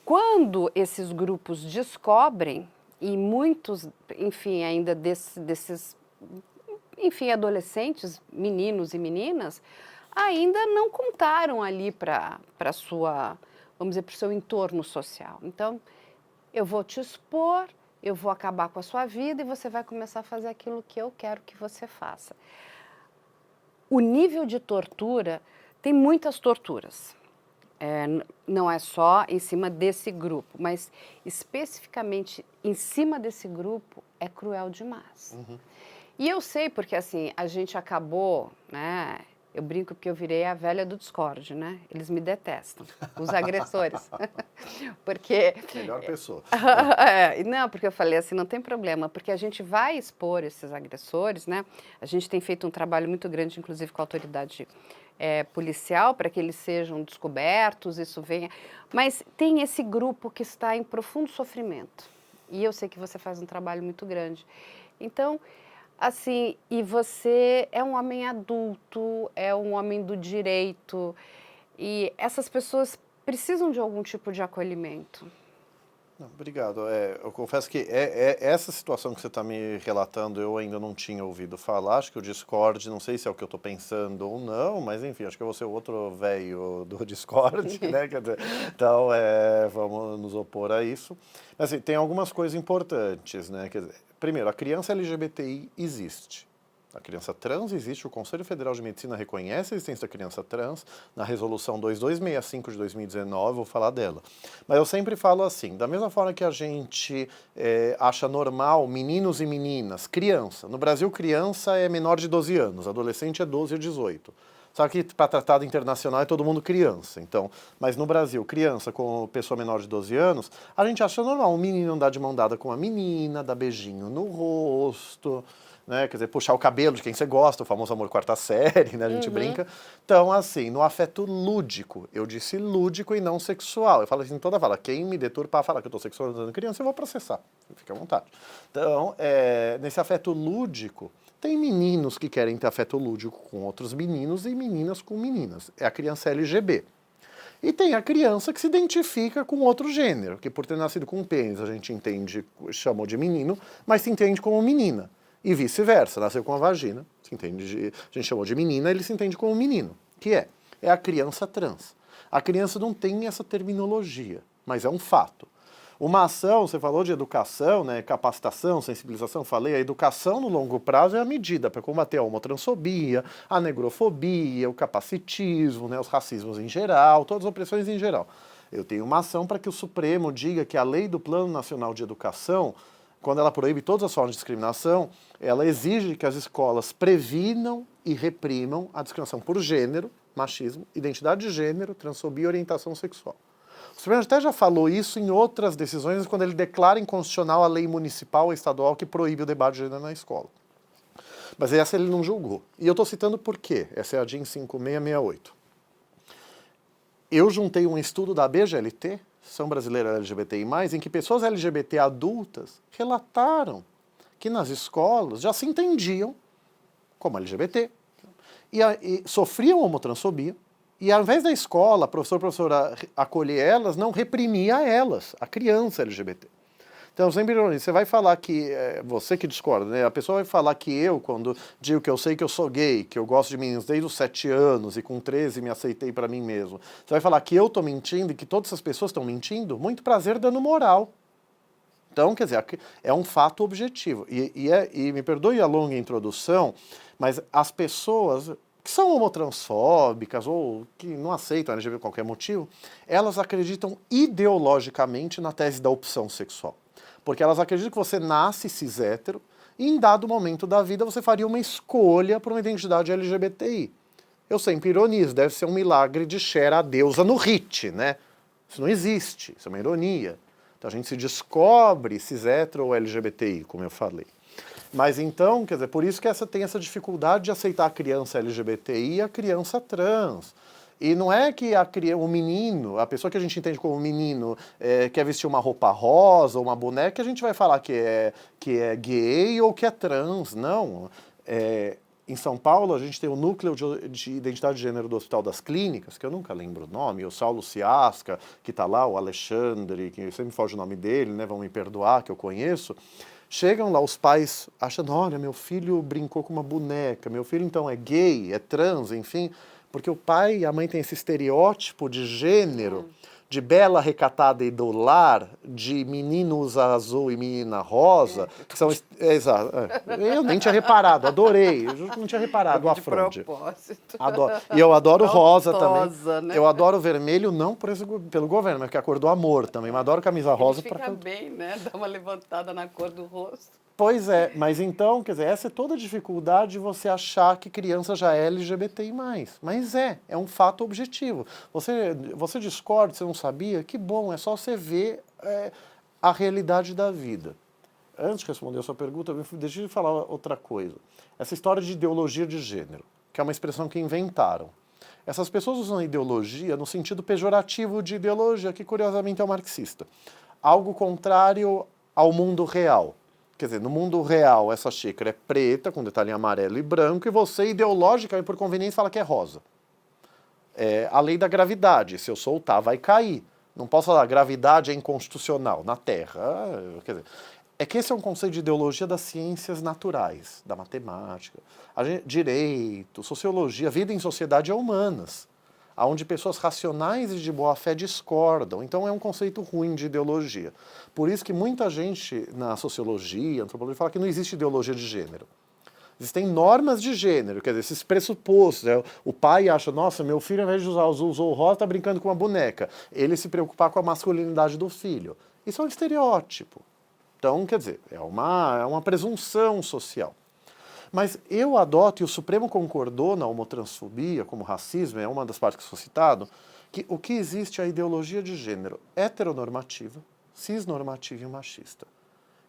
quando esses grupos descobrem, e muitos, enfim, ainda desses, enfim, adolescentes, meninos e meninas, ainda não contaram ali para sua, vamos dizer, para o seu entorno social. Então, eu vou te expor, eu vou acabar com a sua vida e você vai começar a fazer aquilo que eu quero que você faça. O nível de tortura, tem muitas torturas. Não é só em cima desse grupo, mas especificamente em cima desse grupo é cruel demais. Uhum. E eu sei porque, assim, a gente acabou, né? Eu brinco porque eu virei a velha do Discord, né? Eles me detestam, os agressores. Porque... Melhor pessoa. Não, porque eu falei assim, não tem problema, porque a gente vai expor esses agressores, né? A gente tem feito um trabalho muito grande, inclusive com a autoridade policial, para que eles sejam descobertos, isso venha. Mas tem esse grupo que está em profundo sofrimento. E eu sei que você faz um trabalho muito grande. Então... assim, e você é um homem adulto, é um homem do direito, e essas pessoas precisam de algum tipo de acolhimento. Não, obrigado. Eu confesso que essa situação que você está me relatando eu ainda não tinha ouvido falar. Acho que o Discord, não sei se é o que eu estou pensando ou não, mas enfim, acho que eu vou ser o outro velho do Discord, né? Quer dizer, então, vamos nos opor a isso. Mas assim, tem algumas coisas importantes, né? Quer dizer, primeiro, a criança LGBTI existe. A criança trans existe, o Conselho Federal de Medicina reconhece a existência da criança trans, na resolução 2265 de 2019, vou falar dela. Mas eu sempre falo assim, da mesma forma que a gente acha normal meninos e meninas, criança. No Brasil, criança é menor de 12 anos, adolescente é 12 a 18. Sabe que para tratado internacional é todo mundo criança, então, mas no Brasil, criança com pessoa menor de 12 anos, a gente acha normal um menino andar de mão dada com uma menina, dar beijinho no rosto, né? Quer dizer, puxar o cabelo de quem você gosta, o famoso amor quarta série, né? A gente brinca. Então, assim, no afeto lúdico, eu disse lúdico e não sexual. Eu falo assim, toda fala, quem me deturpar falar que eu estou sexualizando criança, eu vou processar. Fica à vontade. Então, nesse afeto lúdico, tem meninos que querem ter afeto lúdico com outros meninos e meninas com meninas. É a criança LGB. E tem a criança que se identifica com outro gênero, que por ter nascido com um pênis a gente entende, chamou de menino, mas se entende como menina. E vice-versa, nasceu com a vagina, se entende, a gente chamou de menina, ele se entende como menino, que é a criança trans. A criança não tem essa terminologia, mas é um fato. Uma ação, você falou de educação, né, capacitação, sensibilização, falei, a educação no longo prazo é a medida para combater a homotransfobia, a negrofobia, o capacitismo, né, os racismos em geral, todas as opressões em geral. Eu tenho uma ação para que o Supremo diga que a lei do Plano Nacional de Educação, quando ela proíbe todas as formas de discriminação, ela exige que as escolas previnam e reprimam a discriminação por gênero, machismo, identidade de gênero, transfobia e orientação sexual. O Supremo até já falou isso em outras decisões, quando ele declara inconstitucional a lei municipal ou estadual que proíbe o debate de gênero na escola. Mas essa ele não julgou. E eu estou citando por quê? Essa é a DIN 5668. Eu juntei um estudo da BGLT, Ação Brasileira LGBTI+, em que pessoas LGBT adultas relataram que nas escolas já se entendiam como LGBT e sofriam homotransfobia. E ao invés da escola, professora acolher elas, não reprimia elas, a criança LGBT. Então, sempre você vai falar que, você que discorda, né? A pessoa vai falar que eu, quando digo que eu sei que eu sou gay, que eu gosto de meninos desde os 7 anos e com 13 me aceitei pra mim mesmo. Você vai falar que eu tô mentindo e que todas essas pessoas estão mentindo? Muito prazer dando moral. Então, quer dizer, é um fato objetivo. E me perdoe a longa introdução, mas as pessoas que são homotransfóbicas ou que não aceitam a LGBT por qualquer motivo, elas acreditam ideologicamente na tese da opção sexual. Porque elas acreditam que você nasce cis-hétero e em dado momento da vida você faria uma escolha por uma identidade LGBTI. Eu sempre ironizo, deve ser um milagre de Cher, a deusa no hit, né? Isso não existe, isso é uma ironia. Então a gente se descobre cis-hétero ou LGBTI, como eu falei. Mas então, quer dizer, por isso que tem essa dificuldade de aceitar a criança LGBTI e a criança trans. E não é que o menino, a pessoa que a gente entende como menino, quer vestir uma roupa rosa ou uma boneca, a gente vai falar que é gay ou que é trans. Não. Em São Paulo, a gente tem o núcleo de identidade de gênero do Hospital das Clínicas, que eu nunca lembro o nome, o Saulo Ciasca, que está lá, o Alexandre, que sempre foge o nome dele, né, vão me perdoar, que eu conheço. Chegam lá os pais achando, olha, meu filho brincou com uma boneca, meu filho então é gay, é trans, enfim, porque o pai e a mãe têm esse estereótipo de gênero, de bela recatada e do lar, de menino usa azul e menina rosa, que são... exato. Eu nem tinha reparado, adorei, eu não tinha reparado a afronte. De propósito. E eu adoro rosa Maltosa, também. né? Eu adoro vermelho, não pelo governo, mas porque é a cor do amor também. Mas adoro camisa rosa. Fica bem, né? Dá uma levantada na cor do rosto. Pois é, mas então, quer dizer, essa é toda a dificuldade de você achar que criança já é LGBTI+. Mas é um fato objetivo. Você discorda, você não sabia? Que bom, é só você ver a realidade da vida. Antes de responder a sua pergunta, deixa eu falar outra coisa. Essa história de ideologia de gênero, que é uma expressão que inventaram. Essas pessoas usam ideologia no sentido pejorativo de ideologia, que curiosamente é o marxista. Algo contrário ao mundo real. Quer dizer, no mundo real, essa xícara é preta, com detalhe amarelo e branco, e você, ideológica, por conveniência, fala que é rosa. É a lei da gravidade. Se eu soltar, vai cair. Não posso falar, gravidade é inconstitucional na Terra. Quer dizer, é que esse é um conceito de ideologia das ciências naturais, da matemática, direito, sociologia, vida em sociedade é humanas, onde pessoas racionais e de boa fé discordam. Então é um conceito ruim de ideologia. Por isso que muita gente na sociologia, antropologia, fala que não existe ideologia de gênero. Existem normas de gênero, quer dizer, esses pressupostos. O pai acha, nossa, meu filho, ao invés de usar azul, usou rosa, está brincando com uma boneca. Ele se preocupar com a masculinidade do filho. Isso é um estereótipo. Então, quer dizer, é uma presunção social. Mas eu adoto, e o Supremo concordou na homotransfobia, como racismo, é uma das partes que foi citado, que o que existe é a ideologia de gênero heteronormativa, cisnormativa e machista.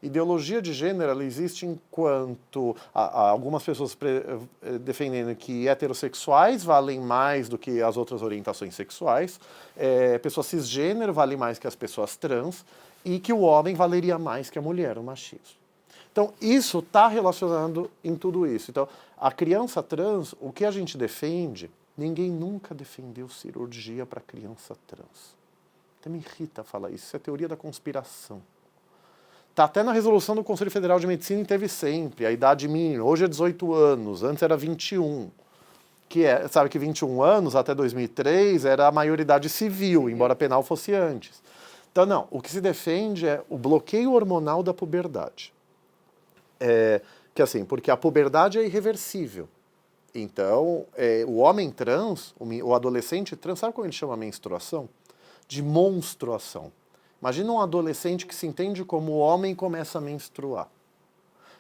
Ideologia de gênero ela existe enquanto há algumas pessoas defendendo que heterossexuais valem mais do que as outras orientações sexuais, pessoas cisgênero valem mais que as pessoas trans e que o homem valeria mais que a mulher, o machismo. Então, isso está relacionado em tudo isso. Então, a criança trans, o que a gente defende, ninguém nunca defendeu cirurgia para criança trans. Até me irrita falar isso, isso é teoria da conspiração. Está até na resolução do Conselho Federal de Medicina e teve sempre, a idade mínima, hoje é 18 anos, antes era 21. Sabe que 21 anos, até 2003, era a maioridade civil, embora penal fosse antes. Então, não, o que se defende é o bloqueio hormonal da puberdade. Que assim, porque a puberdade é irreversível. Então, o homem trans, o adolescente trans, sabe como ele chama a menstruação? De monstruação. Imagina um adolescente que se entende como homem e começa a menstruar.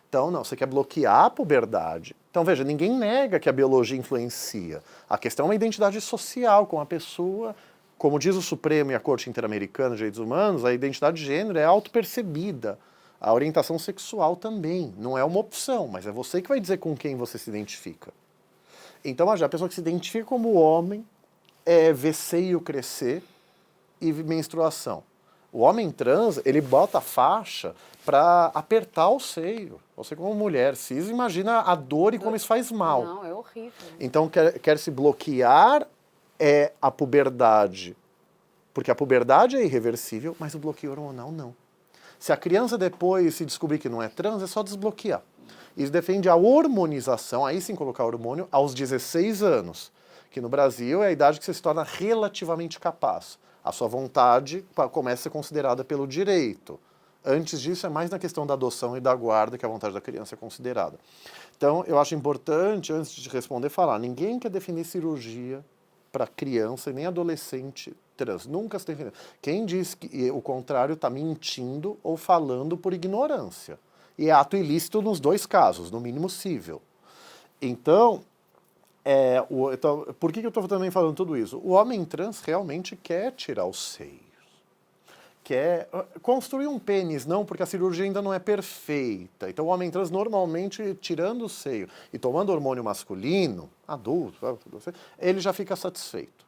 Então, não, você quer bloquear a puberdade. Então, veja, ninguém nega que a biologia influencia. A questão é uma identidade social com a pessoa. Como diz o Supremo e a Corte Interamericana de Direitos Humanos, a identidade de gênero é autopercebida. A orientação sexual também. Não é uma opção, mas é você que vai dizer com quem você se identifica. Então, a pessoa que se identifica como homem vê seio crescer e menstruação. O homem trans, ele bota a faixa para apertar o seio. Você como mulher cis, imagina a dor e como isso faz mal. Não, é horrível. Então quer se bloquear a puberdade, porque a puberdade é irreversível, mas o bloqueio hormonal não. Se a criança depois se descobrir que não é trans, é só desbloquear. Isso defende a hormonização, aí sim colocar hormônio, aos 16 anos, que no Brasil é a idade que você se torna relativamente capaz. A sua vontade começa a ser considerada pelo direito. Antes disso, é mais na questão da adoção e da guarda que a vontade da criança é considerada. Então, eu acho importante, antes de responder, falar, ninguém quer definir cirurgia para criança e nem adolescente trans. Nunca se definiu. Quem diz que o contrário está mentindo ou falando por ignorância. E é ato ilícito nos dois casos, no mínimo cível. Então, por que eu estou também falando tudo isso? O homem trans realmente quer tirar os seios. Quer construir um pênis, não, porque a cirurgia ainda não é perfeita. Então o homem trans normalmente, tirando o seio e tomando hormônio masculino, adulto, ele já fica satisfeito.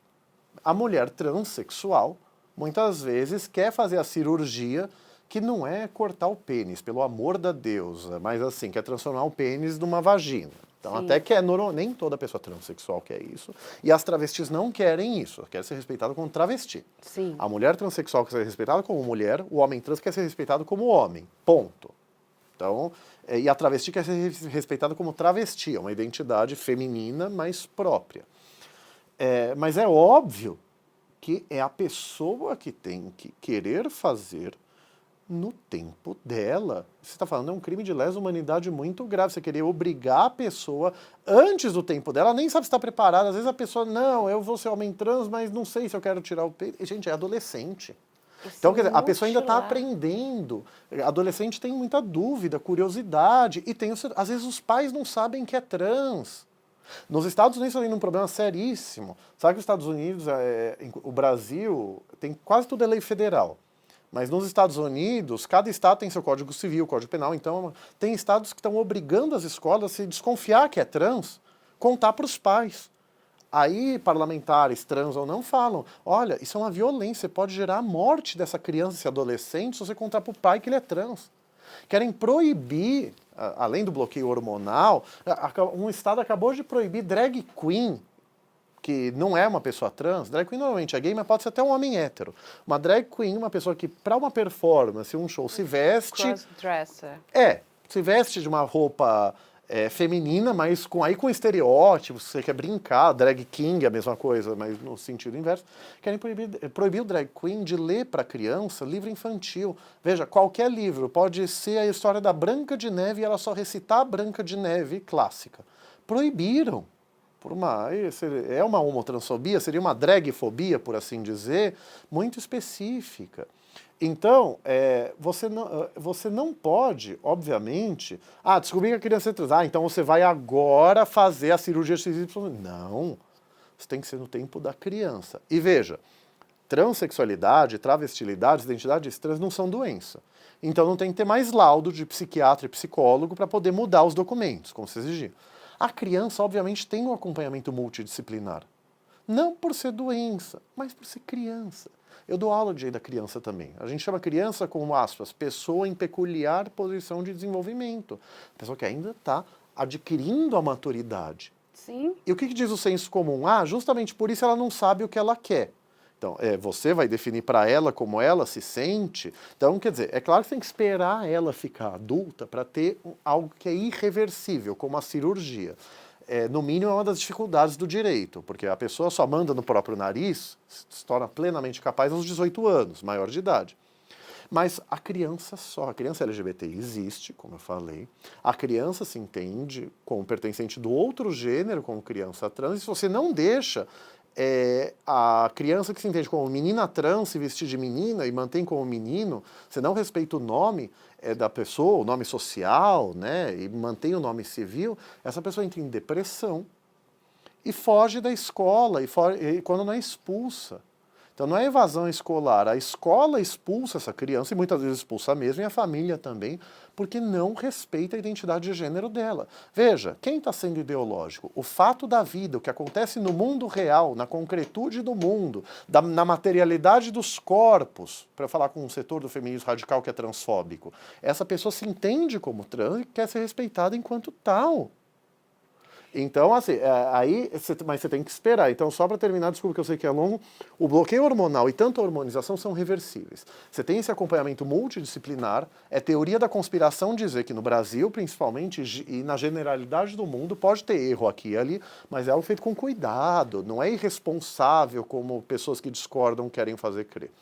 A mulher transexual, muitas vezes, quer fazer a cirurgia que não é cortar o pênis, pelo amor da deusa, mas assim, quer transformar o pênis numa vagina. Então, Sim. até que nem toda pessoa transexual quer isso. E as travestis não querem isso. Quer ser respeitada como travesti. Sim. A mulher transexual quer ser respeitada como mulher, o homem trans quer ser respeitado como homem. Ponto. Então, e a travesti quer ser respeitada como travesti. É uma identidade feminina, mais própria. Mas é óbvio que é a pessoa que tem que querer fazer no tempo dela. Você está falando, é um crime de lesa humanidade muito grave. Você querer obrigar a pessoa antes do tempo dela, ela nem sabe se está preparada. Às vezes a pessoa, não, eu vou ser homem trans, mas não sei se eu quero tirar o peito. E, gente, é adolescente. Então, quer dizer, a pessoa ainda está aprendendo. Adolescente tem muita dúvida, curiosidade, e às vezes os pais não sabem que é trans. Nos Estados Unidos tem um problema seríssimo. Sabe que os Estados Unidos, o Brasil, tem quase tudo é lei federal. Mas nos Estados Unidos, cada estado tem seu código civil, código penal. Então, tem estados que estão obrigando as escolas a se desconfiar que é trans, contar para os pais. Aí, parlamentares, trans ou não, falam, olha, isso é uma violência, pode gerar a morte dessa criança, esse adolescente, se você contar para o pai que ele é trans. Querem proibir, além do bloqueio hormonal, um estado acabou de proibir drag queen, que não é uma pessoa trans. Drag queen normalmente é gay, mas pode ser até um homem hétero. Uma drag queen, uma pessoa que, para uma performance, um show, se veste... Crossdresser. Se veste de uma roupa feminina, mas com estereótipos, você quer brincar, drag king é a mesma coisa, mas no sentido inverso. Querem proibir o drag queen de ler para criança livro infantil. Veja, qualquer livro pode ser a história da Branca de Neve e ela só recitar a Branca de Neve clássica. Proibiram. É uma homotransfobia, seria uma dragfobia, por assim dizer, muito específica. Então, você não pode, obviamente, descobri que a criança é trans, então você vai agora fazer a cirurgia XY. Não, isso tem que ser no tempo da criança. E veja, transexualidade, travestilidade, identidades trans não são doença. Então não tem que ter mais laudo de psiquiatra e psicólogo para poder mudar os documentos, como se exigia. A criança, obviamente, tem um acompanhamento multidisciplinar. Não por ser doença, mas por ser criança. Eu dou aula de jeito da criança também. A gente chama criança como, aspas, pessoa em peculiar posição de desenvolvimento. Pessoa que ainda está adquirindo a maturidade. Sim. E o que diz o senso comum? Justamente por isso ela não sabe o que ela quer. Então, você vai definir para ela como ela se sente. Então, quer dizer, é claro que você tem que esperar ela ficar adulta para ter algo que é irreversível, como a cirurgia. No mínimo, é uma das dificuldades do direito, porque a pessoa só manda no próprio nariz, se torna plenamente capaz aos 18 anos, maior de idade. Mas a criança LGBT existe, como eu falei, a criança se entende como pertencente do outro gênero, como criança trans, e se você não deixa a criança que se entende como menina trans se vestir de menina e mantém como menino, você não respeita o nome da pessoa, o nome social, né, e mantém o nome civil, essa pessoa entra em depressão e foge da escola, e quando não é expulsa. Então não é evasão escolar, a escola expulsa essa criança, e muitas vezes expulsa mesmo, e a família também, porque não respeita a identidade de gênero dela. Veja, quem está sendo ideológico? O fato da vida, o que acontece no mundo real, na concretude do mundo, na materialidade dos corpos, para falar com um setor do feminismo radical que é transfóbico. Essa pessoa se entende como trans e quer ser respeitada enquanto tal. Então, assim, mas você tem que esperar. Então, só para terminar, desculpa que eu sei que é longo, o bloqueio hormonal e tanto a hormonização são reversíveis. Você tem esse acompanhamento multidisciplinar, é teoria da conspiração dizer que no Brasil, principalmente, e na generalidade do mundo, pode ter erro aqui e ali, mas é algo feito com cuidado, não é irresponsável como pessoas que discordam querem fazer crer.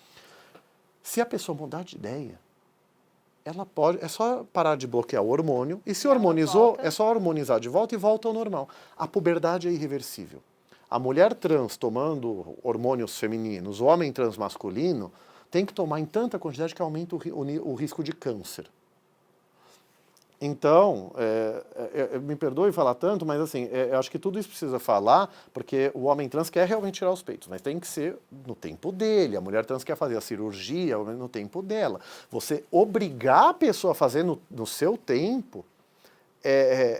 Se a pessoa mudar de ideia, ela pode, é só parar de bloquear o hormônio, e se hormonizou, é só hormonizar de volta e volta ao normal. A puberdade é irreversível. A mulher trans tomando hormônios femininos, o homem trans masculino, tem que tomar em tanta quantidade que aumenta o risco de câncer. Então, me perdoe falar tanto, mas assim, eu acho que tudo isso precisa falar, porque o homem trans quer realmente tirar os peitos, mas tem que ser no tempo dele. A mulher trans quer fazer a cirurgia no tempo dela. Você obrigar a pessoa a fazer no seu tempo,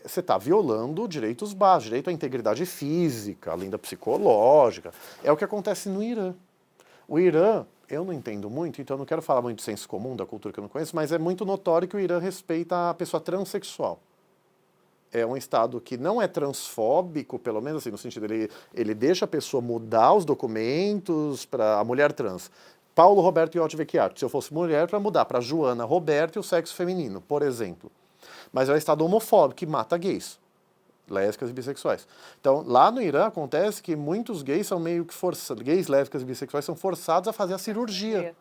você está violando direitos básicos, direito à integridade física, além da psicológica. É o que acontece no Irã. O Irã, eu não entendo muito, então eu não quero falar muito de senso comum, da cultura que eu não conheço, mas é muito notório que o Irã respeita a pessoa transexual. É um Estado que não é transfóbico, pelo menos assim, no sentido ele deixa a pessoa mudar os documentos para a mulher trans. Paulo Roberto Iotti Vecchiarti, se eu fosse mulher, para mudar para Joana Roberto e o sexo feminino, por exemplo. Mas é um Estado homofóbico que mata gays, lésbicas e bissexuais. Então, lá no Irã acontece que muitos gays são meio que forçados, gays, lésbicas e bissexuais são forçados a fazer a cirurgia.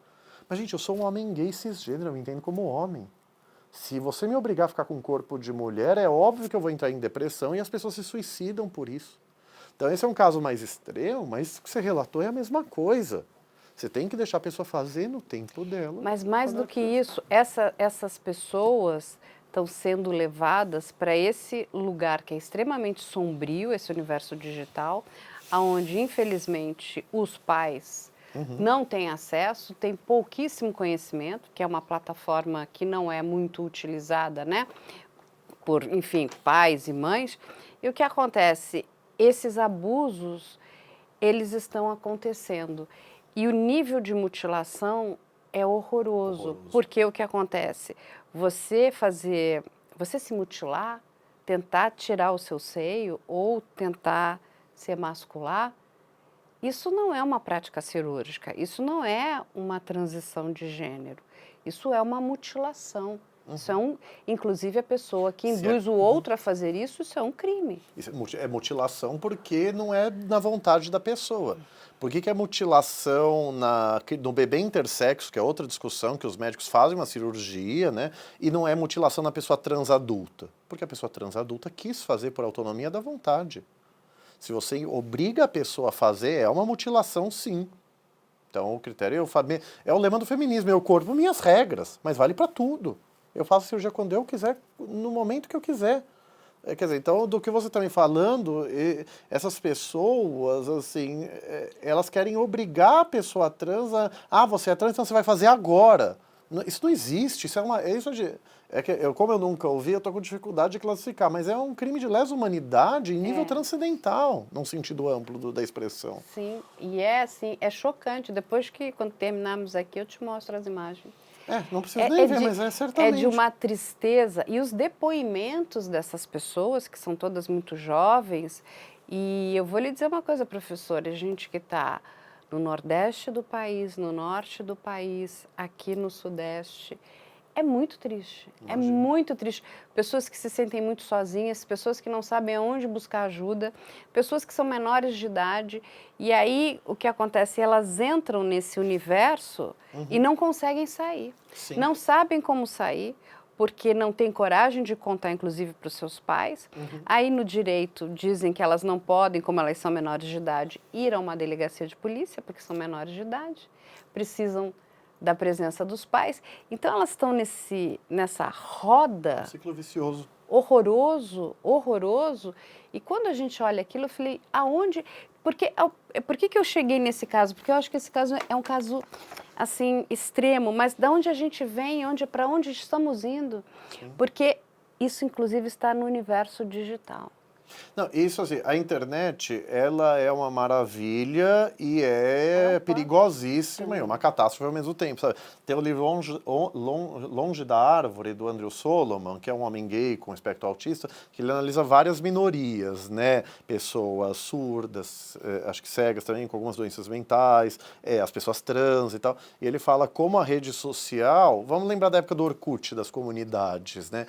Mas, gente, eu sou um homem gay cisgênero, eu me entendo como homem. Se você me obrigar a ficar com um corpo de mulher, é óbvio que eu vou entrar em depressão e as pessoas se suicidam por isso. Então, esse é um caso mais extremo, mas o que você relatou é a mesma coisa. Você tem que deixar a pessoa fazer no tempo dela. Mas mais do que isso, essas pessoas estão sendo levadas para esse lugar que é extremamente sombrio, esse universo digital, onde, infelizmente, os pais não têm acesso, têm pouquíssimo conhecimento, que é uma plataforma que não é muito utilizada, né, por, enfim, pais e mães. E o que acontece? Esses abusos, eles estão acontecendo. E o nível de mutilação é horroroso. Porque o que acontece? Você se mutilar, tentar tirar o seu seio ou tentar se emascular, isso não é uma prática cirúrgica, isso não é uma transição de gênero, isso é uma mutilação. Isso é inclusive a pessoa que induz o outro a fazer isso é um crime. Isso é mutilação porque não é na vontade da pessoa. Por que é mutilação no bebê intersexo, que é outra discussão, que os médicos fazem uma cirurgia, né? E não é mutilação na pessoa transadulta? Porque a pessoa transadulta quis fazer por autonomia da vontade. Se você obriga a pessoa a fazer, é uma mutilação, sim. Então, o critério é o lema do feminismo, meu corpo, minhas regras, mas vale para tudo. Eu faço cirurgia quando eu quiser, no momento que eu quiser. Quer dizer, então, do que você está me falando, essas pessoas, assim, elas querem obrigar a pessoa trans a... Ah, você é trans, então você vai fazer agora. Isso não existe, isso como eu nunca ouvi, eu estou com dificuldade de classificar, mas é um crime de lesa humanidade em nível transcendental, num sentido amplo da expressão. Sim, e é assim, é chocante. Depois que, quando terminarmos aqui, eu te mostro as imagens. Não preciso nem ver, mas certamente. É de uma tristeza. E os depoimentos dessas pessoas, que são todas muito jovens, e eu vou lhe dizer uma coisa, professora, a gente que está no Nordeste do país, no Norte do país, aqui no Sudeste, é muito triste, é muito triste. Pessoas que se sentem muito sozinhas, pessoas que não sabem aonde buscar ajuda, pessoas que são menores de idade, e aí o que acontece? Elas entram nesse universo e não conseguem sair. Sim. Não sabem como sair, porque não têm coragem de contar, inclusive, para os seus pais. Aí no direito dizem que elas não podem, como elas são menores de idade, ir a uma delegacia de polícia, porque são menores de idade, precisam da presença dos pais. Então, elas estão nessa roda... Um ciclo vicioso. Horroroso. E quando a gente olha aquilo, eu falei, aonde... Por que eu cheguei nesse caso? Porque eu acho que esse caso é um caso, assim, extremo. Mas de onde a gente vem, para onde estamos indo? Sim. Porque isso, inclusive, está no universo digital. Não, isso assim, a internet, ela é uma maravilha e perigosíssima e uma catástrofe ao mesmo tempo, sabe? Tem o livro Longe da Árvore, do Andrew Solomon, que é um homem gay com espectro autista, que ele analisa várias minorias, né? Pessoas surdas, acho que cegas também, com algumas doenças mentais, as pessoas trans e tal. E ele fala como a rede social, vamos lembrar da época do Orkut, das comunidades, né?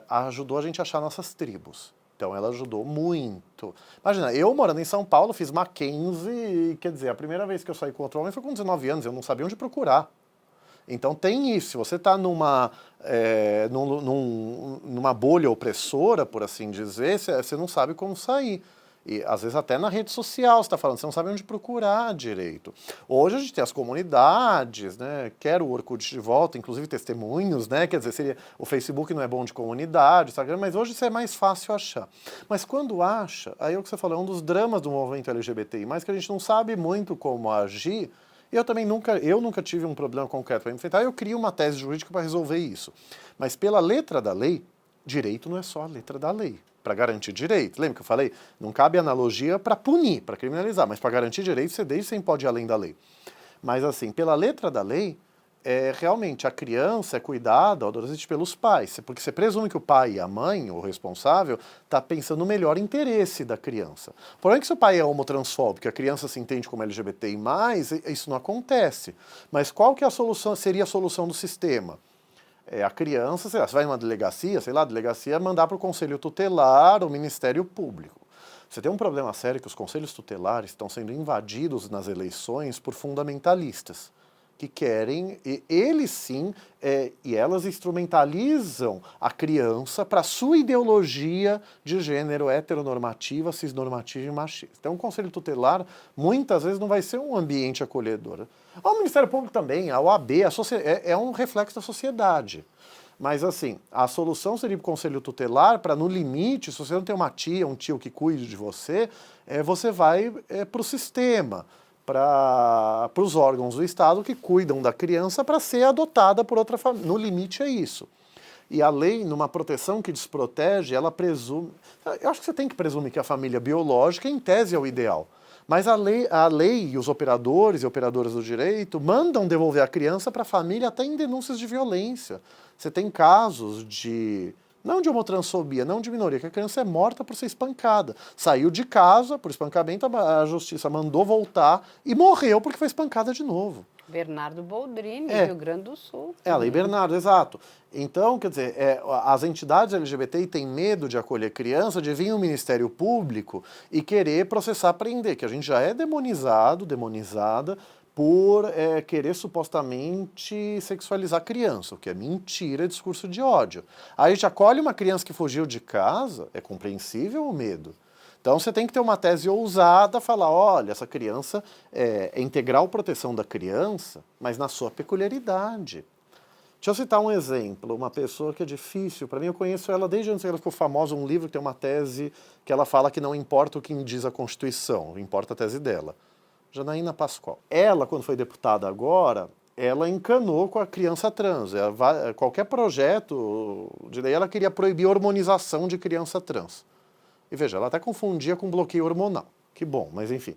Ajudou a gente a achar nossas tribos. Então, ela ajudou muito. Imagina, eu morando em São Paulo, fiz Mackenzie, quer dizer, a primeira vez que eu saí com outro homem foi com 19 anos, eu não sabia onde procurar. Então, tem isso. Se você está numa bolha opressora, por assim dizer, você não sabe como sair. E, às vezes, até na rede social, você está falando, você não sabe onde procurar direito. Hoje, a gente tem as comunidades, né? Quero o Orkut de volta, inclusive testemunhos, né? Quer dizer, o Facebook não é bom de comunidade, Instagram, mas hoje isso é mais fácil achar. Mas quando acha, aí é o que você falou, é um dos dramas do movimento LGBTI, mas que a gente não sabe muito como agir. Eu também nunca tive um problema concreto para enfrentar, eu crio uma tese jurídica para resolver isso. Mas pela letra da lei, direito não é só a letra da lei. Para garantir direito. Lembra que eu falei? Não cabe analogia para punir, para criminalizar, mas para garantir direito, você desde sempre pode ir além da lei. Mas assim, pela letra da lei, realmente a criança é cuidada, o adolescente, pelos pais, porque você presume que o pai e a mãe, o responsável, está pensando no melhor interesse da criança. Porém, que se o pai é homotransfóbico, a criança se entende como LGBTI+, isso não acontece. Mas qual que é seria a solução do sistema? A criança, sei lá, você vai numa delegacia, a delegacia mandar para o Conselho Tutelar, o Ministério Público. Você tem um problema sério que os conselhos tutelares estão sendo invadidos nas eleições por fundamentalistas, que querem, eles sim, e elas instrumentalizam a criança para a sua ideologia de gênero heteronormativa, cisnormativa e machista. Então, o Conselho Tutelar, muitas vezes, não vai ser um ambiente acolhedor. O Ministério Público também, a OAB, é um reflexo da sociedade. Mas, assim, a solução seria para o Conselho Tutelar, para, no limite, se você não tem uma tia, um tio que cuide de você, você vai para o sistema, para os órgãos do Estado que cuidam da criança para ser adotada por outra família. No limite é isso. E a lei, numa proteção que desprotege, ela presume... Eu acho que você tem que presumir que a família biológica, em tese, é o ideal. Mas a lei e os operadores e operadoras do direito mandam devolver a criança para a família até em denúncias de violência. Você tem casos não de homotransfobia, não de minoria, que a criança é morta por ser espancada. Saiu de casa por espancamento, a justiça mandou voltar e morreu porque foi espancada de novo. Bernardo Boldrini, Rio Grande do Sul. A Lei Bernardo, exato. Então, quer dizer, as entidades LGBTI têm medo de acolher criança, de vir o Ministério Público e querer processar, prender, que a gente já é demonizada, por querer supostamente sexualizar a criança, o que é mentira, é discurso de ódio. Aí a gente acolhe uma criança que fugiu de casa, é compreensível o medo. Então você tem que ter uma tese ousada, falar, olha, essa criança é integral proteção da criança, mas na sua peculiaridade. Deixa eu citar um exemplo, uma pessoa que é difícil, para mim eu conheço ela desde antes que ela ficou famosa, um livro que tem uma tese que ela fala que não importa o que diz a Constituição, importa a tese dela. Janaína Pascoal. Ela, quando foi deputada agora, ela encanou com a criança trans. Qualquer projeto de lei, ela queria proibir a hormonização de criança trans. E veja, ela até confundia com bloqueio hormonal. Que bom, mas enfim.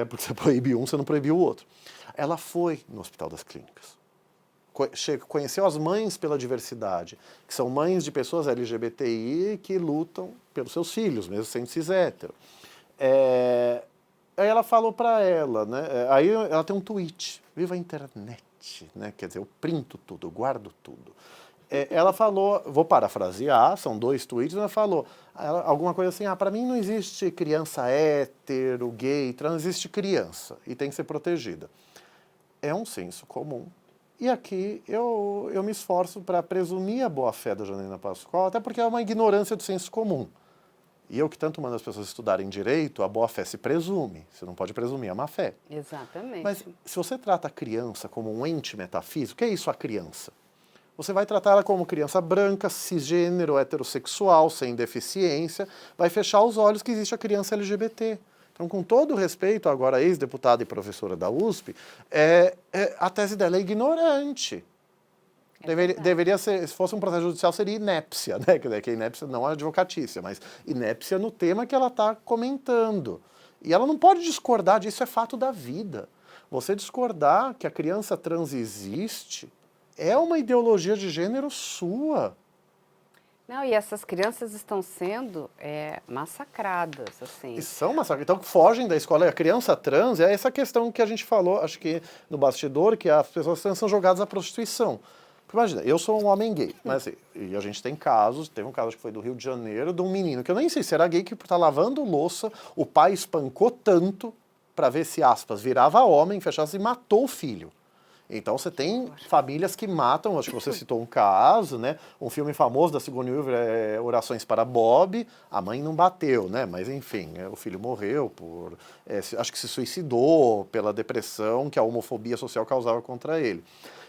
Porque você proíbe um, você não proibiu o outro. Ela foi no Hospital das Clínicas. Conheceu as mães pela diversidade, que são mães de pessoas LGBTI que lutam pelos seus filhos, mesmo sendo cis hétero. Aí ela falou para ela, né? Aí ela tem um tweet, viva a internet, né? Quer dizer, eu printo tudo, eu guardo tudo. Ela falou, vou parafrasear, são 2 tweets, ela falou alguma coisa assim, para mim não existe criança hétero, gay, trans, existe criança e tem que ser protegida. É um senso comum. E aqui eu me esforço para presumir a boa-fé da Janaína Pascoal, até porque é uma ignorância do senso comum. E eu que tanto mando as pessoas estudarem direito, a boa-fé se presume. Você não pode presumir a má-fé. Exatamente. Mas se você trata a criança como um ente metafísico, o que é isso a criança? Você vai tratar ela como criança branca, cisgênero, heterossexual, sem deficiência, vai fechar os olhos que existe a criança LGBT. Então, com todo respeito, agora ex-deputada e professora da USP, a tese dela é ignorante. Deveria ser, se fosse um processo judicial, seria inépcia, né? Que inépcia não é advocatícia, mas inépcia no tema que ela está comentando. E ela não pode discordar disso, é fato da vida. Você discordar que a criança trans existe é uma ideologia de gênero sua. Não, e essas crianças estão sendo massacradas, assim. E são massacradas. Então, fogem da escola. A criança trans é essa questão que a gente falou, acho que no bastidor, que as pessoas trans são jogadas à prostituição. Porque imagina, eu sou um homem gay, mas assim, e a gente tem casos, teve um caso que foi do Rio de Janeiro, de um menino, que eu nem sei se era gay, que tá lavando louça, o pai espancou tanto para ver se, aspas, virava homem, fechasse e matou o filho. Então você tem famílias que matam, acho que você citou um caso, né? Um filme famoso da Sigourney Weaver é Orações para Bob, a mãe não bateu, né? Mas enfim, o filho morreu acho que se suicidou pela depressão que a homofobia social causava contra ele.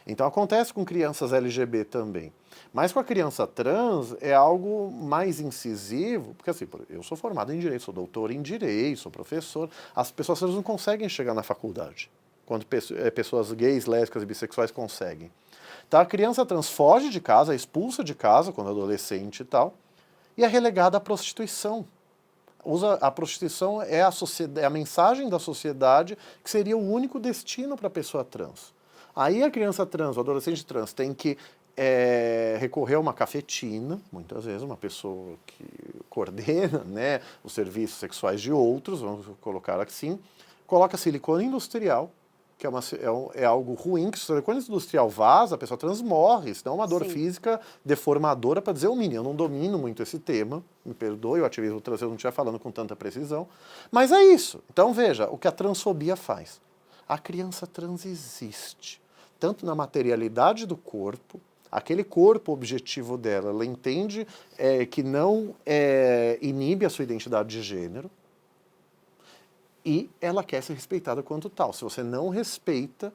Então acontece com crianças LGBT também. Mas com a criança trans é algo mais incisivo, porque assim, eu sou formado em Direito, sou doutor em Direito, sou professor, as pessoas trans não conseguem chegar na faculdade, quando pessoas gays, lésbicas e bissexuais conseguem. Então a criança trans foge de casa, é expulsa de casa quando é adolescente e tal, e é relegada à prostituição. A prostituição é a mensagem da sociedade que seria o único destino para a pessoa trans. Aí a criança trans, o adolescente trans, tem que recorrer a uma cafetina, muitas vezes uma pessoa que coordena, né, os serviços sexuais de outros, vamos colocar assim, coloca silicone industrial, que é algo ruim, que se o silicone industrial vaza, a pessoa trans morre, senão é uma dor física deformadora, para dizer o mínimo. Eu não domino muito esse tema, me perdoe, o ativismo trans eu não estiver falando com tanta precisão, mas é isso. Então veja, o que a transfobia faz. A criança trans existe, tanto na materialidade do corpo, aquele corpo objetivo dela, ela entende que não inibe a sua identidade de gênero, e ela quer ser respeitada quanto tal. Se você não respeita,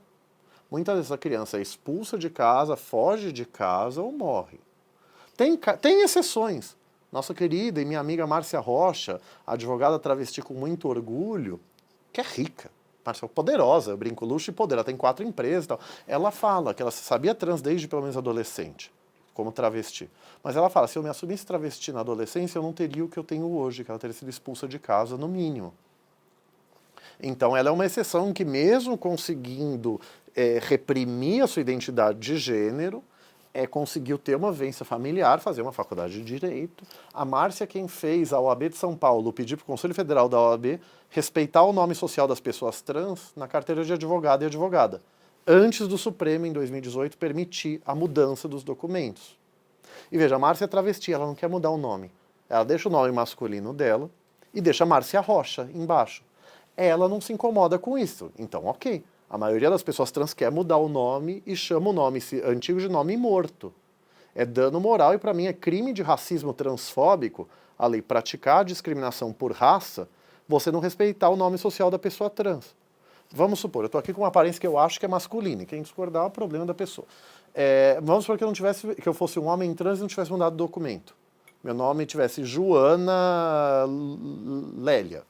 muitas vezes a criança é expulsa de casa, foge de casa ou morre. Tem exceções. Nossa querida e minha amiga Márcia Rocha, advogada travesti com muito orgulho, que é rica, Márcia, poderosa, eu brinco, luxo e poder, ela tem 4 empresas e tal. Ela fala que ela sabia trans desde pelo menos adolescente, como travesti. Mas ela fala, se eu me assumisse travesti na adolescência, eu não teria o que eu tenho hoje, que ela teria sido expulsa de casa, no mínimo. Então ela é uma exceção que mesmo conseguindo reprimir a sua identidade de gênero, conseguiu ter uma vivência familiar, fazer uma faculdade de Direito. A Márcia, quem fez a OAB de São Paulo, pedir para o Conselho Federal da OAB respeitar o nome social das pessoas trans na carteira de advogado e advogada, antes do Supremo, em 2018, permitir a mudança dos documentos. E veja, a Márcia é travesti, ela não quer mudar o nome. Ela deixa o nome masculino dela e deixa Márcia Rocha embaixo. Ela não se incomoda com isso, então ok. A maioria das pessoas trans quer mudar o nome e chama o nome antigo de nome morto. É dano moral e, para mim, é crime de racismo transfóbico a lei praticar a discriminação por raça, você não respeitar o nome social da pessoa trans. Vamos supor, eu estou aqui com uma aparência que eu acho que é masculina, e quem discordar é o problema da pessoa. Vamos supor que eu fosse um homem trans e não tivesse mudado o documento. Meu nome tivesse Joana Lélia,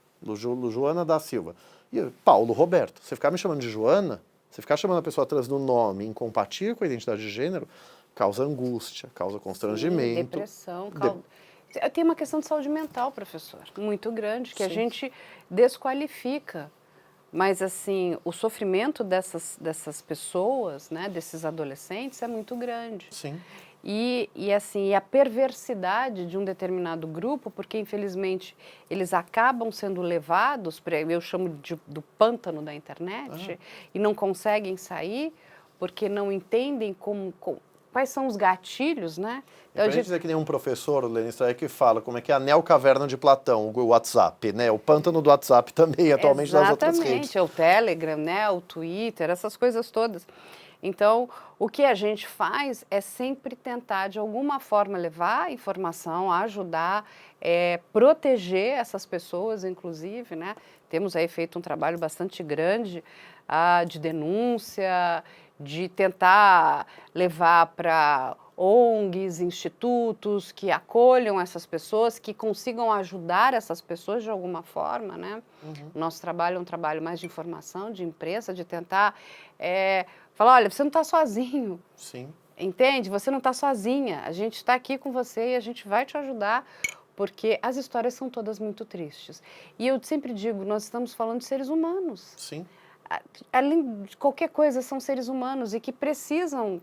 Joana da Silva. E Paulo Roberto. Você ficar me chamando de Joana, você ficar chamando a pessoa trans no nome incompatível com a identidade de gênero, causa angústia, causa constrangimento. Sim, depressão. Tem uma questão de saúde mental, professor, muito grande, que a gente desqualifica. Mas, assim, o sofrimento dessas pessoas, né, desses adolescentes, é muito grande. Sim. Assim, a perversidade de um determinado grupo, porque, infelizmente, eles acabam sendo levados, eu chamo do pântano da internet, e não conseguem sair, porque não entendem quais são os gatilhos, né? Então, a gente dizer que nem um professor, o Lenin Streck, que fala como é que é a neocaverna de Platão, o WhatsApp, né? O pântano do WhatsApp também, atualmente, das outras redes. Exatamente, o Telegram, né? O Twitter, essas coisas todas. Então, o que a gente faz é sempre tentar, de alguma forma, levar informação, ajudar, proteger essas pessoas, inclusive, né? Temos aí feito um trabalho bastante grande de denúncia, de tentar levar para ONGs, institutos que acolham essas pessoas, que consigam ajudar essas pessoas de alguma forma, né? O nosso trabalho é um trabalho mais de informação, de imprensa, de tentar falar, olha, você não está sozinho. Sim. Entende? Você não está sozinha. A gente está aqui com você e a gente vai te ajudar, porque as histórias são todas muito tristes. E eu sempre digo, nós estamos falando de seres humanos. Sim. Além de qualquer coisa, são seres humanos e que precisam...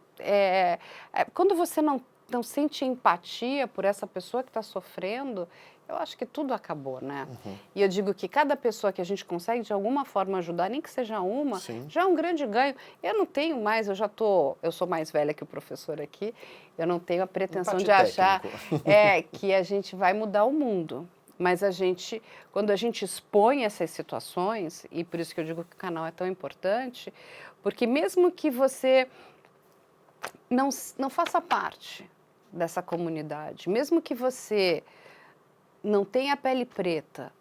quando você não sente empatia por essa pessoa que está sofrendo, eu acho que tudo acabou, né? E eu digo que cada pessoa que a gente consegue de alguma forma ajudar, nem que seja uma, Sim. já é um grande ganho. Eu não tenho mais, eu sou mais velha que o professor aqui, eu não tenho a pretensão de achar que a gente vai mudar o mundo. Mas quando a gente expõe essas situações, e por isso que eu digo que o canal é tão importante, porque mesmo que você não faça parte dessa comunidade, mesmo que você não tenha pele preta,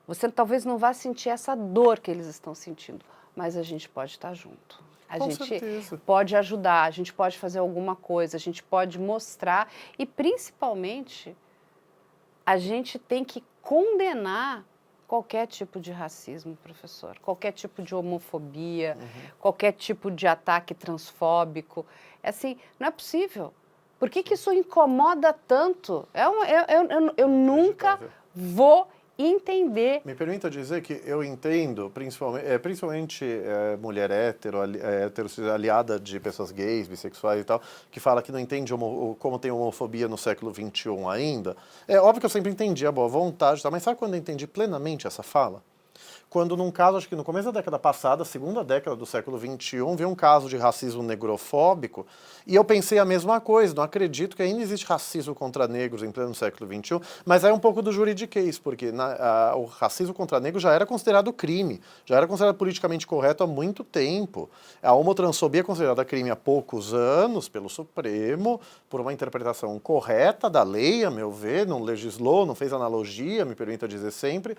você talvez não vá sentir essa dor que eles estão sentindo, mas a gente pode estar junto. Com certeza. Pode ajudar, a gente pode fazer alguma coisa, a gente pode mostrar e, principalmente, a gente tem que condenar qualquer tipo de racismo, professor, qualquer tipo de homofobia, qualquer tipo de ataque transfóbico. Assim, não é possível. Por que isso incomoda tanto? Eu nunca vou entender. Me permita dizer que eu entendo, principalmente mulher hétero, aliada de pessoas gays, bissexuais e tal, que fala que não entende como tem homofobia no século XXI ainda. É óbvio que eu sempre entendi a boa vontade, mas sabe quando eu entendi plenamente essa fala? Quando num caso, acho que no começo da década passada, segunda década do século XXI, veio um caso de racismo negrofóbico, e eu pensei a mesma coisa, não acredito que ainda existe racismo contra negros em pleno século XXI, mas é um pouco do juridiquês, porque o racismo contra negros já era considerado crime, já era considerado politicamente correto há muito tempo. A homotransfobia é considerada crime há poucos anos pelo Supremo, por uma interpretação correta da lei, a meu ver, não legislou, não fez analogia, me permita dizer sempre,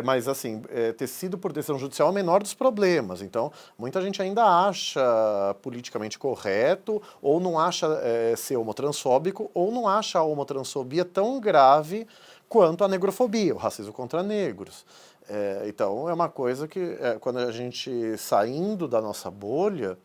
mas assim... ter sido por decisão judicial é o menor dos problemas. Então, muita gente ainda acha politicamente correto, ou não acha ser homotransfóbico, ou não acha a homotransfobia tão grave quanto a negrofobia, o racismo contra negros. Então, é uma coisa que, quando a gente saindo da nossa bolha,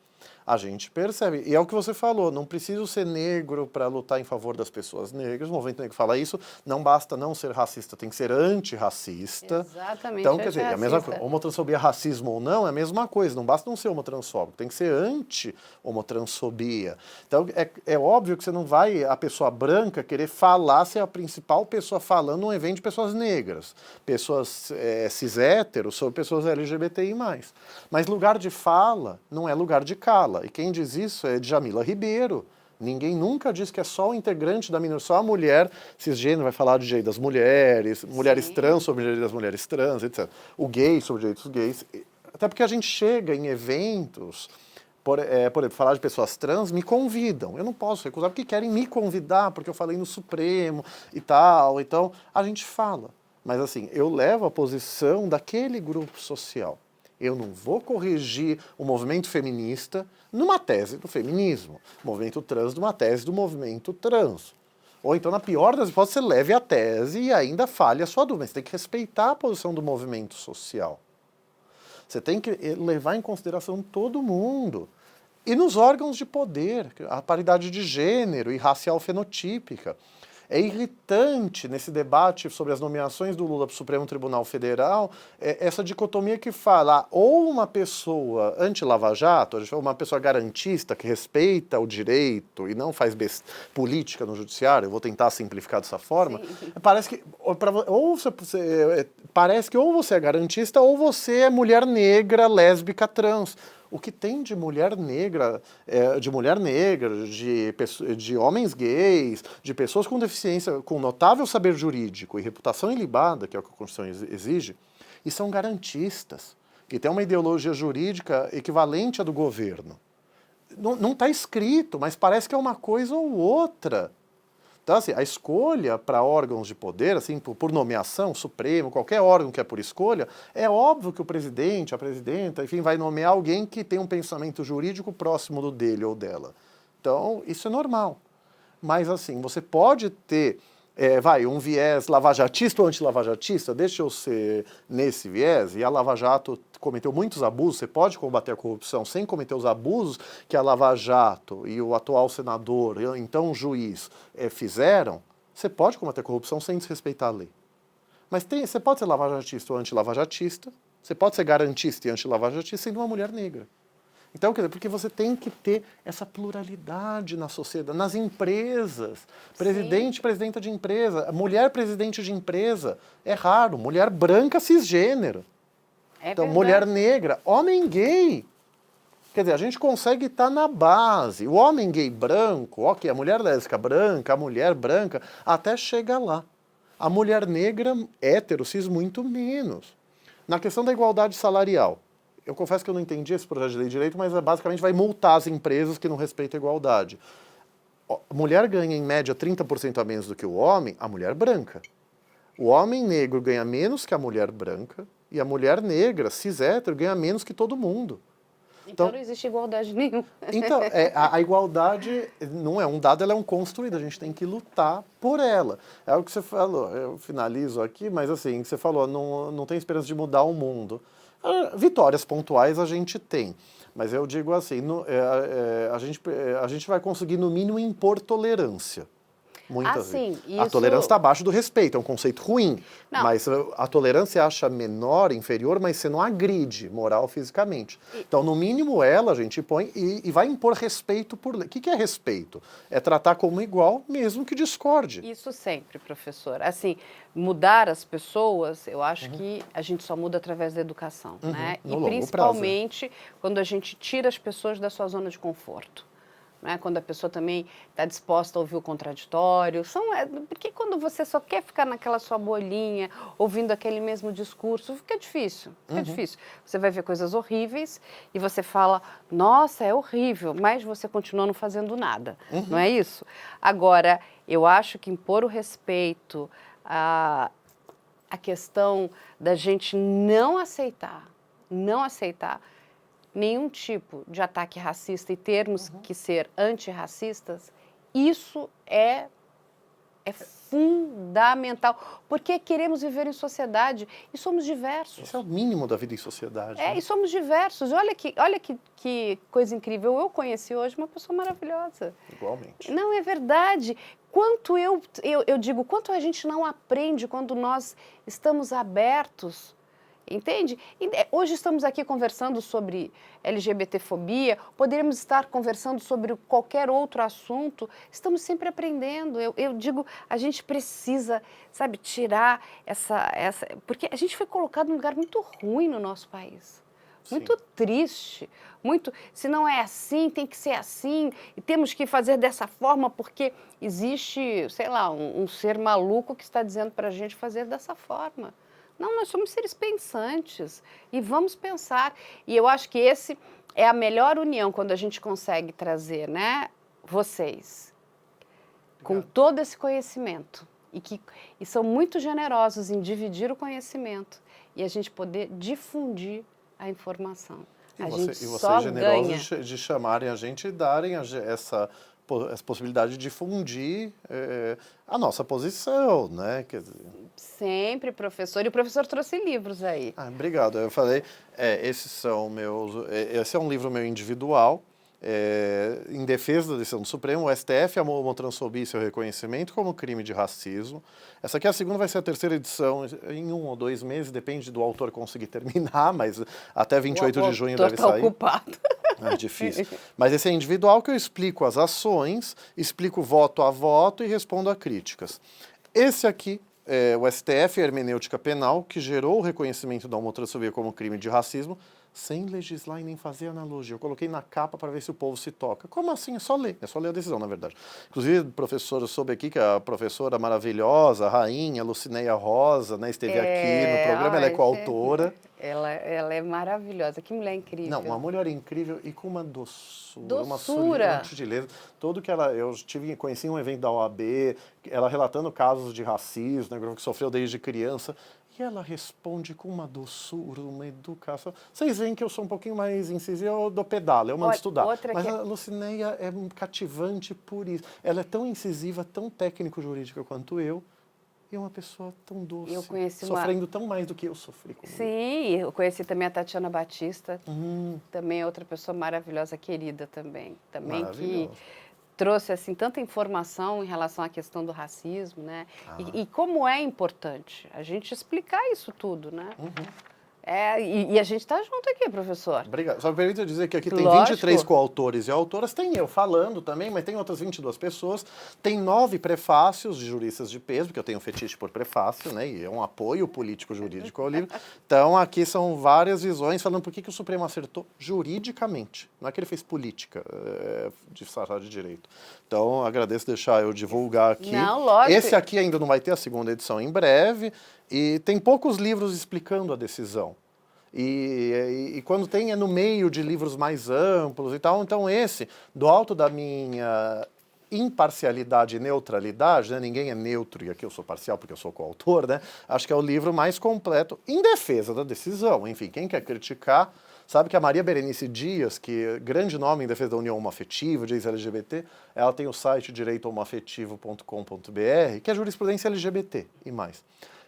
a gente percebe. E é o que você falou, não preciso ser negro para lutar em favor das pessoas negras. O movimento negro fala isso, não basta não ser racista, tem que ser antirracista. Exatamente. Então, quer dizer, é a mesma coisa. Homotransfobia, racismo ou não, é a mesma coisa. Não basta não ser homotransfóbico, tem que ser anti-homotransfobia. Então, é óbvio que você não vai, a pessoa branca, querer falar se é a principal pessoa falando num evento de pessoas negras, pessoas cis-héteros sobre pessoas LGBTI+. Mas lugar de fala não é lugar de cala. E quem diz isso é Djamila Ribeiro. Ninguém nunca diz que é só o integrante da minoria, só a mulher cisgênero vai falar do direito das mulheres, mulheres trans sobre o direito das mulheres trans, etc. O gay sobre o direito dos gays. Até porque a gente chega em eventos Por exemplo, falar de pessoas trans, me convidam. Eu não posso recusar porque querem me convidar, porque eu falei no Supremo e tal. Então, a gente fala. Mas assim, eu levo a posição daquele grupo social. Eu não vou corrigir o movimento feminista numa tese do feminismo. Movimento trans numa tese do movimento trans. Ou então, na pior das hipóteses, você leve a tese e ainda fale a sua dúvida. Você tem que respeitar a posição do movimento social. Você tem que levar em consideração todo mundo. E nos órgãos de poder, a paridade de gênero e racial fenotípica. É irritante nesse debate sobre as nomeações do Lula para o Supremo Tribunal Federal, essa dicotomia que fala ou uma pessoa anti-Lava Jato, uma pessoa garantista que respeita o direito e não faz política no judiciário, eu vou tentar simplificar dessa forma, parece que parece que ou você é garantista ou você é mulher negra, lésbica, trans. O que tem de mulher negra, de homens gays, de pessoas com deficiência, com notável saber jurídico e reputação ilibada, que é o que a Constituição exige, e são garantistas, que têm uma ideologia jurídica equivalente à do governo. Não está escrito, mas parece que é uma coisa ou outra. Então, assim, a escolha para órgãos de poder, assim, por nomeação, Supremo, qualquer órgão que é por escolha, é óbvio que o presidente, a presidenta, enfim, vai nomear alguém que tem um pensamento jurídico próximo do dele ou dela. Então, isso é normal. Mas, assim, você pode ter, um viés lavajatista ou anti-lavajatista, deixa eu ser nesse viés, e a Lava Jato cometeu muitos abusos, você pode combater a corrupção sem cometer os abusos que a Lava Jato e o atual senador, então juiz, fizeram, você pode combater a corrupção sem desrespeitar a lei. Mas você pode ser lavajatista ou anti-lavajatista, você pode ser garantista e anti-lavajatista sendo uma mulher negra. Então, quer dizer, porque você tem que ter essa pluralidade na sociedade, nas empresas. Presidente, presidenta de empresa, mulher presidente de empresa, é raro. Mulher branca cisgênero. Então, verdade. Mulher negra, homem gay. Quer dizer, a gente consegue estar na base. O homem gay branco, ok, a mulher lésbica branca, a mulher branca, até chega lá. A mulher negra, hétero, cis, muito menos. Na questão da igualdade salarial, eu confesso que eu não entendi esse projeto de lei de direito, mas basicamente vai multar as empresas que não respeitam a igualdade. A mulher ganha, em média, 30% a menos do que o homem, a mulher branca. O homem negro ganha menos que a mulher branca e a mulher negra, cis hétero, ganha menos que todo mundo. Então não existe igualdade nenhuma. Então, a igualdade não é um dado, ela é um construído, a gente tem que lutar por ela. É o que você falou, eu finalizo aqui, mas assim, você falou, não tem esperança de mudar o mundo. Vitórias pontuais a gente tem, mas eu digo assim, a gente vai conseguir no mínimo impor tolerância. Muitas vezes. A tolerância está abaixo do respeito, é um conceito ruim. Não. Mas a tolerância acha menor, inferior, mas você não agride moral fisicamente. Então, no mínimo, a gente põe e vai impor respeito por lei. O que é respeito? É tratar como igual, mesmo que discorde. Isso sempre, professor. Assim, mudar as pessoas, eu acho que a gente só muda através da educação, né? E principalmente quando a gente tira as pessoas da sua zona de conforto. Né, quando a pessoa também está disposta a ouvir o contraditório. Porque quando você só quer ficar naquela sua bolinha, ouvindo aquele mesmo discurso, fica difícil, difícil. Você vai ver coisas horríveis e você fala, nossa, é horrível, mas você continua não fazendo nada, não é isso? Agora, eu acho que impor o respeito, a questão da gente não aceitar nenhum tipo de ataque racista e termos que ser antirracistas, isso é fundamental, porque queremos viver em sociedade e somos diversos. Isso é o mínimo da vida em sociedade. Né? E somos diversos. Olha que coisa incrível. Eu conheci hoje uma pessoa maravilhosa. Igualmente. Não, é verdade. Quanto eu digo, quanto a gente não aprende quando nós estamos abertos. Entende? Hoje estamos aqui conversando sobre LGBTfobia, poderíamos estar conversando sobre qualquer outro assunto, estamos sempre aprendendo. Eu digo, a gente precisa, sabe, tirar essa... Porque a gente foi colocado num lugar muito ruim no nosso país, muito triste, muito... Se não é assim, tem que ser assim, e temos que fazer dessa forma porque existe, sei lá, um ser maluco que está dizendo para a gente fazer dessa forma. Não, nós somos seres pensantes e vamos pensar. E eu acho que esse é a melhor união quando a gente consegue trazer, né, vocês com todo esse conhecimento e são muito generosos em dividir o conhecimento e a gente poder difundir a informação. E A você, gente e só vocês ganha. generosos de chamarem a gente e darem essa possibilidade de difundir a nossa posição, né? Quer dizer... Sempre, professor. E o professor trouxe livros aí. Ah, obrigado. Eu falei, esse é um livro meu individual, em defesa da decisão do Supremo. O STF, a homotransfobia e seu reconhecimento como crime de racismo. Essa aqui, a segunda, vai ser a terceira edição em 1 ou 2 meses, depende do autor conseguir terminar, mas até 28 de junho deve sair. O autor está ocupado. É difícil. Mas esse é individual, que eu explico as ações, explico voto a voto e respondo a críticas. Esse aqui é o STF, a Hermenêutica Penal, que gerou o reconhecimento da homotransfobia como crime de racismo, sem legislar e nem fazer analogia. Eu coloquei na capa para ver se o povo se toca. Como assim? É só ler a decisão, na verdade. Inclusive, professor, eu soube aqui que a professora maravilhosa, a rainha Lucinéia Rosa, né, esteve aqui no programa, ela é coautora. Ela é maravilhosa, que mulher incrível. Não, uma mulher incrível e com uma doçura. Uma sutileza. Tudo que conheci um evento da OAB, ela relatando casos de racismo, né, que sofreu desde criança. E ela responde com uma doçura, uma educação. Vocês veem que eu sou um pouquinho mais incisiva, eu dou pedala, eu mando estudar. Mas a Lucinéia é cativante por isso. Ela é tão incisiva, tão técnico-jurídica quanto eu, e é uma pessoa tão doce, sofrendo tão mais do que eu sofri. Sim, eu conheci também a Tatiana Batista, também é outra pessoa maravilhosa, querida também que trouxe assim tanta informação em relação à questão do racismo, né? E como é importante a gente explicar isso tudo, né? E a gente está junto aqui, professor. Obrigado. Só me permita dizer que aqui tem 23 coautores e autoras, tem eu falando também, mas tem outras 22 pessoas, tem 9 prefácios de juristas de peso, porque eu tenho um fetiche por prefácio, né, e é um apoio político-jurídico ao livro. Então, aqui são várias visões falando por que o Supremo acertou juridicamente, não é que ele fez política de direito. Então, agradeço deixar eu divulgar aqui. Não, lógico. Esse aqui ainda não vai ter a segunda edição em breve, e tem poucos livros explicando a decisão. E quando tem é no meio de livros mais amplos e tal. Então esse, do alto da minha imparcialidade e neutralidade, né? Ninguém é neutro, e aqui eu sou parcial porque eu sou coautor, né? Acho que é o livro mais completo em defesa da decisão. Enfim, quem quer criticar, sabe que a Maria Berenice Dias, que é grande nome em defesa da união homoafetiva, de ex-LGBT, ela tem o site direitohomoafetivo.com.br, que é jurisprudência LGBT e mais.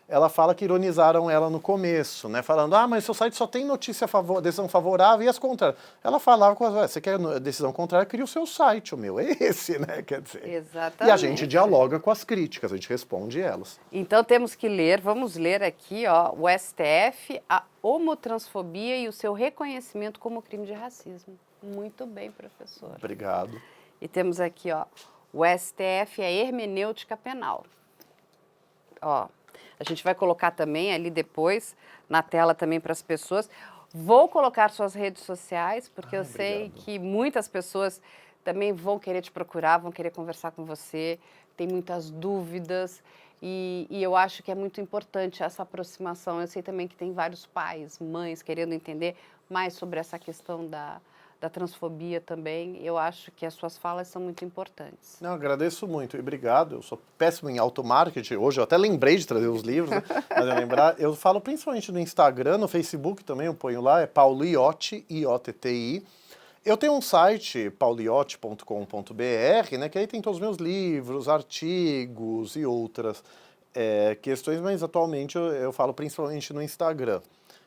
Ela fala que ironizaram ela no começo, né? Falando, mas seu site só tem notícia decisão favorável e as contrárias. Ela falava, você quer decisão contrária, cria o seu site, o meu é esse, né? Quer dizer. Exatamente. E a gente dialoga com as críticas, a gente responde elas. Então temos que ler, vamos ler aqui, ó, o STF, a homotransfobia e o seu reconhecimento como crime de racismo. Muito bem, professor. Obrigado. E temos aqui, ó, o STF, a hermenêutica penal. Ó. A gente vai colocar também ali depois, na tela também para as pessoas. Vou colocar suas redes sociais, porque eu sei que muitas pessoas também vão querer te procurar, vão querer conversar com você, tem muitas dúvidas e eu acho que é muito importante essa aproximação. Eu sei também que tem vários pais, mães querendo entender mais sobre essa questão da transfobia também. Eu acho que as suas falas são muito importantes. Não, agradeço muito e obrigado. Eu sou péssimo em automarketing. Hoje eu até lembrei de trazer os livros, né? Mas eu falo principalmente no Instagram, no Facebook também, eu ponho lá, é Paulo Iotti, I-O-T-T-I. Eu tenho um site, pauliotti.com.br, né, que aí tem todos os meus livros, artigos e outras questões, mas atualmente eu falo principalmente no Instagram.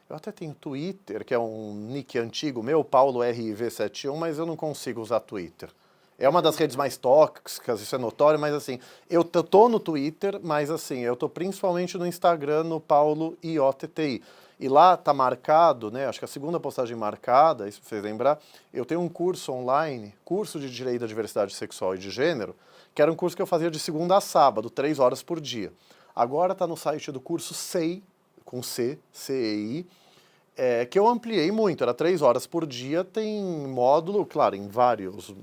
Eu até tenho Twitter, que é um nick antigo meu, Paulo RIV71, mas eu não consigo usar Twitter. É uma das redes mais tóxicas, isso é notório, mas assim, eu tô no Twitter, mas assim, eu tô principalmente no Instagram, no Paulo IOTTI. E lá tá marcado, né, acho que a segunda postagem marcada, isso pra vocês lembrar, eu tenho um curso online, curso de Direito da Diversidade Sexual e de Gênero, que era um curso que eu fazia de segunda a sábado, 3 horas por dia. Agora tá no site do curso SEI, com C, CEI, que eu ampliei muito, era 3 horas por dia, tem módulo, claro, em vários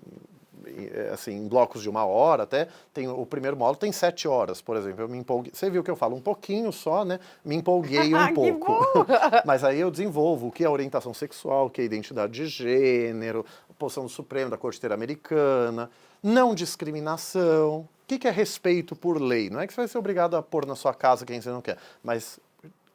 assim, em blocos de 1 hora até. O primeiro módulo tem 7 horas, por exemplo. Eu me empolguei. Você viu que eu falo um pouquinho só, né? Me empolguei um Que pouco. bom! Mas aí eu desenvolvo o que é orientação sexual, o que é identidade de gênero, a posição do Supremo, da Corte Interamericana, não discriminação. O que é respeito por lei? Não é que você vai ser obrigado a pôr na sua casa quem você não quer, mas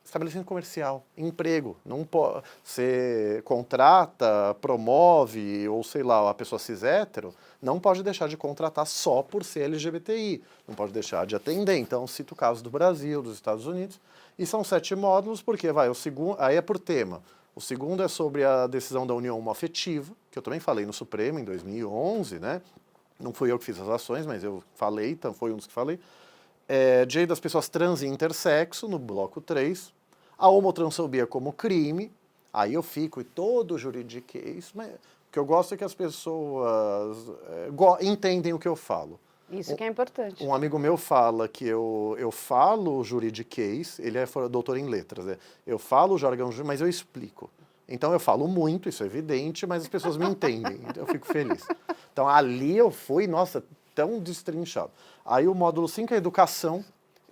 estabelecimento comercial, emprego. Não pode, você contrata, promove, ou sei lá, a pessoa cis hétero, não pode deixar de contratar só por ser LGBTI. Não pode deixar de atender. Então, cito o caso do Brasil, dos Estados Unidos. E são 7 módulos, porque o segundo, aí é por tema. O segundo é sobre a decisão da união homoafetiva, que eu também falei no Supremo em 2011, né? Não fui eu que fiz as ações, mas eu falei, então foi um dos que falei. Direito das pessoas trans e intersexo, no bloco 3. A homotransfobia como crime. Aí eu fico e todo juridiquês, mas o que eu gosto é que as pessoas entendem o que eu falo. Isso que é importante. Um amigo meu fala que eu falo juridiquês, ele é doutor em letras, eu falo jargão jurídico, mas eu explico. Então eu falo muito, isso é evidente, mas as pessoas me entendem, então eu fico feliz. Então ali eu fui, nossa, tão destrinchado. Aí o módulo 5 é educação,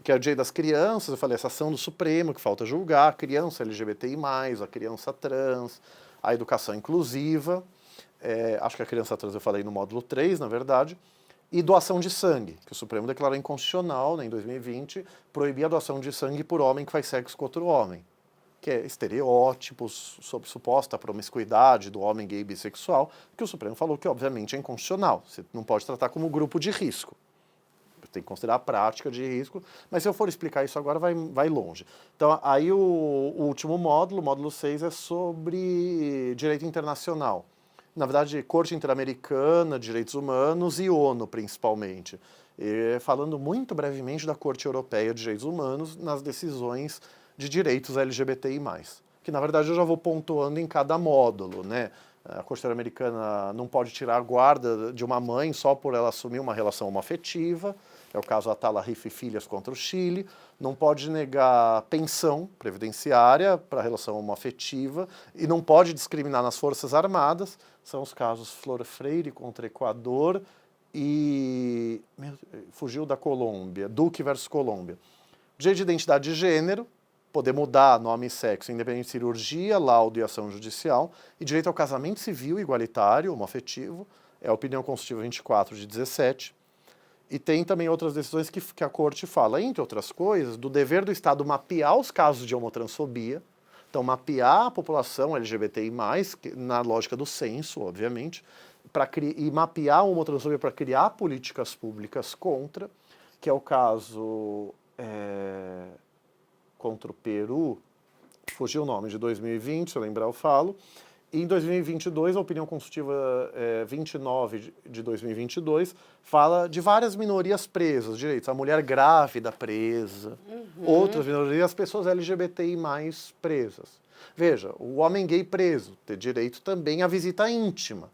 que é o direito das crianças, eu falei, essa ação do Supremo, que falta julgar, a criança LGBTI+, a criança trans, a educação inclusiva, acho que a criança trans eu falei no módulo 3, na verdade, e doação de sangue, que o Supremo declarou inconstitucional, né, em 2020, proibir a doação de sangue por homem que faz sexo com outro homem, que é estereótipos sobre suposta promiscuidade do homem gay bissexual, que o Supremo falou que, obviamente, é inconstitucional. Você não pode tratar como grupo de risco. Tem que considerar a prática de risco, mas se eu for explicar isso agora, vai longe. Então, aí o último módulo, o módulo 6, é sobre direito internacional. Na verdade, Corte Interamericana, Direitos Humanos e ONU, principalmente. E falando muito brevemente da Corte Europeia de Direitos Humanos nas decisões de direitos LGBTI+. Que, na verdade, eu já vou pontuando em cada módulo, né? A Corte Interamericana não pode tirar a guarda de uma mãe só por ela assumir uma relação homoafetiva. É o caso Atala Riffe e Filhas contra o Chile. Não pode negar pensão previdenciária para a relação homoafetiva e não pode discriminar nas Forças Armadas. São os casos Flor Freire contra Equador e... fugiu da Colômbia, Duque versus Colômbia. Direito de identidade de gênero, poder mudar nome e sexo, independente de cirurgia, laudo e ação judicial. E direito ao casamento civil igualitário, homoafetivo, é a opinião constitutiva 24 de 17. E tem também outras decisões que a Corte fala, entre outras coisas, do dever do Estado mapear os casos de homotransfobia, então mapear a população LGBTI+, na lógica do censo, obviamente, e mapear a homotransfobia para criar políticas públicas contra, que é o caso contra o Peru, fugiu o nome, de 2020, se eu lembrar eu falo. E em 2022, a opinião constitutiva 29 de 2022 fala de várias minorias presas, direitos. A mulher grávida presa, outras minorias, as pessoas LGBTI+ presas. Veja, o homem gay preso, ter direito também à visita íntima.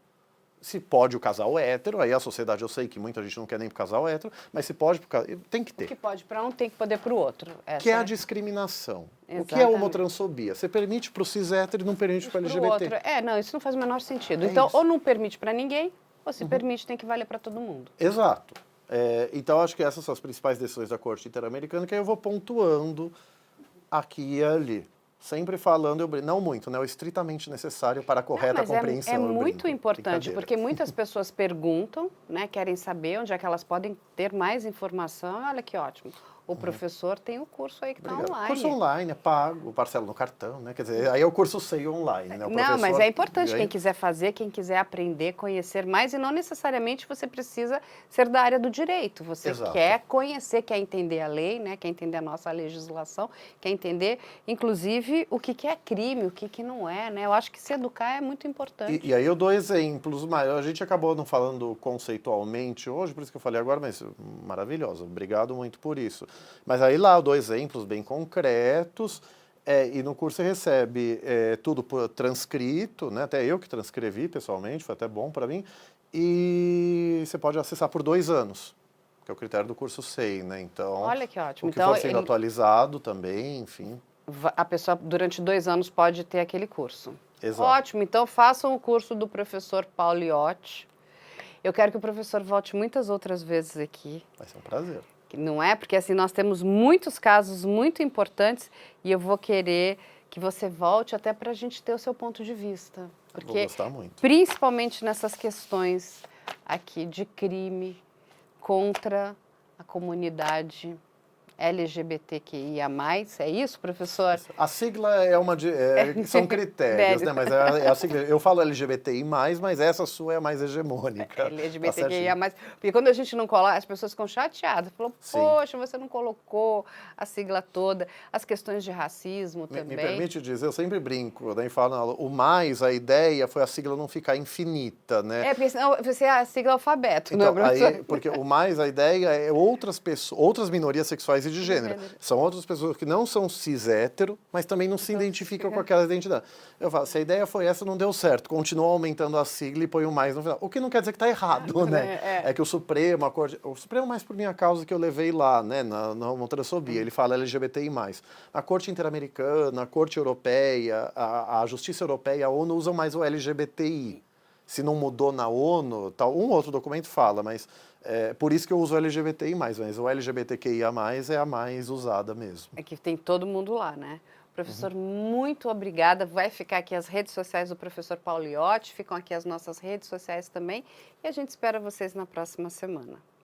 Se pode o casal hétero, aí a sociedade, eu sei que muita gente não quer nem pro casal hétero, mas se pode, tem que ter. O que pode para um tem que poder para o outro. Que é a discriminação. Exatamente. O que é a homotransfobia? Você permite para o cis hétero e não permite para o LGBT. Outro. Não, isso não faz o menor sentido. Então, isso. ou não permite para ninguém, ou se permite, tem que valer para todo mundo. Exato. Então, acho que essas são as principais decisões da Corte Interamericana, que aí eu vou pontuando aqui e ali. Sempre falando, não muito, né? O estritamente necessário para a correta compreensão. É muito importante, porque muitas pessoas perguntam, né, querem saber onde é que elas podem ter mais informação. Olha que ótimo. O professor tem o curso aí que está online. O curso online é pago, parcela no cartão, né? Quer dizer, aí é o curso SEI online, né? Não, mas é importante quem quiser fazer, quem quiser aprender, conhecer mais, e não necessariamente você precisa ser da área do direito. Você quer conhecer, quer entender a lei, né? Quer entender a nossa legislação, quer entender, inclusive, o que é crime, o que não é, né? Eu acho que se educar é muito importante. E aí eu dou exemplos, mas a gente acabou não falando conceitualmente hoje, por isso que eu falei agora, mas maravilhosa, obrigado muito por isso. Mas aí lá eu dou exemplos bem concretos, e no curso você recebe tudo transcrito, né? Até eu que transcrevi pessoalmente, foi até bom para mim, e você pode acessar por 2 anos, que é o critério do curso SEI, né? Então, olha que ótimo. O que for sendo atualizado também, enfim. A pessoa durante 2 anos pode ter aquele curso. Exato. Ótimo, então façam o curso do professor Pauliotti. Eu quero que o professor volte muitas outras vezes aqui. Vai ser um prazer. Não é? Porque assim, nós temos muitos casos muito importantes e eu vou querer que você volte até para a gente ter o seu ponto de vista. Porque, vou gostar muito. principalmente nessas questões aqui de crime contra a comunidade LGBTQIA+, é isso, professor? A sigla é uma são critérios, né? Mas é a sigla. Eu falo LGBTI+, mas essa sua é a mais hegemônica. LGBTQIA+, porque quando a gente não coloca, as pessoas ficam chateadas, falam, poxa, você não colocou a sigla toda, as questões de racismo também. Me permite dizer, eu sempre brinco, daí falo, o mais, a ideia foi a sigla não ficar infinita, né? Porque senão você é a sigla alfabeto, então, não é, professor? porque o mais, a ideia é outras pessoas, outras minorias sexuais e de gênero. São outras pessoas que não são cis-hétero, mas também não se identificam com aquela identidade. Eu falo, se a ideia foi essa, não deu certo. Continua aumentando a sigla e põe o mais no final. O que não quer dizer que está errado, né? É que o Supremo, o Supremo mais por minha causa que eu levei lá, né, na homotransfobia, ele fala LGBTI+. A Corte Interamericana, a Corte Europeia, a Justiça Europeia, a ONU usam mais o LGBTI. Se não mudou na ONU, tal, um outro documento fala, mas por isso que eu uso o LGBTI+, mas o LGBTQIA+, é a mais usada mesmo. É que tem todo mundo lá, né? Professor, muito obrigada. Vai ficar aqui as redes sociais do professor Pauliotti, ficam aqui as nossas redes sociais também, e a gente espera vocês na próxima semana.